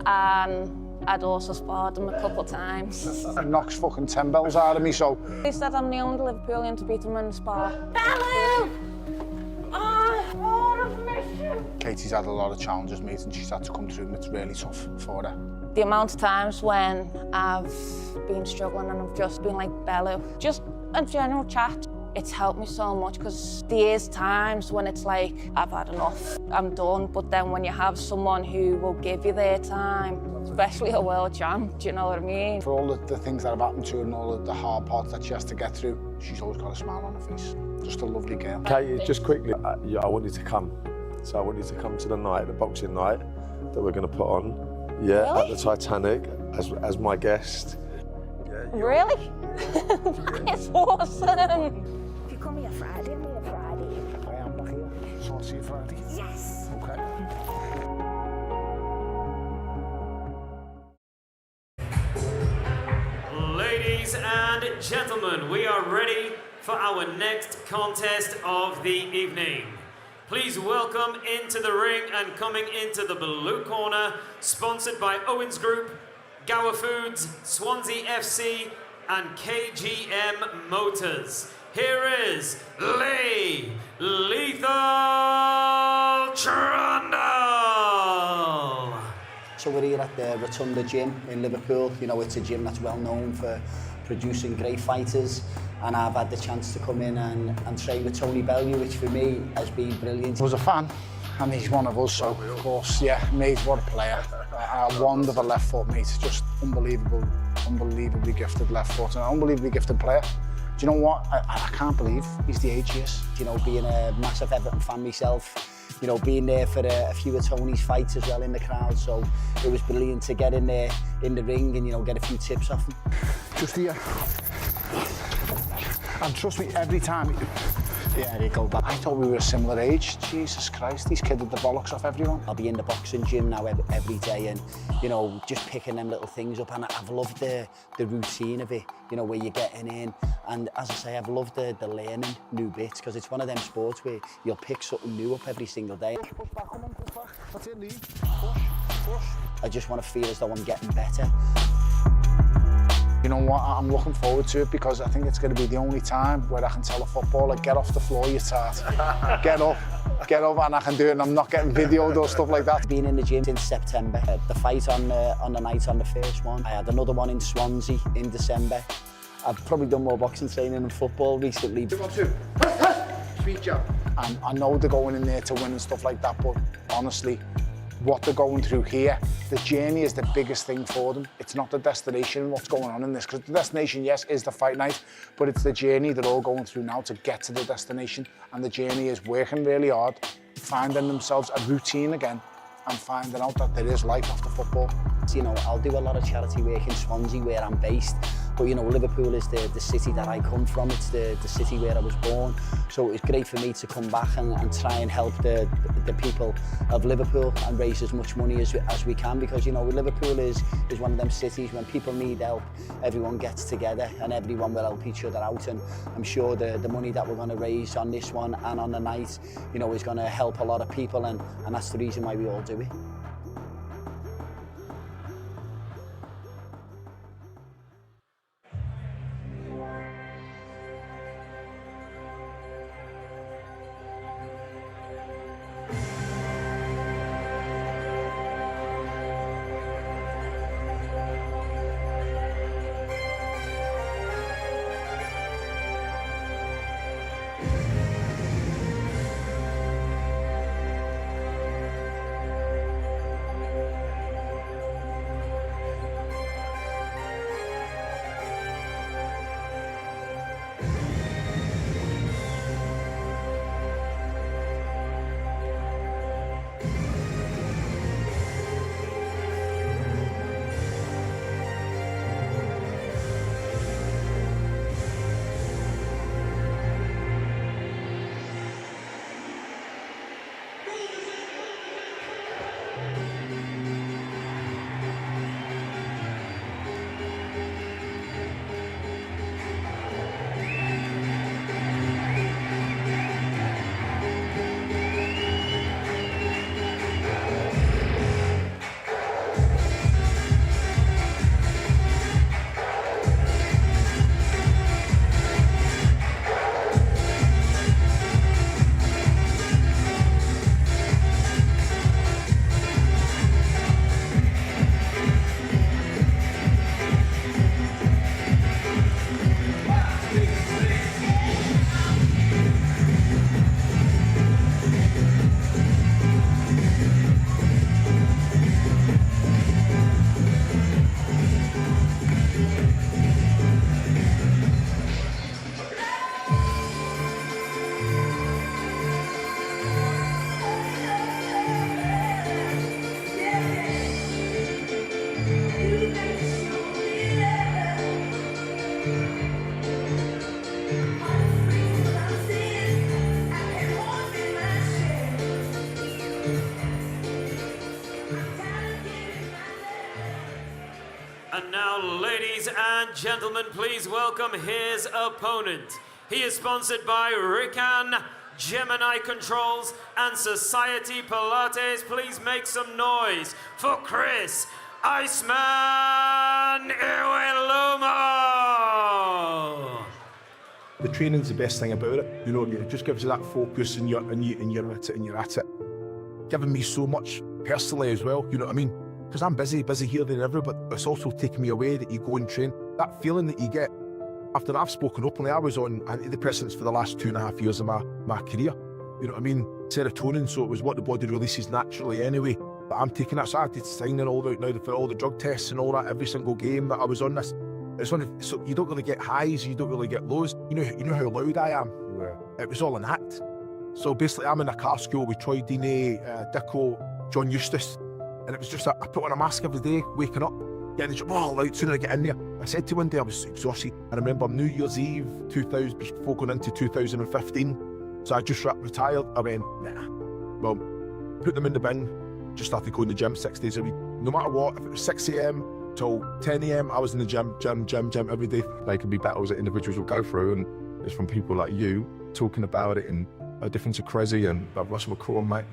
and I'd also sparred him a couple of times. He knocks fucking 10 bells out of me, so... He said I'm the only Liverpoolian to beat him in the spar. Bellew! Oh, I've missed you! Katie's had a lot of challenges, mate, and she's had to come through, and it's really tough for her. The amount of times when I've been struggling and I've just been like, Bellew, just a general chat, it's helped me so much, because there is times when it's like, I've had enough, I'm done, but then when you have someone who will give you their time, especially a world champ, do you know what I mean? For all the things that have happened to her and all of the hard parts that she has to get through, she's always got a smile on her face. Just a lovely girl. Katie, just quickly, I want you to come. So I want you to come to the night, the boxing night that we're going to put on. Yeah, Really? at the Titanic as my guest. Really? It's awesome! If you come here Friday, I'm here Friday. I am not here, so I'll see you Friday. Yes. Okay. Ladies and gentlemen, we are ready for our next contest of the evening. Please welcome into the ring and coming into the blue corner, sponsored by Owens Group, Gower Foods, Swansea FC, and KGM Motors. Here is Lee Lethal Trundle. So we're here at the Rotunda Gym in Liverpool. You know, it's a gym that's well known for producing great fighters, and I've had the chance to come in and train with Tony Bellew, which for me has been brilliant. I was a fan, and he's one of us, so of course, yeah, mate, what a player. A wand of a left foot, mate, just unbelievably gifted left foot, and an unbelievably gifted player. Do you know what? I can't believe he's the age he is. You know, being a massive Everton fan myself, you know, being there for a few of Tony's fights as well in the crowd, so it was brilliant to get in there in the ring and, you know, get a few tips off him. Just here. And trust me, every time... Yeah, they go back. I thought we were a similar age. Jesus Christ, he's kidded the bollocks off everyone. I'll be in the boxing gym now every day and, you know, just picking them little things up, and I've loved the routine of it, you know, where you're getting in. And as I say, I've loved the learning new bits, because it's one of them sports where you'll pick something new up every single day. Push back, come on, push back. That's it, Lee. Push. I just want to feel as though I'm getting better. You know what, I'm looking forward to it, because I think it's going to be the only time where I can tell a footballer, get off the floor, you tart. Get up, and I can do it, and I'm not getting videoed or stuff like that. Been in the gym since September. The fight on the night on the first one. I had another one in Swansea in December. I've probably done more boxing training than football recently. 2 on 2. Sweet job. And I know they're going in there to win and stuff like that, but honestly, what they're going through here, the journey is the biggest thing for them. It's not the destination, what's going on in this, because the destination, yes, is the fight night, but it's the journey they're all going through now to get to the destination, and the journey is working really hard, finding themselves a routine again, and finding out that there is life after football. You know, I'll do a lot of charity work in Swansea, where I'm based, but you know, Liverpool is the city that I come from. It's the city where I was born, so it was great for me to come back and try and help the people of Liverpool and raise as much money as we can, because you know, Liverpool is one of them cities when people need help, everyone gets together and everyone will help each other out, and I'm sure the money that we're going to raise on this one and on the night, you know, is going to help a lot of people, and that's the reason why we all do it. And now, ladies and gentlemen, please welcome his opponent. He is sponsored by Rican, Gemini Controls, and Society Pilates. Please make some noise for Chris Iceman Iwelumo. The training's the best thing about it. You know, it just gives you that focus and you're at it. Giving me so much personally as well, you know what I mean? Because I'm busy here, there, and everywhere, but it's also taking me away that you go and train. That feeling that you get after I've spoken openly, I was on antidepressants for the last 2.5 years of my career. You know what I mean? Serotonin, so it was what the body releases naturally anyway. But I'm taking that, so I had to sign in all out now for all the drug tests and all that, every single game that I was on this. It's one of, so you don't really get highs, you don't really get lows. You know how loud I am? Yeah. It was all an act. So basically I'm in a car school with Troy Deeney, Dicko, John Eustace. And it was just, I put on a mask every day, waking up, getting the job, loud, soon as I get in there. I said to one day I was exhausted. I remember New Year's Eve, 2000, before going into 2015. So I just retired. I went, nah. Well, put them in the bin, just started going to the gym 6 days a week. No matter what, if it was 6 a.m. till 10 a.m, I was in the gym every day. They can be battles that individuals will go through, and it's from people like you talking about it, and a difference of crazy, and like Russell McCraw, mate.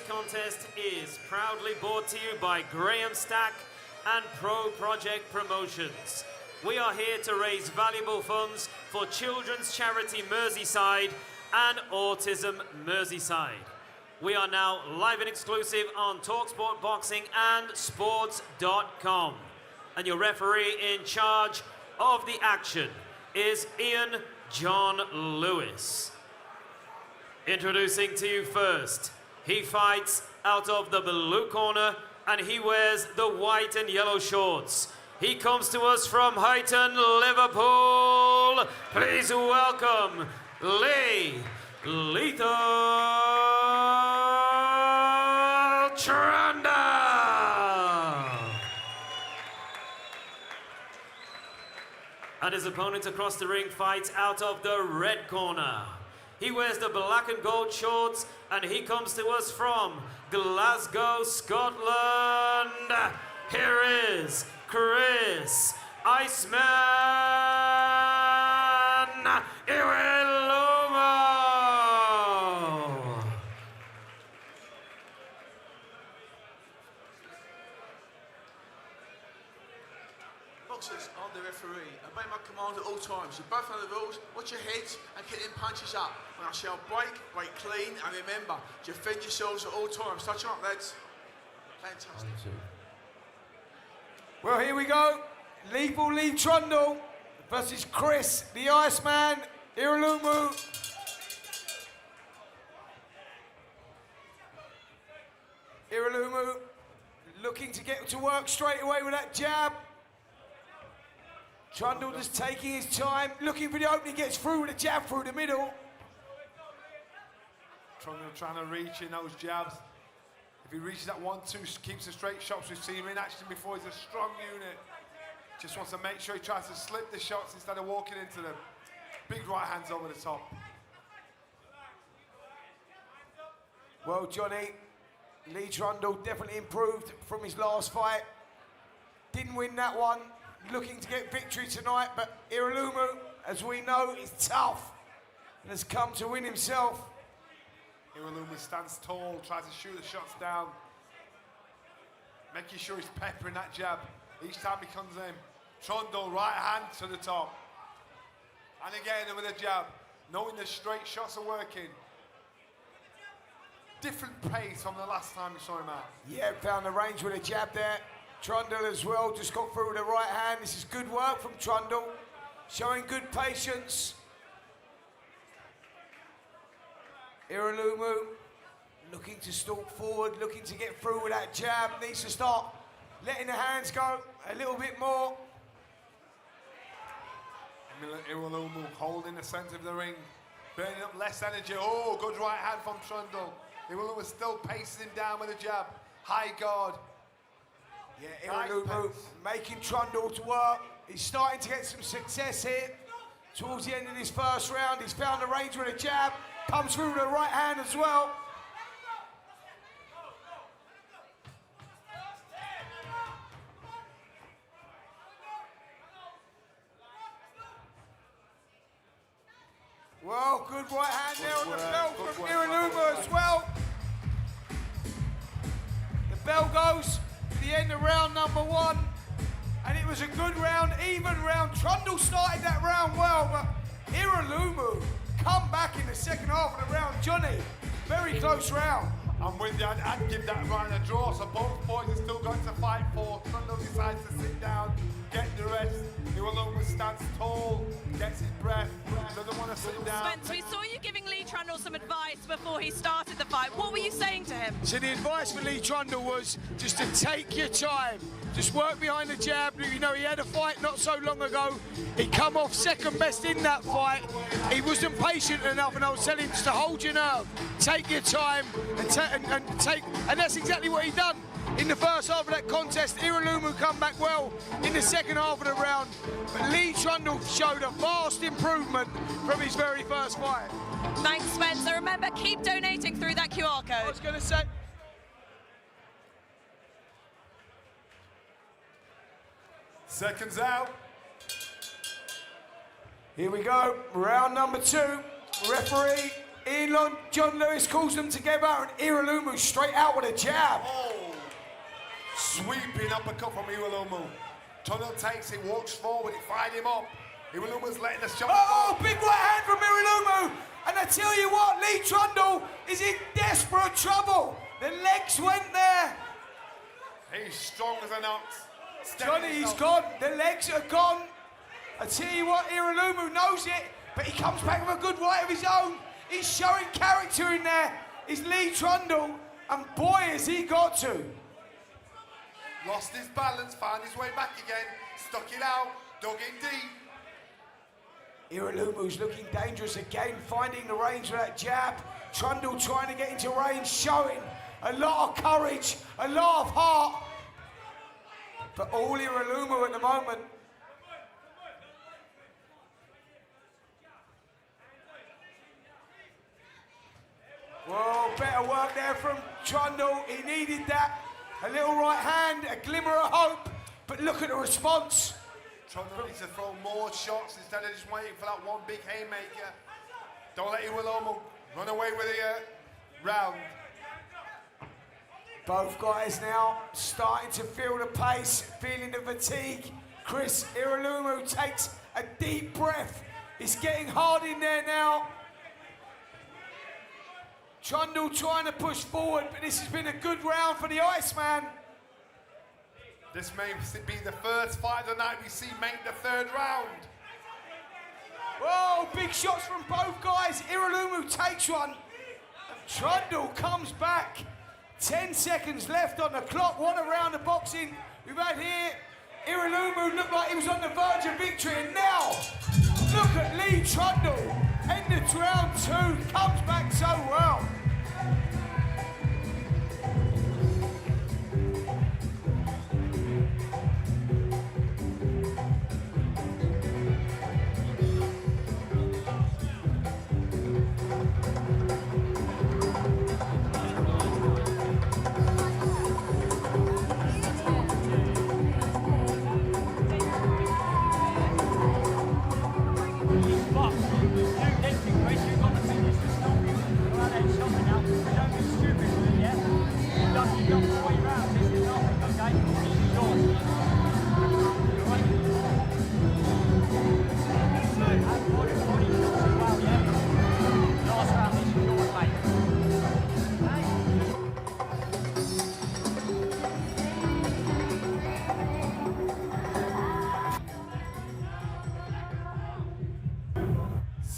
Contest is proudly brought to you by Graham Stack and Pro Project Promotions. We are here to raise valuable funds for children's charity Merseyside and Autism Merseyside. We are now live and exclusive on talkSPORT Boxing and sports.com. And your referee in charge of the action is Ian John Lewis. Introducing to you first, he fights out of the blue corner and he wears the white and yellow shorts. He comes to us from Huyton, Liverpool. Please welcome Lethal Trundle. And his opponent across the ring fights out of the red corner. He wears the black and gold shorts, and he comes to us from Glasgow, Scotland. Here is Chris Iceman Iwelumo. Boxers, I'm the referee. Obey my command at all times. You both know the rules. Watch your heads and get them punches up. When I shall break clean, and remember, defend yourselves at all times. Touch them up, lads. Fantastic. Well, here we go. Lethal Lee Trundle versus Chris, the Iceman Iwelumo. Iwelumo looking to get to work straight away with that jab. Trundle just taking his time, looking for the opening, gets through with a jab through the middle. Trundle trying to reach in those jabs. If he reaches that 1-2, keeps the straight shots. We've seen him in action before. He's a strong unit. Just wants to make sure he tries to slip the shots instead of walking into them. Big right hands over the top. Well, Johnny, Lee Trundle definitely improved from his last fight. Didn't win that one. Looking to get victory tonight, but Iwelumo, as we know, is tough and has come to win himself. Iwelumo stands tall, tries to shoot the shots down. Making sure he's peppering that jab each time he comes in. Trundle, right hand to the top. And again with a jab, knowing the straight shots are working. Different pace from the last time we saw him out. Yeah, found the range with a jab there. Trundle as well, just got through with the right hand. This is good work from Trundle, showing good patience. Iwelumo looking to stalk forward, looking to get through with that jab. Needs to start letting the hands go a little bit more. Iwelumo holding the centre of the ring, burning up less energy. Oh, good right hand from Trundle. Iwelumo still pacing him down with a jab. High guard. Yeah, Iwelumo making Trundle to work. He's starting to get some success here. Towards the end of this first round, he's found the range with a jab. Comes through with the right hand as well. Well, good right hand there on the bell from Iwelumo as well. The bell goes to the end of round number 1. And it was a good round, even round. Trundle started that round well, but Iwelumo come back in the second half of the round. Johnny, very close round. I'm with you. I'd give that round a draw. So both boys are still going to fight for. Trundle decides to sit down, get the rest. Iwelumo stands tall, gets his breath, doesn't want to sit down. Spence, we saw you giving Lee Trundle some advice before he started the fight. What were you saying to him? So the advice for Lee Trundle was just to take your time. Just work behind the jab. You know, he had a fight not so long ago. He come off second best in that fight. He wasn't patient enough, and I was telling him just to hold your nerve, take your time, and that's exactly what he done. In the first half of that contest, Iwelumo come back well in the second half of the round, but Lee Trundle showed a vast improvement from his very first fight. Thanks, Spencer. Remember, keep donating through that QR code. I was going to say... Seconds out. Here we go, round number 2. Referee Ian John Lewis calls them together, and Iwelumo straight out with a jab. Oh. Sweeping uppercut from Iwelumo. Trundle takes it, walks forward, he fired him up. Iwelumo's letting the shot Oh, go. big right hand from Iwelumo. And I tell you what, Lee Trundle is in desperate trouble. The legs went there. He's strong as an ox. Johnny, he's gone. The legs are gone. I tell you what, Iwelumo knows it, but he comes back with a good right of his own. He's showing character in there. Is Lee Trundle, and boy, has he got to. Lost his balance, found his way back again, stuck it out, dug in deep. Iwelumo's looking dangerous again, finding the range for that jab. Trundle trying to get into range, showing a lot of courage, a lot of heart. But all Iwelumo at the moment. Well, better work there from Trundle. He needed that. A little right hand, a glimmer of hope. But look at the response. Trundle needs to throw more shots instead of just waiting for that one big haymaker. Don't let Iwelumo run away with the round. Both guys now starting to feel the pace, feeling the fatigue. Chris Iwelumo takes a deep breath. It's getting hard in there now. Trundle trying to push forward, but this has been a good round for the Iceman. This may be the first fight of the night we see make the third round. Whoa, big shots from both guys. Iwelumo takes one. And Trundle comes back. 10 seconds left on the clock. What a round of boxing we've had here. Iwelumo looked like he was on the verge of victory, and now look at Lee Trundle. End of round 2, comes back so well.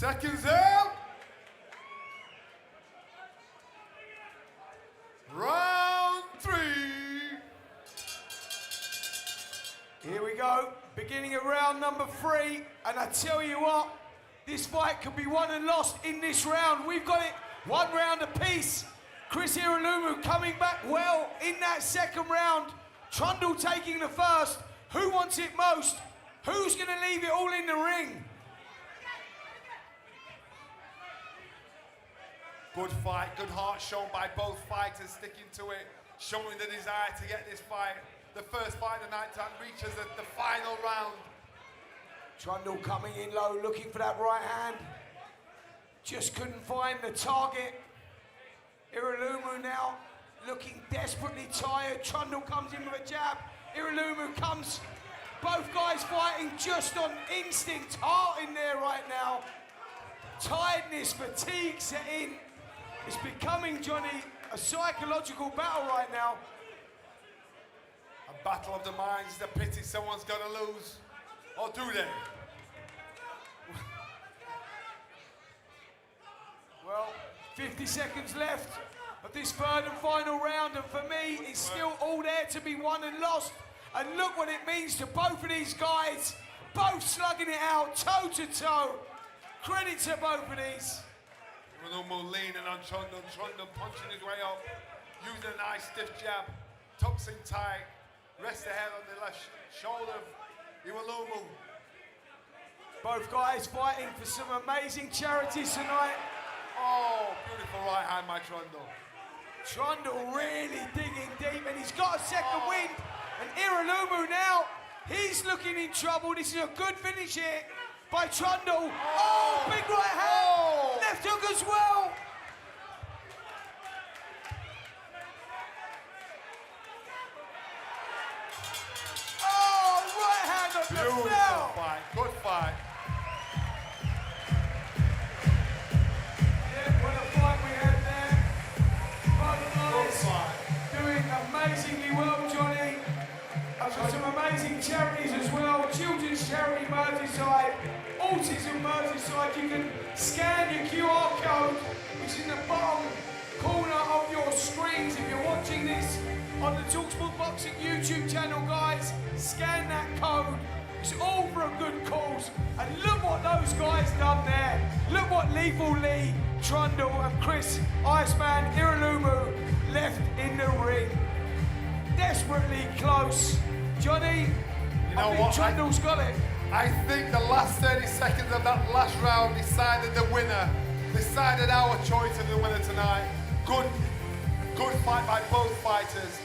Seconds out. Round 3. Here we go, beginning of round number 3, and I tell you what, this fight could be won and lost in this round. We've got it 1 round apiece. Chris Iwelumo coming back well in that second round. Trundle taking the first. Who wants it most? Who's going to leave it all in the ring? Good fight, good heart shown by both fighters, sticking to it, showing the desire to get this fight, the first fight of the night, that reaches the final round. Trundle coming in low, looking for that right hand. Just couldn't find the target. Iwelumo now looking desperately tired. Trundle comes in with a jab. Iwelumo comes. Both guys fighting just on instinct. Heart in there right now. Tiredness, fatigue set in. It's becoming, Johnny, a psychological battle right now. A battle of the minds. It's a pity someone's going to lose. Or do they? Well, 50 seconds left of this third and final round, and for me, it's still all there to be won and lost. And look what it means to both of these guys, both slugging it out, toe to toe. Credit to both of these. Iwelumo leaning on Trundle, Trundle punching his way up, using a nice stiff jab, tucks in tight, rests the head on the left shoulder of Iwelumo. Both guys fighting for some amazing charities tonight. Oh, beautiful right hand by Trundle. Trundle really digging deep, and he's got a second wind. And Iwelumo now, he's looking in trouble. This is a good finish here by Trundle. Oh, big right hand. Left hook as well. Oh, right hand up the Beautiful bell. fight, good fight. Yeah, what a fight we had there. Both guys doing amazingly well, Johnny. I've got some amazing charities as well. Children's Charity Merseyside, Autism Merseyside. You can scan your QR code, which is in the bottom corner of your screens. If you're watching this on the talkSPORT Boxing YouTube channel, guys, scan that code. It's all for a good cause. And look what those guys done there. Look what Lethal Lee, Trundle, and Chris Iceman Iwelumo left in the ring. Desperately close. Johnny, I think Trundle's got it. I think the last 30 seconds of that last round decided the winner, decided our choice of the winner tonight. Good fight by both fighters,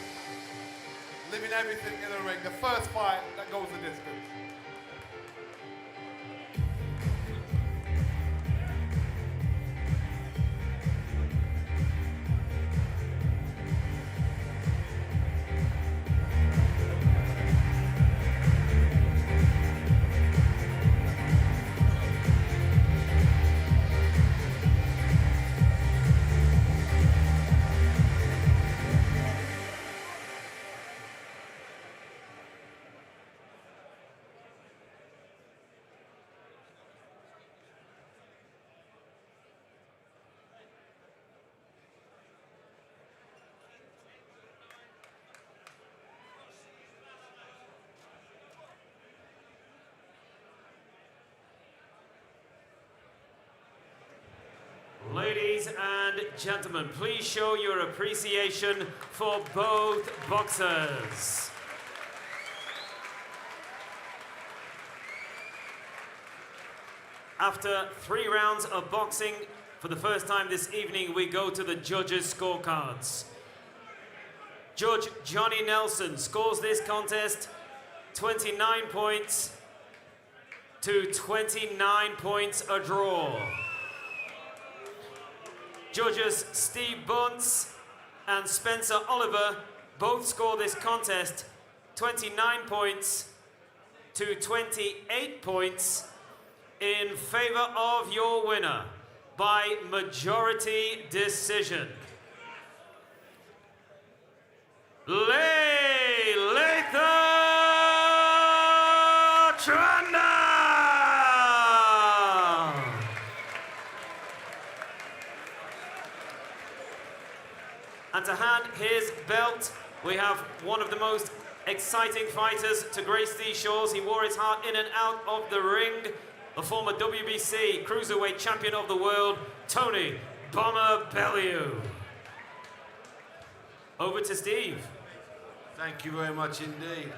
leaving everything in the ring. The first fight that goes the distance. Ladies and gentlemen, please show your appreciation for both boxers. After 3 rounds of boxing, for the first time this evening, we go to the judges' scorecards. Judge Johnny Nelson scores this contest 29 points to 29 points a draw. Judges Steve Bunce and Spencer Oliver both score this contest 29 points to 28 points in favor of your winner by majority decision. Trundle! And to hand his belt, we have one of the most exciting fighters to grace these shores. He wore his heart in and out of the ring. The former WBC Cruiserweight Champion of the World, Tony Bomber Bellew. Over to Steve. Thank you very much indeed.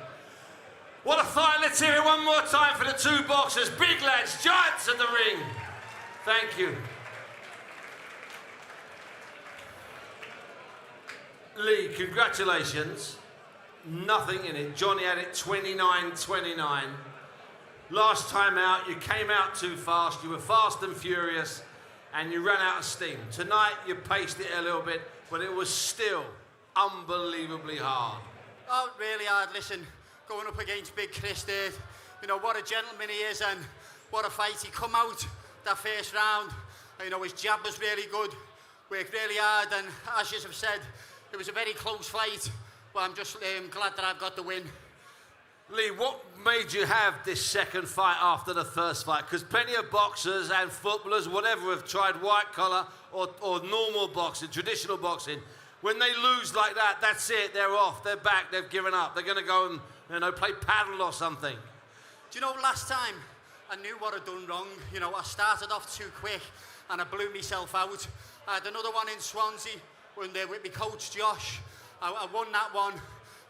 What a fight. Let's hear it one more time for the two boxers. Big lads, giants in the ring. Thank you. Lee, congratulations. Nothing in it. Johnny had it 29-29. Last time out, you came out too fast. You were fast and furious, and you ran out of steam. Tonight, you paced it a little bit, but it was still unbelievably hard. Oh, really hard. Listen, going up against Big Chris there, you know, what a gentleman he is and what a fight. He come out that first round, you know, his jab was really good, worked really hard, and as you have said, it was a very close fight, but I'm just glad that I've got the win. Lee, what made you have this second fight after the first fight? Because plenty of boxers and footballers, whatever, have tried white collar or normal boxing, traditional boxing. When they lose like that, that's it, they're off, they're back, they've given up. They're going to go and, you know, play paddle or something. Do you know, last time I knew what I'd done wrong. You know, I started off too quick and I blew myself out. I had another one in Swansea with my coach Josh. I won that one,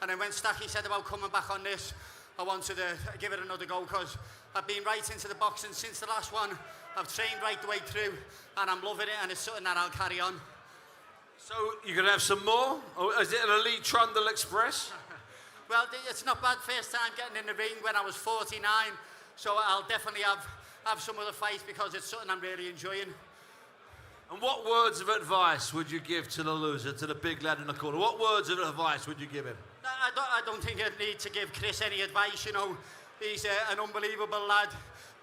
and then when Stacky said about coming back on this, I wanted to give it another go because I've been right into the boxing since the last one. I've trained right the way through and I'm loving it, and it's something that I'll carry on. So you're going to have some more? Or is it an elite Trundle Express? Well, it's not bad. First time getting in the ring when I was 49, so I'll definitely have some other fights because it's something I'm really enjoying. And what words of advice would you give to the loser, to the big lad in the corner? What words of advice would you give him? I don't think I'd need to give Chris any advice, you know. He's an unbelievable lad,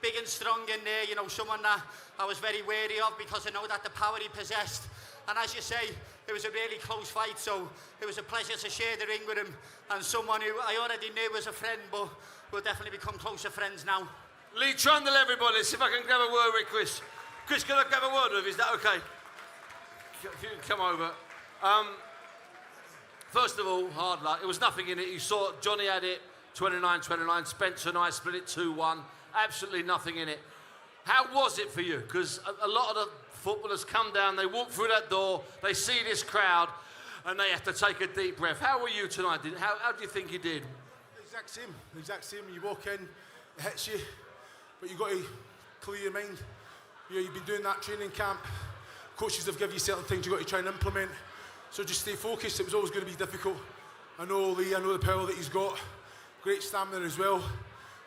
big and strong in there, you know, someone that I was very wary of because I know that the power he possessed. And as you say, it was a really close fight, so it was a pleasure to share the ring with him and someone who I already knew was a friend, but we'll definitely become closer friends now. Lee Trundle, everybody, see if I can grab a word with Chris. Chris, can I grab a word with him? Is that okay? If you can come over. First of all, hard luck. It was nothing in it. You saw Johnny had it 29-29. Spencer and I split it 2-1. Absolutely nothing in it. How was it for you? Because a lot of the footballers come down, they walk through that door, they see this crowd, and they have to take a deep breath. How were you tonight? How do you think you did? Exact same. You walk in, it hits you, but you've got to clear your mind. You know, you've been doing that training camp. Coaches have given you certain things you've got to try and implement. So just stay focused. It was always going to be difficult. I know Lee, I know the power that he's got. Great stamina as well.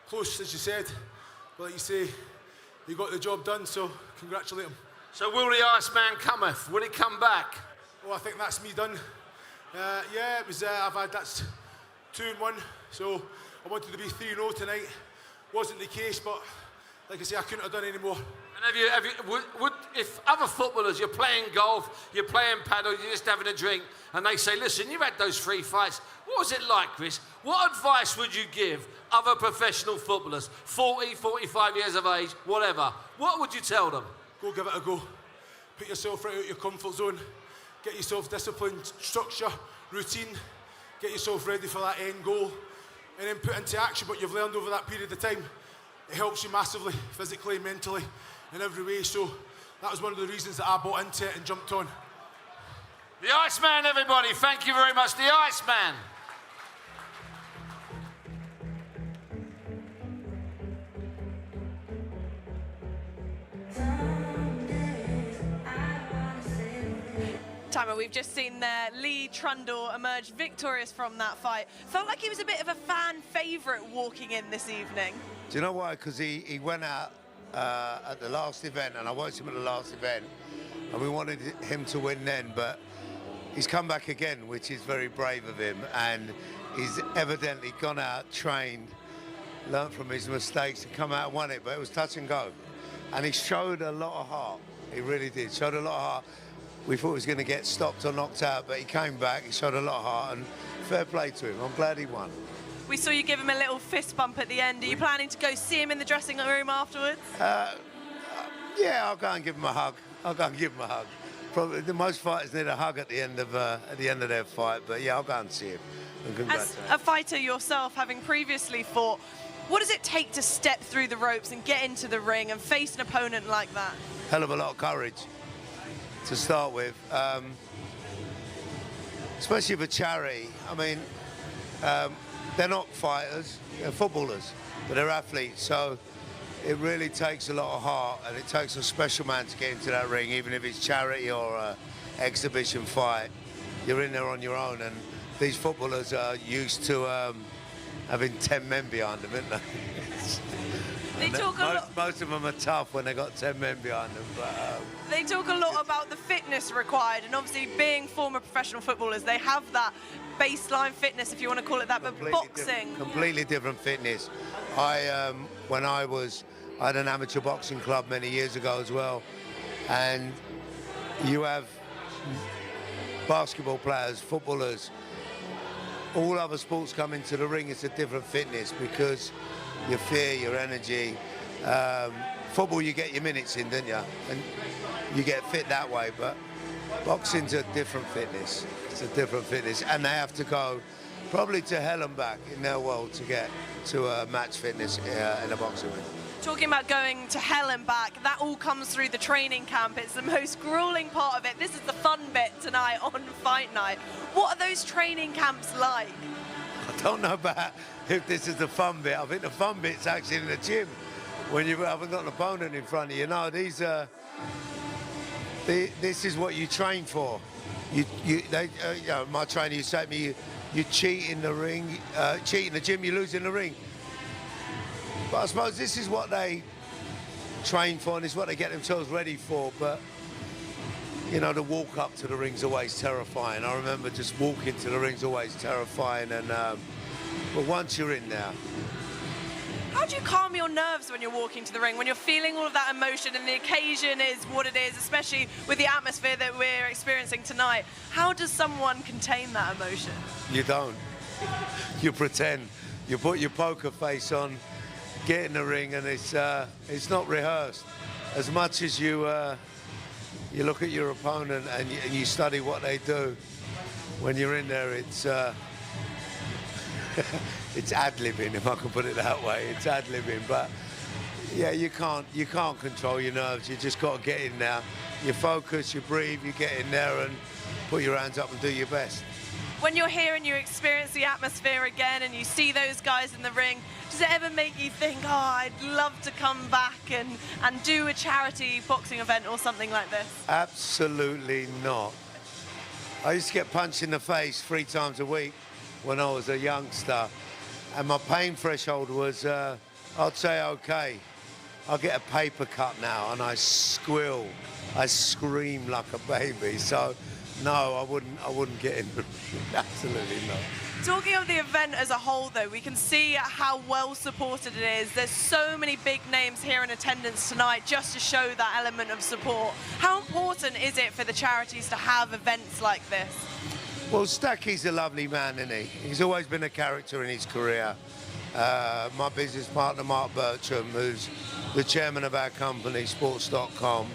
Close, as you said. But like you say, he got the job done, so congratulate him. So will the Iceman cometh? Will he come back? Oh, I think that's me done. Yeah, it was, that's 2-1. So I wanted to be 3-0 tonight. Wasn't the case, but like I say, I couldn't have done any more. And if other footballers, you're playing golf, you're playing paddle, you're just having a drink, and they say, listen, you've had those 3 fights, what was it like, Chris? What advice would you give other professional footballers, 40, 45 years of age, whatever? What would you tell them? Go give it a go. Put yourself right out your comfort zone. Get yourself disciplined, structure, routine. Get yourself ready for that end goal. And then put into action what you've learned over that period of time. It helps you massively, physically, mentally, in every way. So that was one of the reasons that I bought into it and jumped on. The Iceman, everybody. Thank you very much. The Iceman. Timer, we've just seen there Lee Trundle emerge victorious from that fight. Felt like he was a bit of a fan favourite walking in this evening. Do you know why? Because he went out at the last event, and I watched him at the last event, and we wanted him to win then, but he's come back again, which is very brave of him, and he's evidently gone out, trained, learnt from his mistakes, and come out and won it, but it was touch and go. And he showed a lot of heart. He really did, showed a lot of heart. We thought he was going to get stopped or knocked out, but he came back, he showed a lot of heart, and fair play to him. I'm glad he won. We saw you give him a little fist bump at the end. Are you planning to go see him in the dressing room afterwards? Yeah, I'll go and give him a hug. probably the most fighters need a hug at the end of their fight. But yeah, I'll go and see him. And As congratulate a fighter yourself, having previously fought, what does it take to step through the ropes and get into the ring and face an opponent like that? Hell of a lot of courage to start with, especially for charity. I mean, they're not fighters, they're footballers, but they're athletes. So it really takes a lot of heart, and it takes a special man to get into that ring, even if it's charity or an exhibition fight. You're in there on your own, and these footballers are used to having 10 men behind them, aren't they? Most of them are tough when they got 10 men behind them. But, they talk a lot about the fitness required, and obviously being former professional footballers, they have that baseline fitness, if you want to call it that, but boxing. Completely different fitness. When I had an amateur boxing club many years ago as well, and you have basketball players, footballers, all other sports come into the ring, it's a different fitness because your fear, your energy. Football, you get your minutes in, don't you? And you get fit that way, but boxing's a different fitness. It's a different fitness, and they have to go probably to hell and back in their world to get to a match fitness in a boxing ring. Talking about going to hell and back, that all comes through the training camp. It's the most grueling part of it. This is the fun bit tonight on fight night. What are those training camps like? I don't know about if this is the fun bit. I think the fun bit's actually in the gym when you haven't got an opponent in front of you. No, this is what you train for. My trainer used to say to me, you cheat in the ring, cheat in the gym, you lose in the ring. But I suppose this is what they train for, and it's what they get themselves ready for. But, you know, the walk up to the ring's always terrifying. I remember just walking to the ring's always terrifying. And but once you're in there. How do you calm your nerves when you're walking to the ring, when you're feeling all of that emotion and the occasion is what it is, especially with the atmosphere that we're experiencing tonight? How does someone contain that emotion? You don't. You pretend. You put your poker face on, get in the ring, and it's not rehearsed. As much as you look at your opponent and you study what they do, when you're in there, it's it's ad-libbing, if I can put it that way. It's ad-libbing, but yeah, you can't control your nerves. You just got to get in there. You focus, you breathe, you get in there and put your hands up and do your best. When you're here and you experience the atmosphere again and you see those guys in the ring, does it ever make you think, oh, I'd love to come back and do a charity boxing event or something like this? Absolutely not. I used to get punched in the face 3 times a week when I was a youngster, and my pain threshold was, I'd say, okay, I'll get a paper cut now, and I squeal, I scream like a baby. So, no, I wouldn't get in. Absolutely not. Talking of the event as a whole, though, we can see how well supported it is. There's so many big names here in attendance tonight just to show that element of support. How important is it for the charities to have events like this? Well, Stacky's a lovely man, isn't he? He's always been a character in his career. My business partner, Mark Bertram, who's the chairman of our company, sports.com,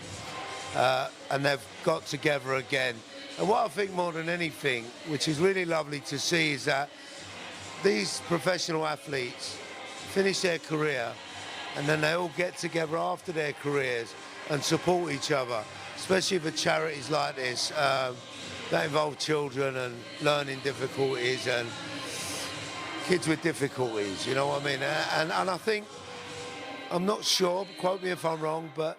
and they've got together again. And what I think more than anything, which is really lovely to see, is that these professional athletes finish their career and then they all get together after their careers and support each other, especially for charities like this that involve children and learning difficulties and kids with difficulties, you know what I mean? And I think, I'm not sure, quote me if I'm wrong, but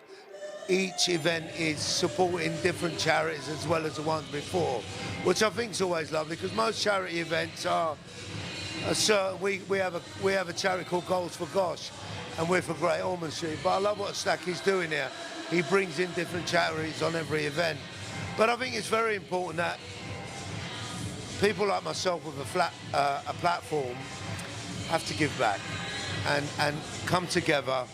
each event is supporting different charities as well as the ones before, which I think is always lovely, because most charity events are certain. We have a charity called Goals for Gosh, and we're for Great Ormond Street. But I love what Stacky's doing here. He brings in different charities on every event. But I think it's very important that people like myself with a platform have to give back and come together.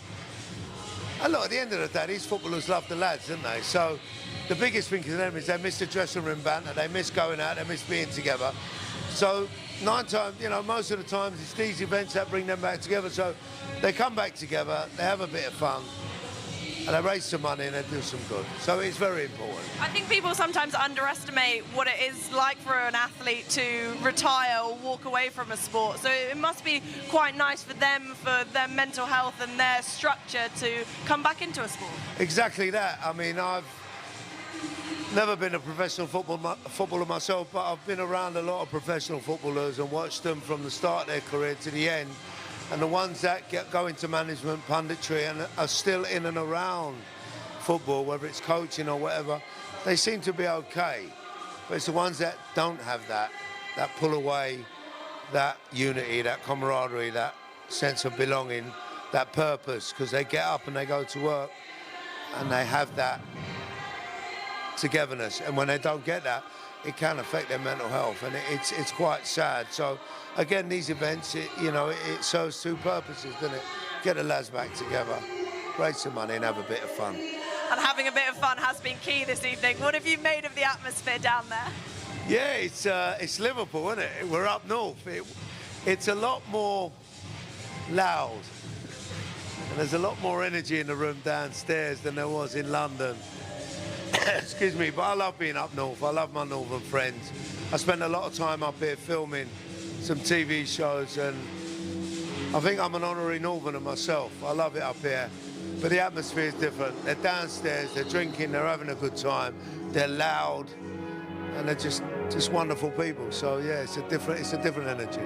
And look, at the end of the day, these footballers love the lads, don't they? So the biggest thing for them is they miss the dressing room banter, they miss going out, they miss being together. So 9 times, you know, most of the times it's these events that bring them back together. So they come back together, they have a bit of fun, and they raise some money and they do some good. So it's very important. I think people sometimes underestimate what it is like for an athlete to retire or walk away from a sport. So it must be quite nice for them, for their mental health and their structure to come back into a sport. Exactly that. I mean, I've never been a professional footballer myself, but I've been around a lot of professional footballers and watched them from the start of their career to the end. And the ones that go into management, punditry, and are still in and around football, whether it's coaching or whatever, they seem to be okay. But it's the ones that don't have that pull away, that unity, that camaraderie, that sense of belonging, that purpose, because they get up and they go to work and they have that togetherness. And when they don't get that, it can affect their mental health, and it's quite sad. So again, these events, it serves two purposes, doesn't it? Get the lads back together, raise some money and have a bit of fun. And having a bit of fun has been key this evening. What have you made of the atmosphere down there? Yeah, it's Liverpool, isn't it? We're up north. It's a lot more loud, and there's a lot more energy in the room downstairs than there was in London. Excuse me, but I love being up north. I love my northern friends. I spend a lot of time up here filming some TV shows, and I think I'm an honorary northerner myself. I love it up here, but the atmosphere is different. They're downstairs, they're drinking, they're having a good time, they're loud, and they're just wonderful people. So yeah, it's a different energy.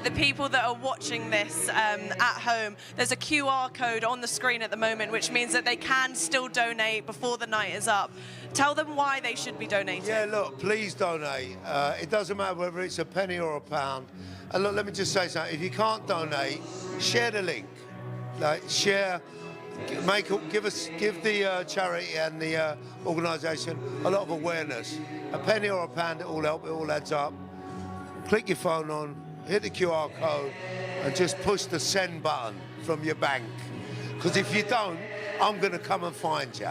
The people that are watching this at home, there's a QR code on the screen at the moment, which means that they can still donate before the night is up. Tell them why they should be donating. Yeah, look, please donate. It doesn't matter whether it's a penny or a pound. And look, let me just say something. If you can't donate, share the link. Like, share, give the charity and the organisation a lot of awareness. A penny or a pound, it all helps, it all adds up. Click your phone on, hit the QR code and just push the send button from your bank. Because if you don't, I'm going to come and find you.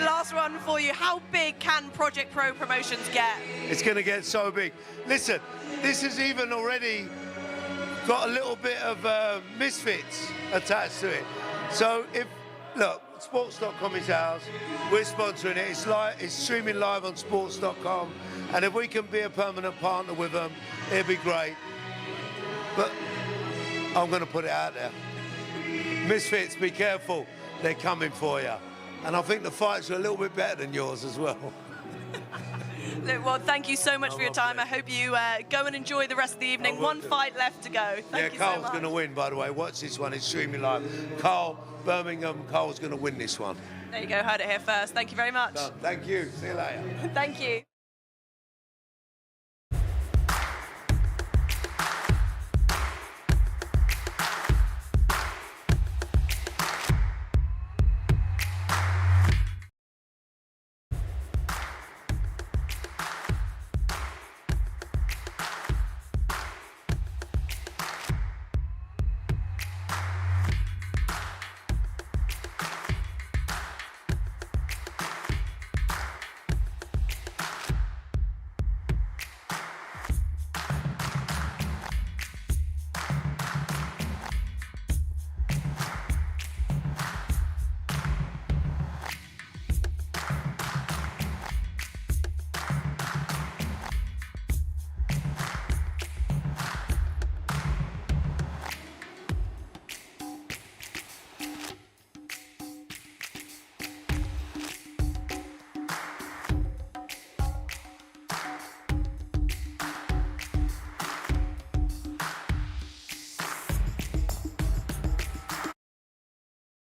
Last one for you. How big can Project Pro Promotions get? It's going to get so big. Listen, this has even already got a little bit of misfits attached to it. So look, sports.com is ours. We're sponsoring it. It's streaming live on sports.com. And if we can be a permanent partner with them, it'd be great. But I'm going to put it out there. Misfits, be careful. They're coming for you. And I think the fights are a little bit better than yours as well. Well, thank you so much for your time. I hope you go and enjoy the rest of the evening. One fight left to go. Thank you so much. Carl's going to win, by the way. Watch this one. It's streaming live. Carl, Birmingham, Carl's going to win this one. There you go. Heard it here first. Thank you very much. Done. Thank you. See you later. Thank you.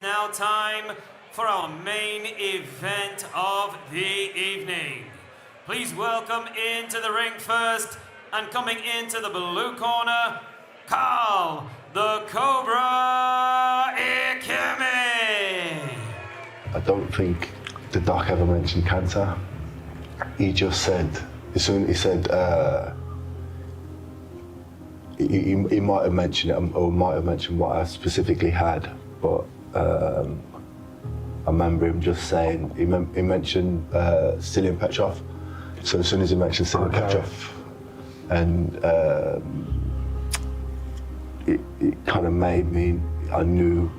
Now time for our main event of the evening. Please welcome into the ring first, and coming into the blue corner, Carl the Cobra Ikeme. I don't think the doc ever mentioned cancer. He just said, as soon as he said, he might have mentioned it, or might have mentioned what I specifically had, but I remember him just saying, he mentioned Stilian Petrov. So as soon as he mentioned Stilian Petrov, and it kind of made me, I knew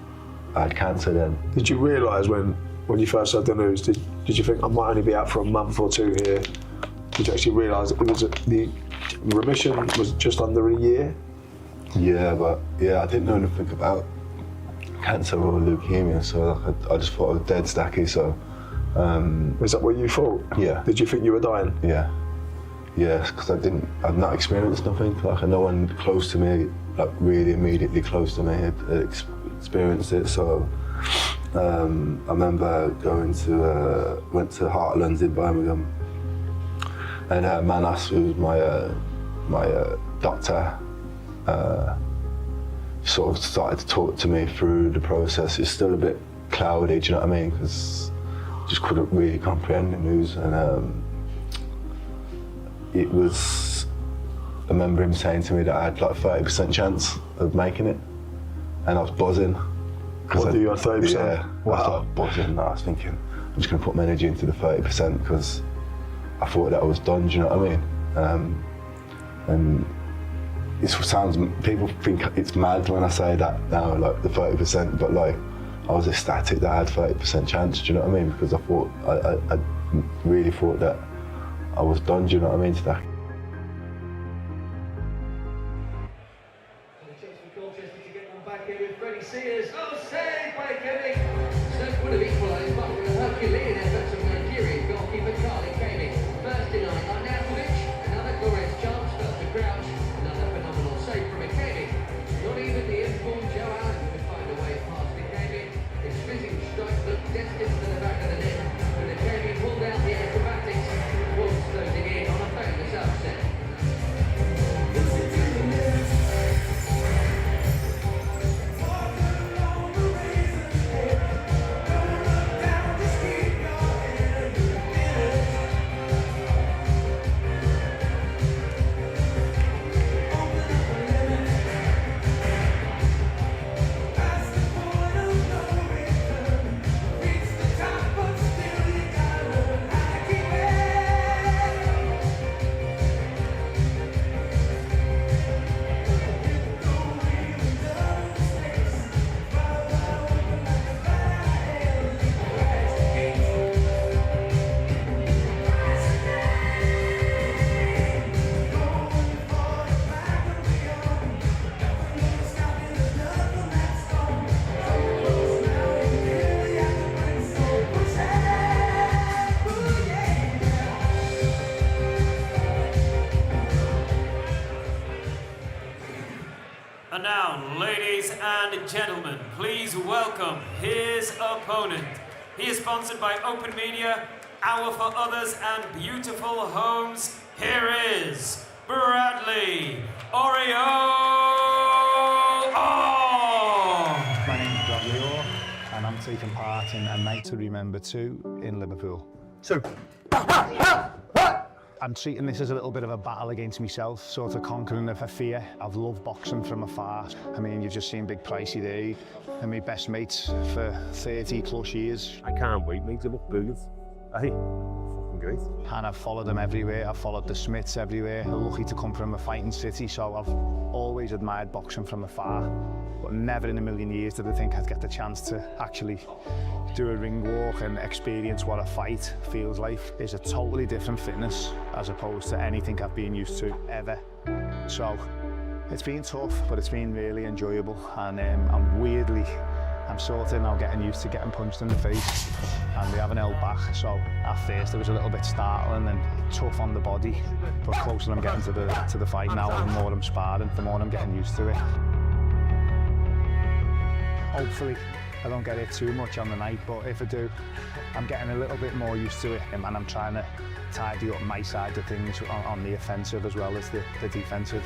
I had cancer then. Did you realise when you first heard the news, did you think I might only be out for a month or two here? Did you actually realise it was the remission was just under a year? Yeah, but I didn't know anything about cancer or leukemia, so I just thought I was dead, Stacky. So. Is that what you thought? Yeah. Did you think you were dying? Yeah. Yeah, because I'd not experienced nothing. Like no one close to me, like really immediately close to me, had experienced it. So I remember went to Heartlands in Birmingham, and Manas, who was my doctor, sort of started to talk to me through the process. It's still a bit cloudy, do you know what I mean? Because just couldn't really comprehend the news, and it was. I remember him saying to me that I had like 30% chance of making it, and I was buzzing. What, you had 30%? Yeah, wow. I started buzzing, and I was thinking, I'm just going to put my energy into the 30% because I thought that I was done. Do you know what I mean? And it sounds. People think it's mad when I say that now, like the 30%, but like. I was ecstatic that I had 30% chance, do you know what I mean? Because I thought, I really thought that I was done, do you know what I mean, today? And now, ladies and gentlemen, please welcome his opponent. He is sponsored by Open Media, Hour for Others, and Beautiful Homes. Here is Bradley Oreo. My name's Bradley Orr, and I'm taking part in A Night to Remember 2 in Liverpool. So, I'm treating this as a little bit of a battle against myself, sort of conquering a fear. I've loved boxing from afar. I mean, you've just seen Big Pricey there, and my best mates for 30 plus years. I can't wait, mate. They look brilliant. Hey, fucking great. And I've followed them everywhere. I've followed the Smiths everywhere. I'm lucky to come from a fighting city, so I've always admired boxing from afar. But never in a million years did I think I'd get the chance to actually do a ring walk and experience what a fight feels like. It's a totally different fitness as opposed to anything I've been used to ever. So it's been tough, but it's been really enjoyable. And I'm sort of now getting used to getting punched in the face, and they haven't held back. So at first it was a little bit startling and tough on the body, but closer I'm getting to the fight now, the more I'm sparring, the more I'm getting used to it. Hopefully I don't get hit too much on the night, but if I do, I'm getting a little bit more used to it, and I'm trying to tidy up my side of things on the offensive as well as the defensive.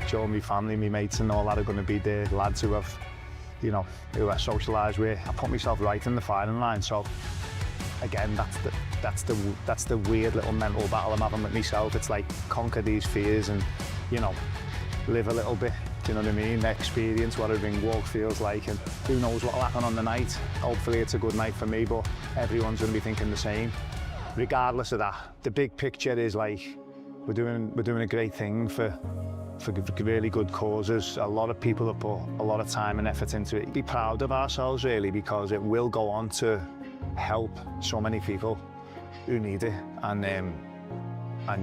Joe, my family, my mates and all that are going to be the lads who have, who I socialise with. I put myself right in the firing line, so again, that's the weird little mental battle I'm having with myself. It's like conquer these fears and, live a little bit. Do you know what I mean? Experience what a ring walk feels like, and who knows what will happen on the night. Hopefully it's a good night for me, but everyone's going to be thinking the same. Regardless of that, the big picture is like we're doing a great thing for for really good causes. A lot of people have put a lot of time and effort into it. Be proud of ourselves, really, because it will go on to help so many people who need it. And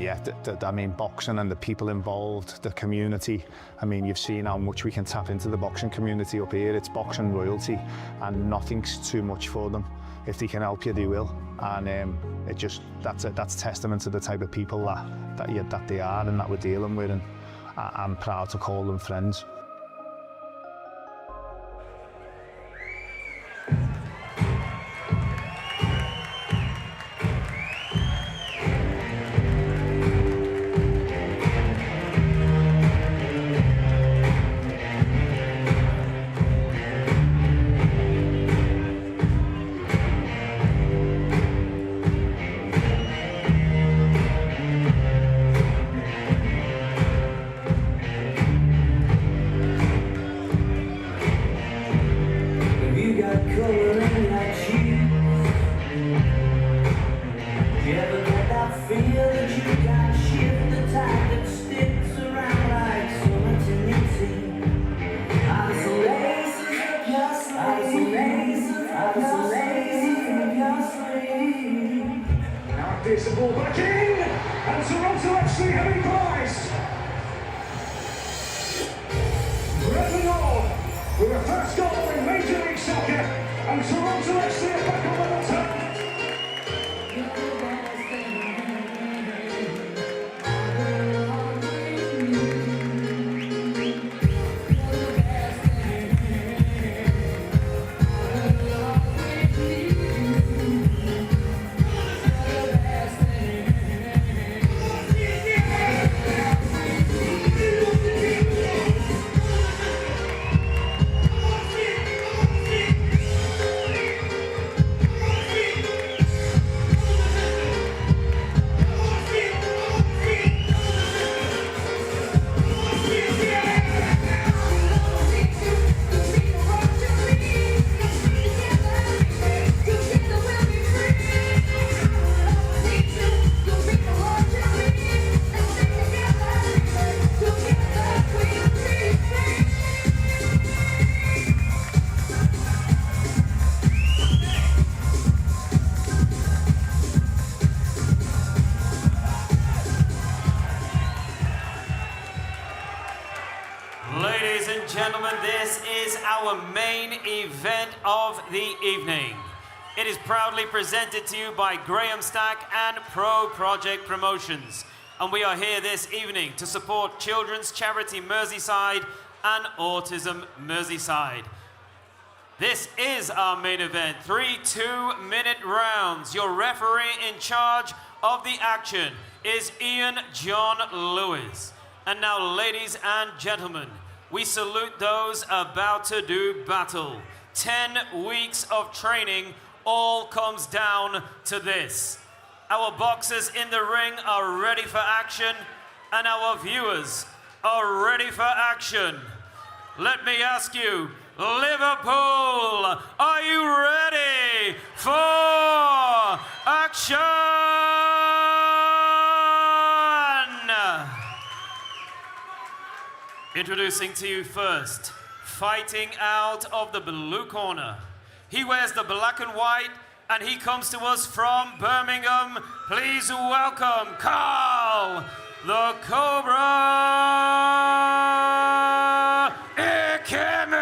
yeah, I mean, boxing and the people involved, the community. I mean, you've seen how much we can tap into the boxing community up here. It's boxing royalty, and nothing's too much for them. If they can help you, they will. And that's testament to the type of people that they are and that we're dealing with. And I'm proud to call them friends. It's a ball back in, and Toronto FC have equalised. Red and gold, with the first goal in Major League Soccer, and Toronto FC are back on the top. Ladies and gentlemen, this is our main event of the evening. It is proudly presented to you by Graham Stack and Pro Project Promotions. And we are here this evening to support Children's Charity Merseyside and Autism Merseyside. This is our main event, 3 two-minute rounds. Your referee in charge of the action is Ian John Lewis. And now, ladies and gentlemen, we salute those about to do battle. 10 weeks of training, all comes down to this. Our boxers in the ring are ready for action, and our viewers are ready for action. Let me ask you, Liverpool, are you ready for action? Introducing to you first, fighting out of the blue corner. He wears the black and white, and he comes to us from Birmingham. Please welcome Carl the Cobra Ikeme.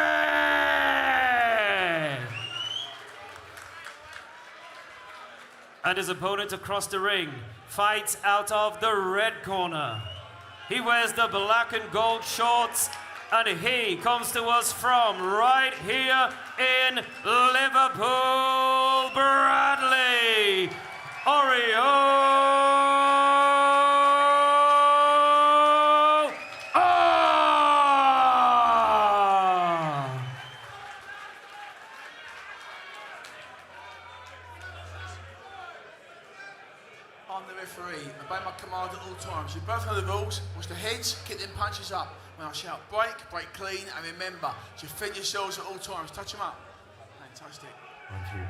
And his opponent across the ring fights out of the red corner. He wears the black and gold shorts, and he comes to us from right here in Liverpool, Bradley Oreo. I'm the referee. Obey my command at all times. You both know the rules. Watch the heads, kick them punches up. When I shout break, break clean, and remember, defend yourselves at all times. Touch them up. Fantastic. Thank you.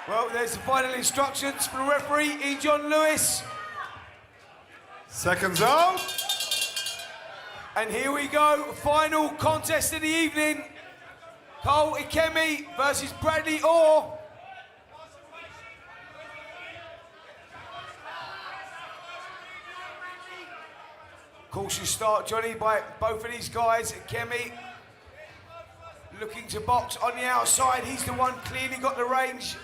Well, there's the final instructions from the referee, E. John Lewis. Seconds out. And here we go, final contest of the evening. Cole Ikemi versus Bradley Orr. Cautious start, Johnny, by both of these guys. Ikemi looking to box on the outside. He's the one clearly got the range.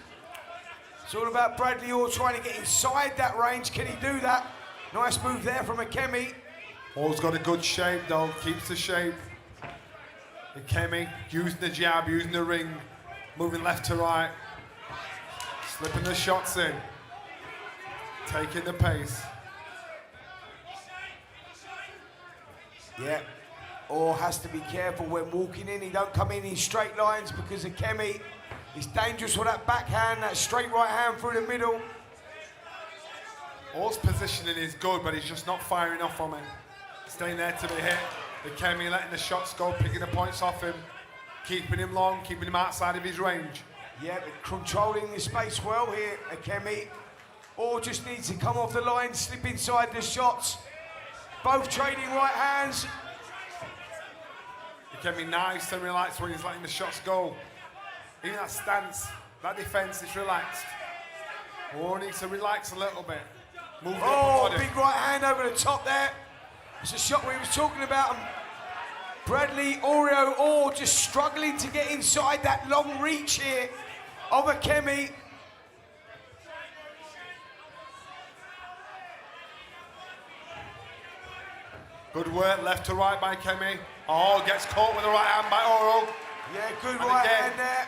It's all about Bradley Orr trying to get inside that range. Can he do that? Nice move there from Ikemi. Orr's got a good shape though, keeps the shape. Ikemi using the jab, using the ring, moving left to right, slipping the shots in, taking the pace. Yeah, Orr has to be careful when walking in. He don't come in straight lines because Ikemi is dangerous with that backhand, that straight right hand through the middle. Orr's positioning is good, but he's just not firing off from it. Staying there to be hit. Ikemi letting the shots go, picking the points off him, keeping him long, keeping him outside of his range. Yeah, but controlling the space well here, Ikemi. Orr just needs to come off the line, slip inside the shots. Both trading right hands. Ikemi nice and relaxed when he's letting the shots go. Even that stance, that defense is relaxed. Orr needs to relax a little bit. Move oh, big right hand over the top there. It's a shot we was talking about. Bradley Orr just struggling to get inside that long reach here of Ikemi. Good work, left to right by Ikemi. Oh, gets caught with the right hand by Orr. Yeah, good right hand there.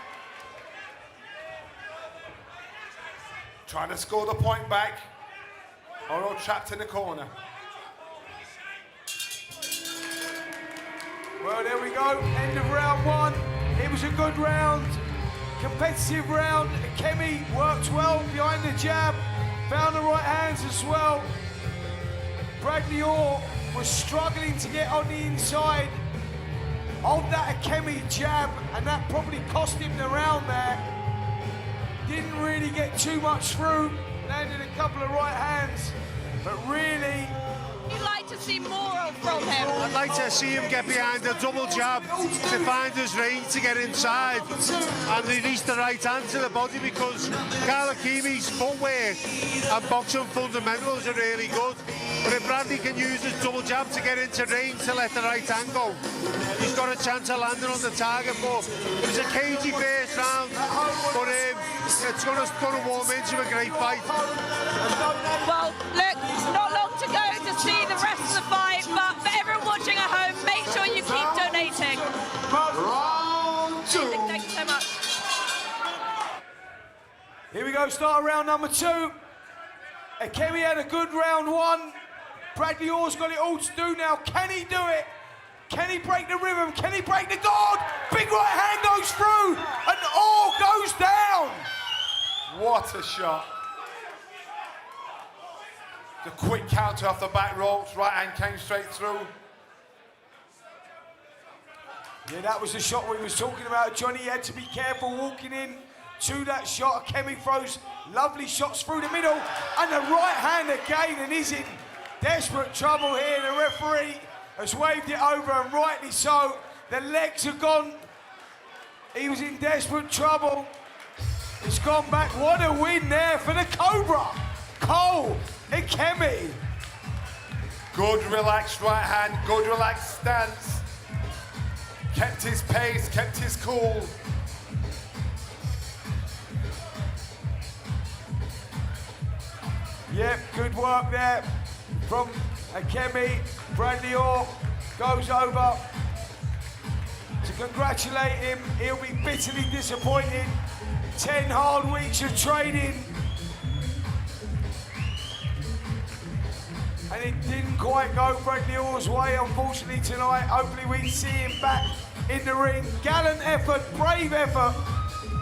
Trying to score the point back. Orr trapped in the corner. Well, there we go, end of round one. It was a good round, competitive round. Ikemi worked well behind the jab, found the right hands as well. Bradley Orr was struggling to get on the inside of that Ikemi jab, and that probably cost him the round there. Didn't really get too much through, landed a couple of right hands, but really, you'd like to see more from him? I'd like to see him get behind a double jab to find his range to get inside and release the right hand to the body, because Kyle Ikemi's footwork and boxing fundamentals are really good. But if Bradley can use his double jab to get into range to let the right hand go, he's got a chance of landing on the target. But it was a cagey first round, but it's going to warm into a great fight. Well, look, not long to go to see the rest of the fight, but for everyone watching at home, make sure you keep donating. Round two. Thank you so much. Here we go, start round number two. Ikemi had a good round one. Bradley Orr's got it all to do now. Can he do it? Can he break the rhythm? Can he break the guard? Big right hand goes through, and Orr goes down. What a shot. The quick counter off the back ropes, right hand came straight through. Yeah, that was the shot we was talking about. Johnny had to be careful walking in to that shot. Ikemi throws lovely shots through the middle, and the right hand again, and he's in desperate trouble here. The referee has waved it over, and rightly so. The legs are gone. He was in desperate trouble. It's gone back. What a win there for the Cobra. Cole Ikemi. Good relaxed right hand, good relaxed stance. Kept his pace, kept his cool. Yep, good work there from Ikemi. Bradley Orr goes over to congratulate him. He'll be bitterly disappointed. 10 hard weeks of training, and it didn't quite go Bradley Orr's way, unfortunately, tonight. Hopefully we see him back in the ring. Gallant effort, brave effort,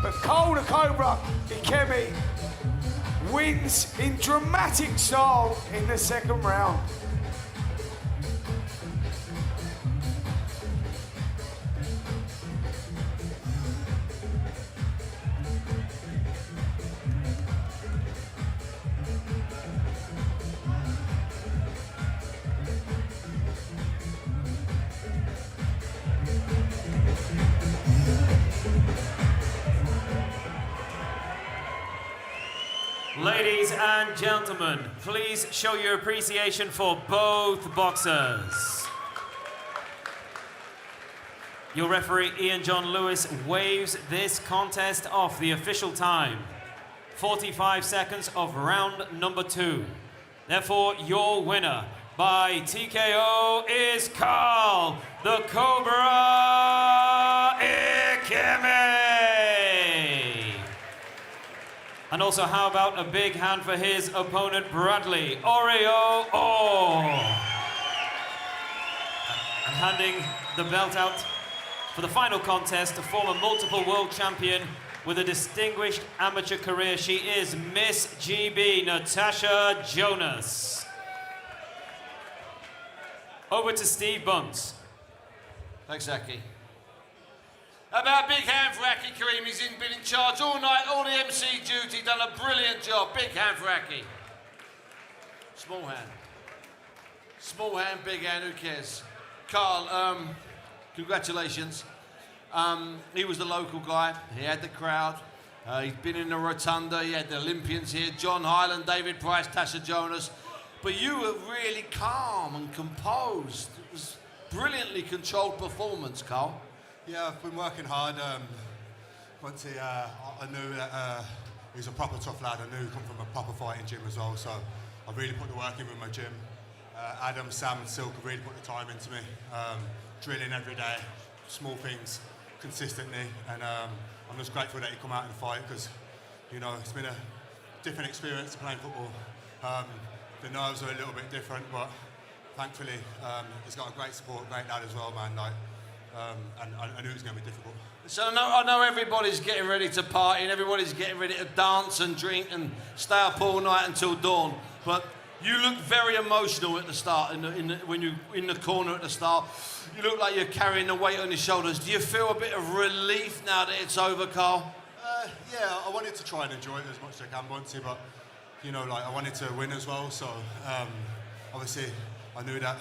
but Cole the Cobra Ikemi wins in dramatic style in the second round. and gentlemen, please show your appreciation for both boxers. Your referee, Ian John Lewis, waves this contest off. The official time, 45 seconds of round number 2. Therefore, your winner by TKO is Carl the Cobra Ikeme. And also, how about a big hand for his opponent, Bradley Oreo Orr. And handing the belt out for the final contest, a former multiple world champion with a distinguished amateur career. She is Miss GB, Natasha Jonas. Over to Steve Bunce. Thanks, Aki. How about a big hand for Aki Karim? He's been in charge all night, all the MC duty, done a brilliant job. Big hand for Aki. Small hand. Small hand, big hand, who cares? Carl, congratulations. He was the local guy. He had the crowd. He's been in the rotunda. He had the Olympians here, John Hyland, David Price, Tasha Jonas. But you were really calm and composed. It was brilliantly controlled performance, Carl. Yeah, I've been working hard. Once I knew that he was a proper tough lad. I knew he come from a proper fighting gym as well. So I really put the work in with my gym. Adam, Sam and Silk have really put the time into me. Drilling every day, small things, consistently. And I'm just grateful that he come out and fight because, you know, it's been a different experience to playing football. The nerves are a little bit different, but thankfully he's got a great support, great lad as well, man. Like, and I knew it was going to be difficult. So I know everybody's getting ready to party and everybody's getting ready to dance and drink and stay up all night until dawn. But you look very emotional at the start, when you're in the corner at the start. You look like you're carrying the weight on your shoulders. Do you feel a bit of relief now that it's over, Carl? Yeah, I wanted to try and enjoy it as much as I can, Bunty, but you know, like I wanted to win as well. So obviously, I knew that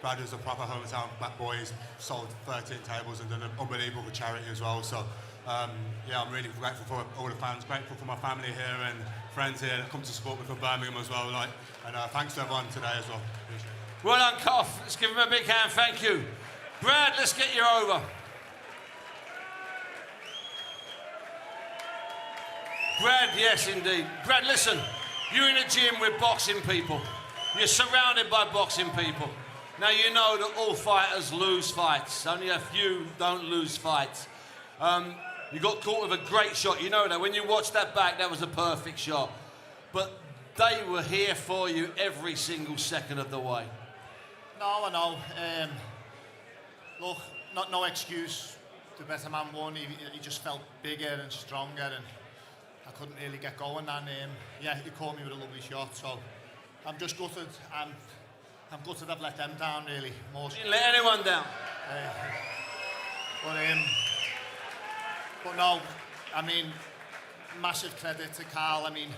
Brad was a proper hometown black boy. He's sold 13 tables and done an unbelievable charity as well. So yeah, I'm really grateful for all the fans, grateful for my family here and friends here that come to support me from Birmingham as well. Like, and thanks to everyone today as well. Appreciate it. Well done, Carl. Let's give him a big hand. Thank you. Brad, let's get you over. Brad, yes, indeed. Brad, listen, you're in a gym with boxing people. You're surrounded by boxing people. Now, you know that all fighters lose fights. Only a few don't lose fights. You got caught with a great shot. You know that. When you watch that back, that was a perfect shot. But they were here for you every single second of the way. No, I know. Look, no excuse. The better man won. He just felt bigger and stronger, and I couldn't really get going. And yeah, he caught me with a lovely shot. So I'm just gutted. I'm gutted I've let them down, really. More. You didn't let anyone down. But no, I mean, massive credit to Carl. I mean,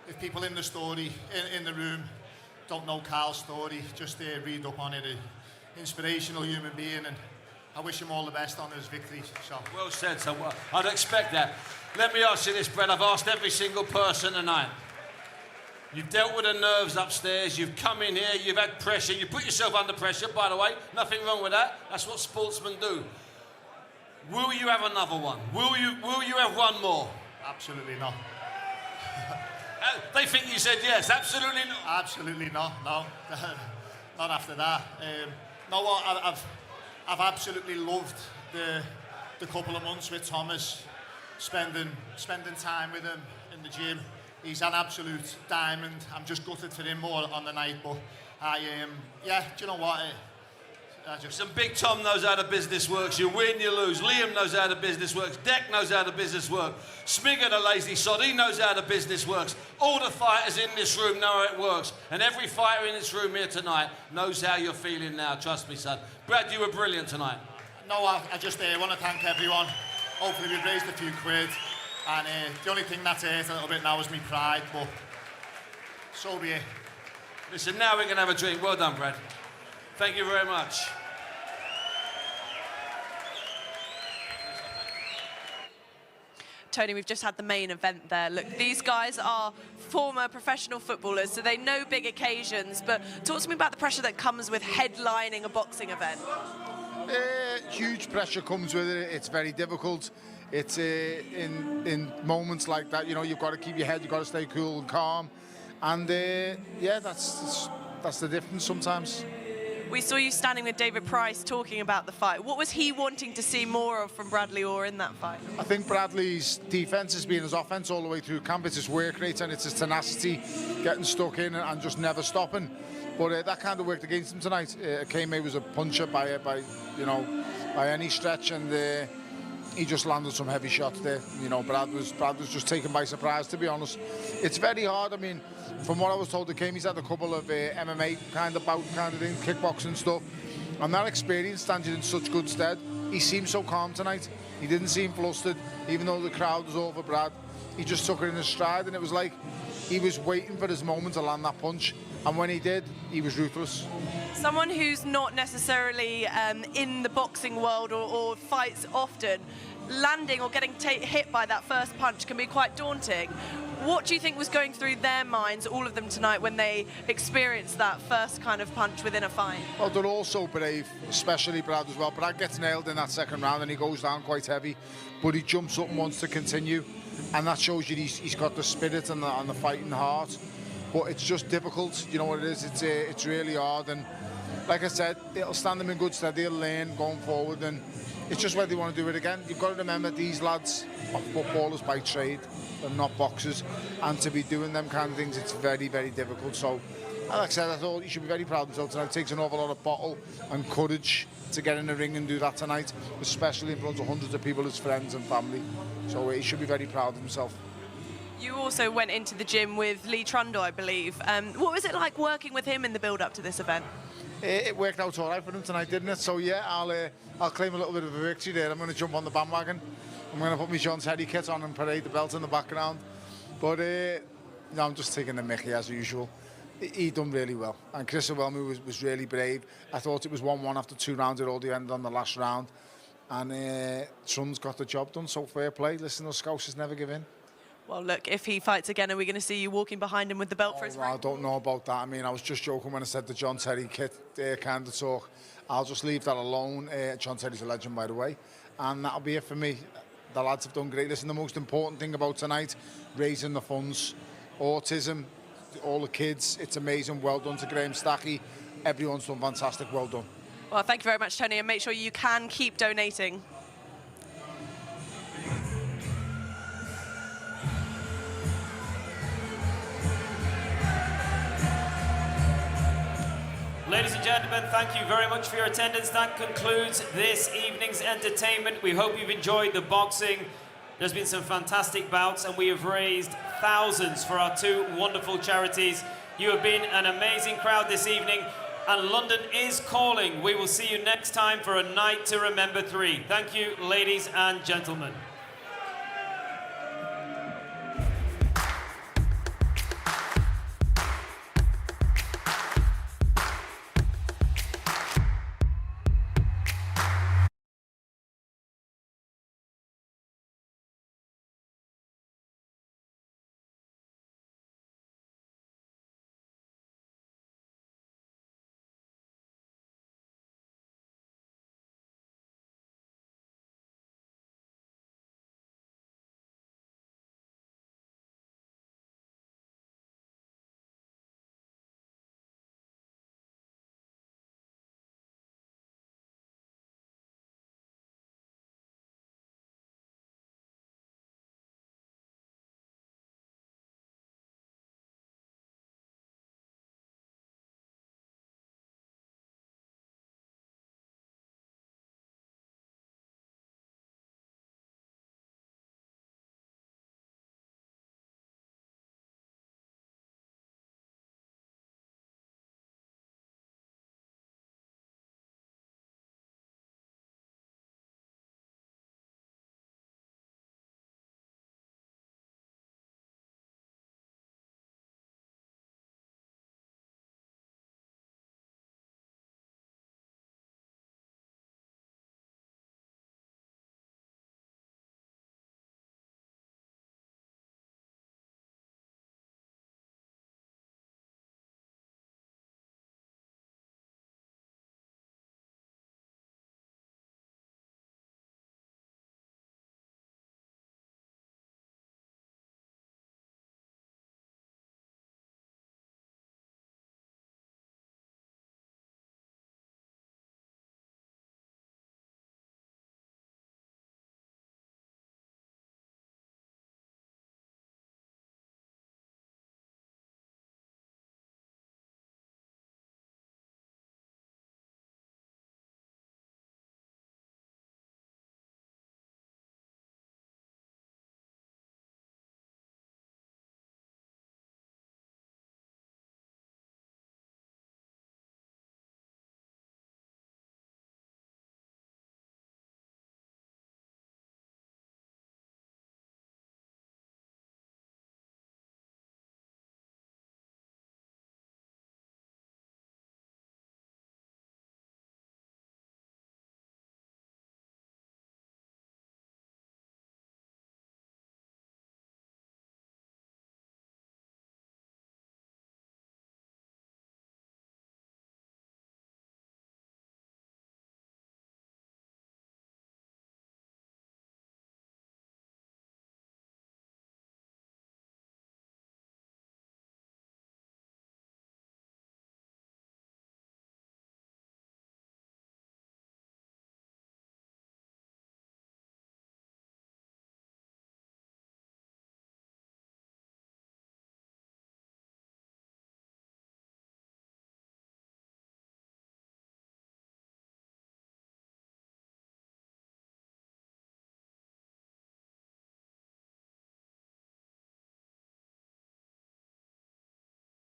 if people in the story, in the room, don't know Carl's story, just read up on it. An inspirational human being, and I wish him all the best on his victory. So. Well said, so I'd expect that. Let me ask you this, Brett. I've asked every single person tonight. You've dealt with the nerves upstairs, you've come in here, you've had pressure, you put yourself under pressure, by the way, nothing wrong with that. That's what sportsmen do. Will you have another one? Will you have one more? Absolutely not. They think you said yes. Absolutely not. Absolutely not. No, not after that. No, I've absolutely loved the couple of months with Thomas, spending time with him in the gym. He's an absolute diamond. I'm just gutted for him more on the night, but yeah. Do you know what? Some big Tom knows how the business works. You win, you lose. Liam knows how the business works. Deck knows how the business works. Smigger, the lazy sod, he knows how the business works. All the fighters in this room know how it works. And every fighter in this room here tonight knows how you're feeling now. Trust me, son. Brad, you were brilliant tonight. No, I just want to thank everyone. Hopefully we've raised a few quid. And the only thing that's hurt a little bit now is my pride, but so be it. Listen, now we can have a drink. Well done, Brad. Thank you very much. Tony, we've just had the main event there. Look, these guys are former professional footballers, so they know big occasions, but talk to me about the pressure that comes with headlining a boxing event. Huge pressure comes with it. It's very difficult. It's in moments like that, you know, you've got to keep your head, you've got to stay cool and calm. And yeah, that's the difference sometimes. We saw you standing with David Price talking about the fight. What was he wanting to see more of from Bradley Orr in that fight? I think Bradley's defence has been his offence all the way through camp. It's his work rate and it's his tenacity, getting stuck in and just never stopping. But that kind of worked against him tonight. Kame was a puncher by any stretch, and he just landed some heavy shots there. You know, Brad was just taken by surprise, to be honest. It's very hard. I mean, from what I was told, Kame's had a couple of MMA kind of thing, kickboxing stuff, and that experience stands in such good stead. He seemed so calm tonight. He didn't seem flustered, even though the crowd was over Brad. He just took it in his stride, and it was like he was waiting for his moment to land that punch. And when he did, he was ruthless. Someone who's not necessarily in the boxing world or fights often, landing or getting hit by that first punch can be quite daunting. What do you think was going through their minds, all of them tonight, when they experienced that first kind of punch within a fight? Well, they're all so brave, especially Brad as well. Brad gets nailed in that second round and he goes down quite heavy, but he jumps up and wants to continue. And that shows you he's got the spirit and the fighting heart. But it's just difficult, you know what it is, it's really hard. And like I said, it'll stand them in good stead, they'll learn going forward. And it's just whether they want to do it again. You've got to remember these lads are footballers by trade, they're not boxers. And to be doing them kind of things, it's very, very difficult. So, like I said, I thought you should be very proud of himself tonight. It takes an awful lot of bottle and courage to get in the ring and do that tonight, especially in front of hundreds of people, his friends and family. So he should be very proud of himself. You also went into the gym with Lee Trundle, I believe. What was it like working with him in the build-up to this event? It worked out all right for him tonight, didn't it? So yeah, I'll claim a little bit of a victory there. I'm going to jump on the bandwagon. I'm going to put my John Terry kit on and parade the belt in the background. But no, I'm just taking the mickey as usual. He done really well, and Chris Iwelumo was really brave. I thought it was 1-1 after 2 rounds. It all ended on the last round, and Trundle's got the job done. So fair play. Listen, the Scousers never give in. Well, look, if he fights again, are we going to see you walking behind him with the belt for his ring? I don't know about that. I mean, I was just joking when I said the John Terry kit kind of talk. I'll just leave that alone. John Terry's a legend, by the way, and that'll be it for me. The lads have done great. Listen, the most important thing about tonight, raising the funds, autism, all the kids, it's amazing. Well done to Graham Stacky. Everyone's done fantastic. Well done. Well, thank you very much, Tony, and make sure you can keep donating. Ladies and gentlemen, thank you very much for your attendance. That concludes this evening's entertainment. We hope you've enjoyed the boxing. There's been some fantastic bouts, and we have raised thousands for our 2 wonderful charities. You have been an amazing crowd this evening, and London is calling. We will see you next time for a night to remember 3. Thank you, ladies and gentlemen.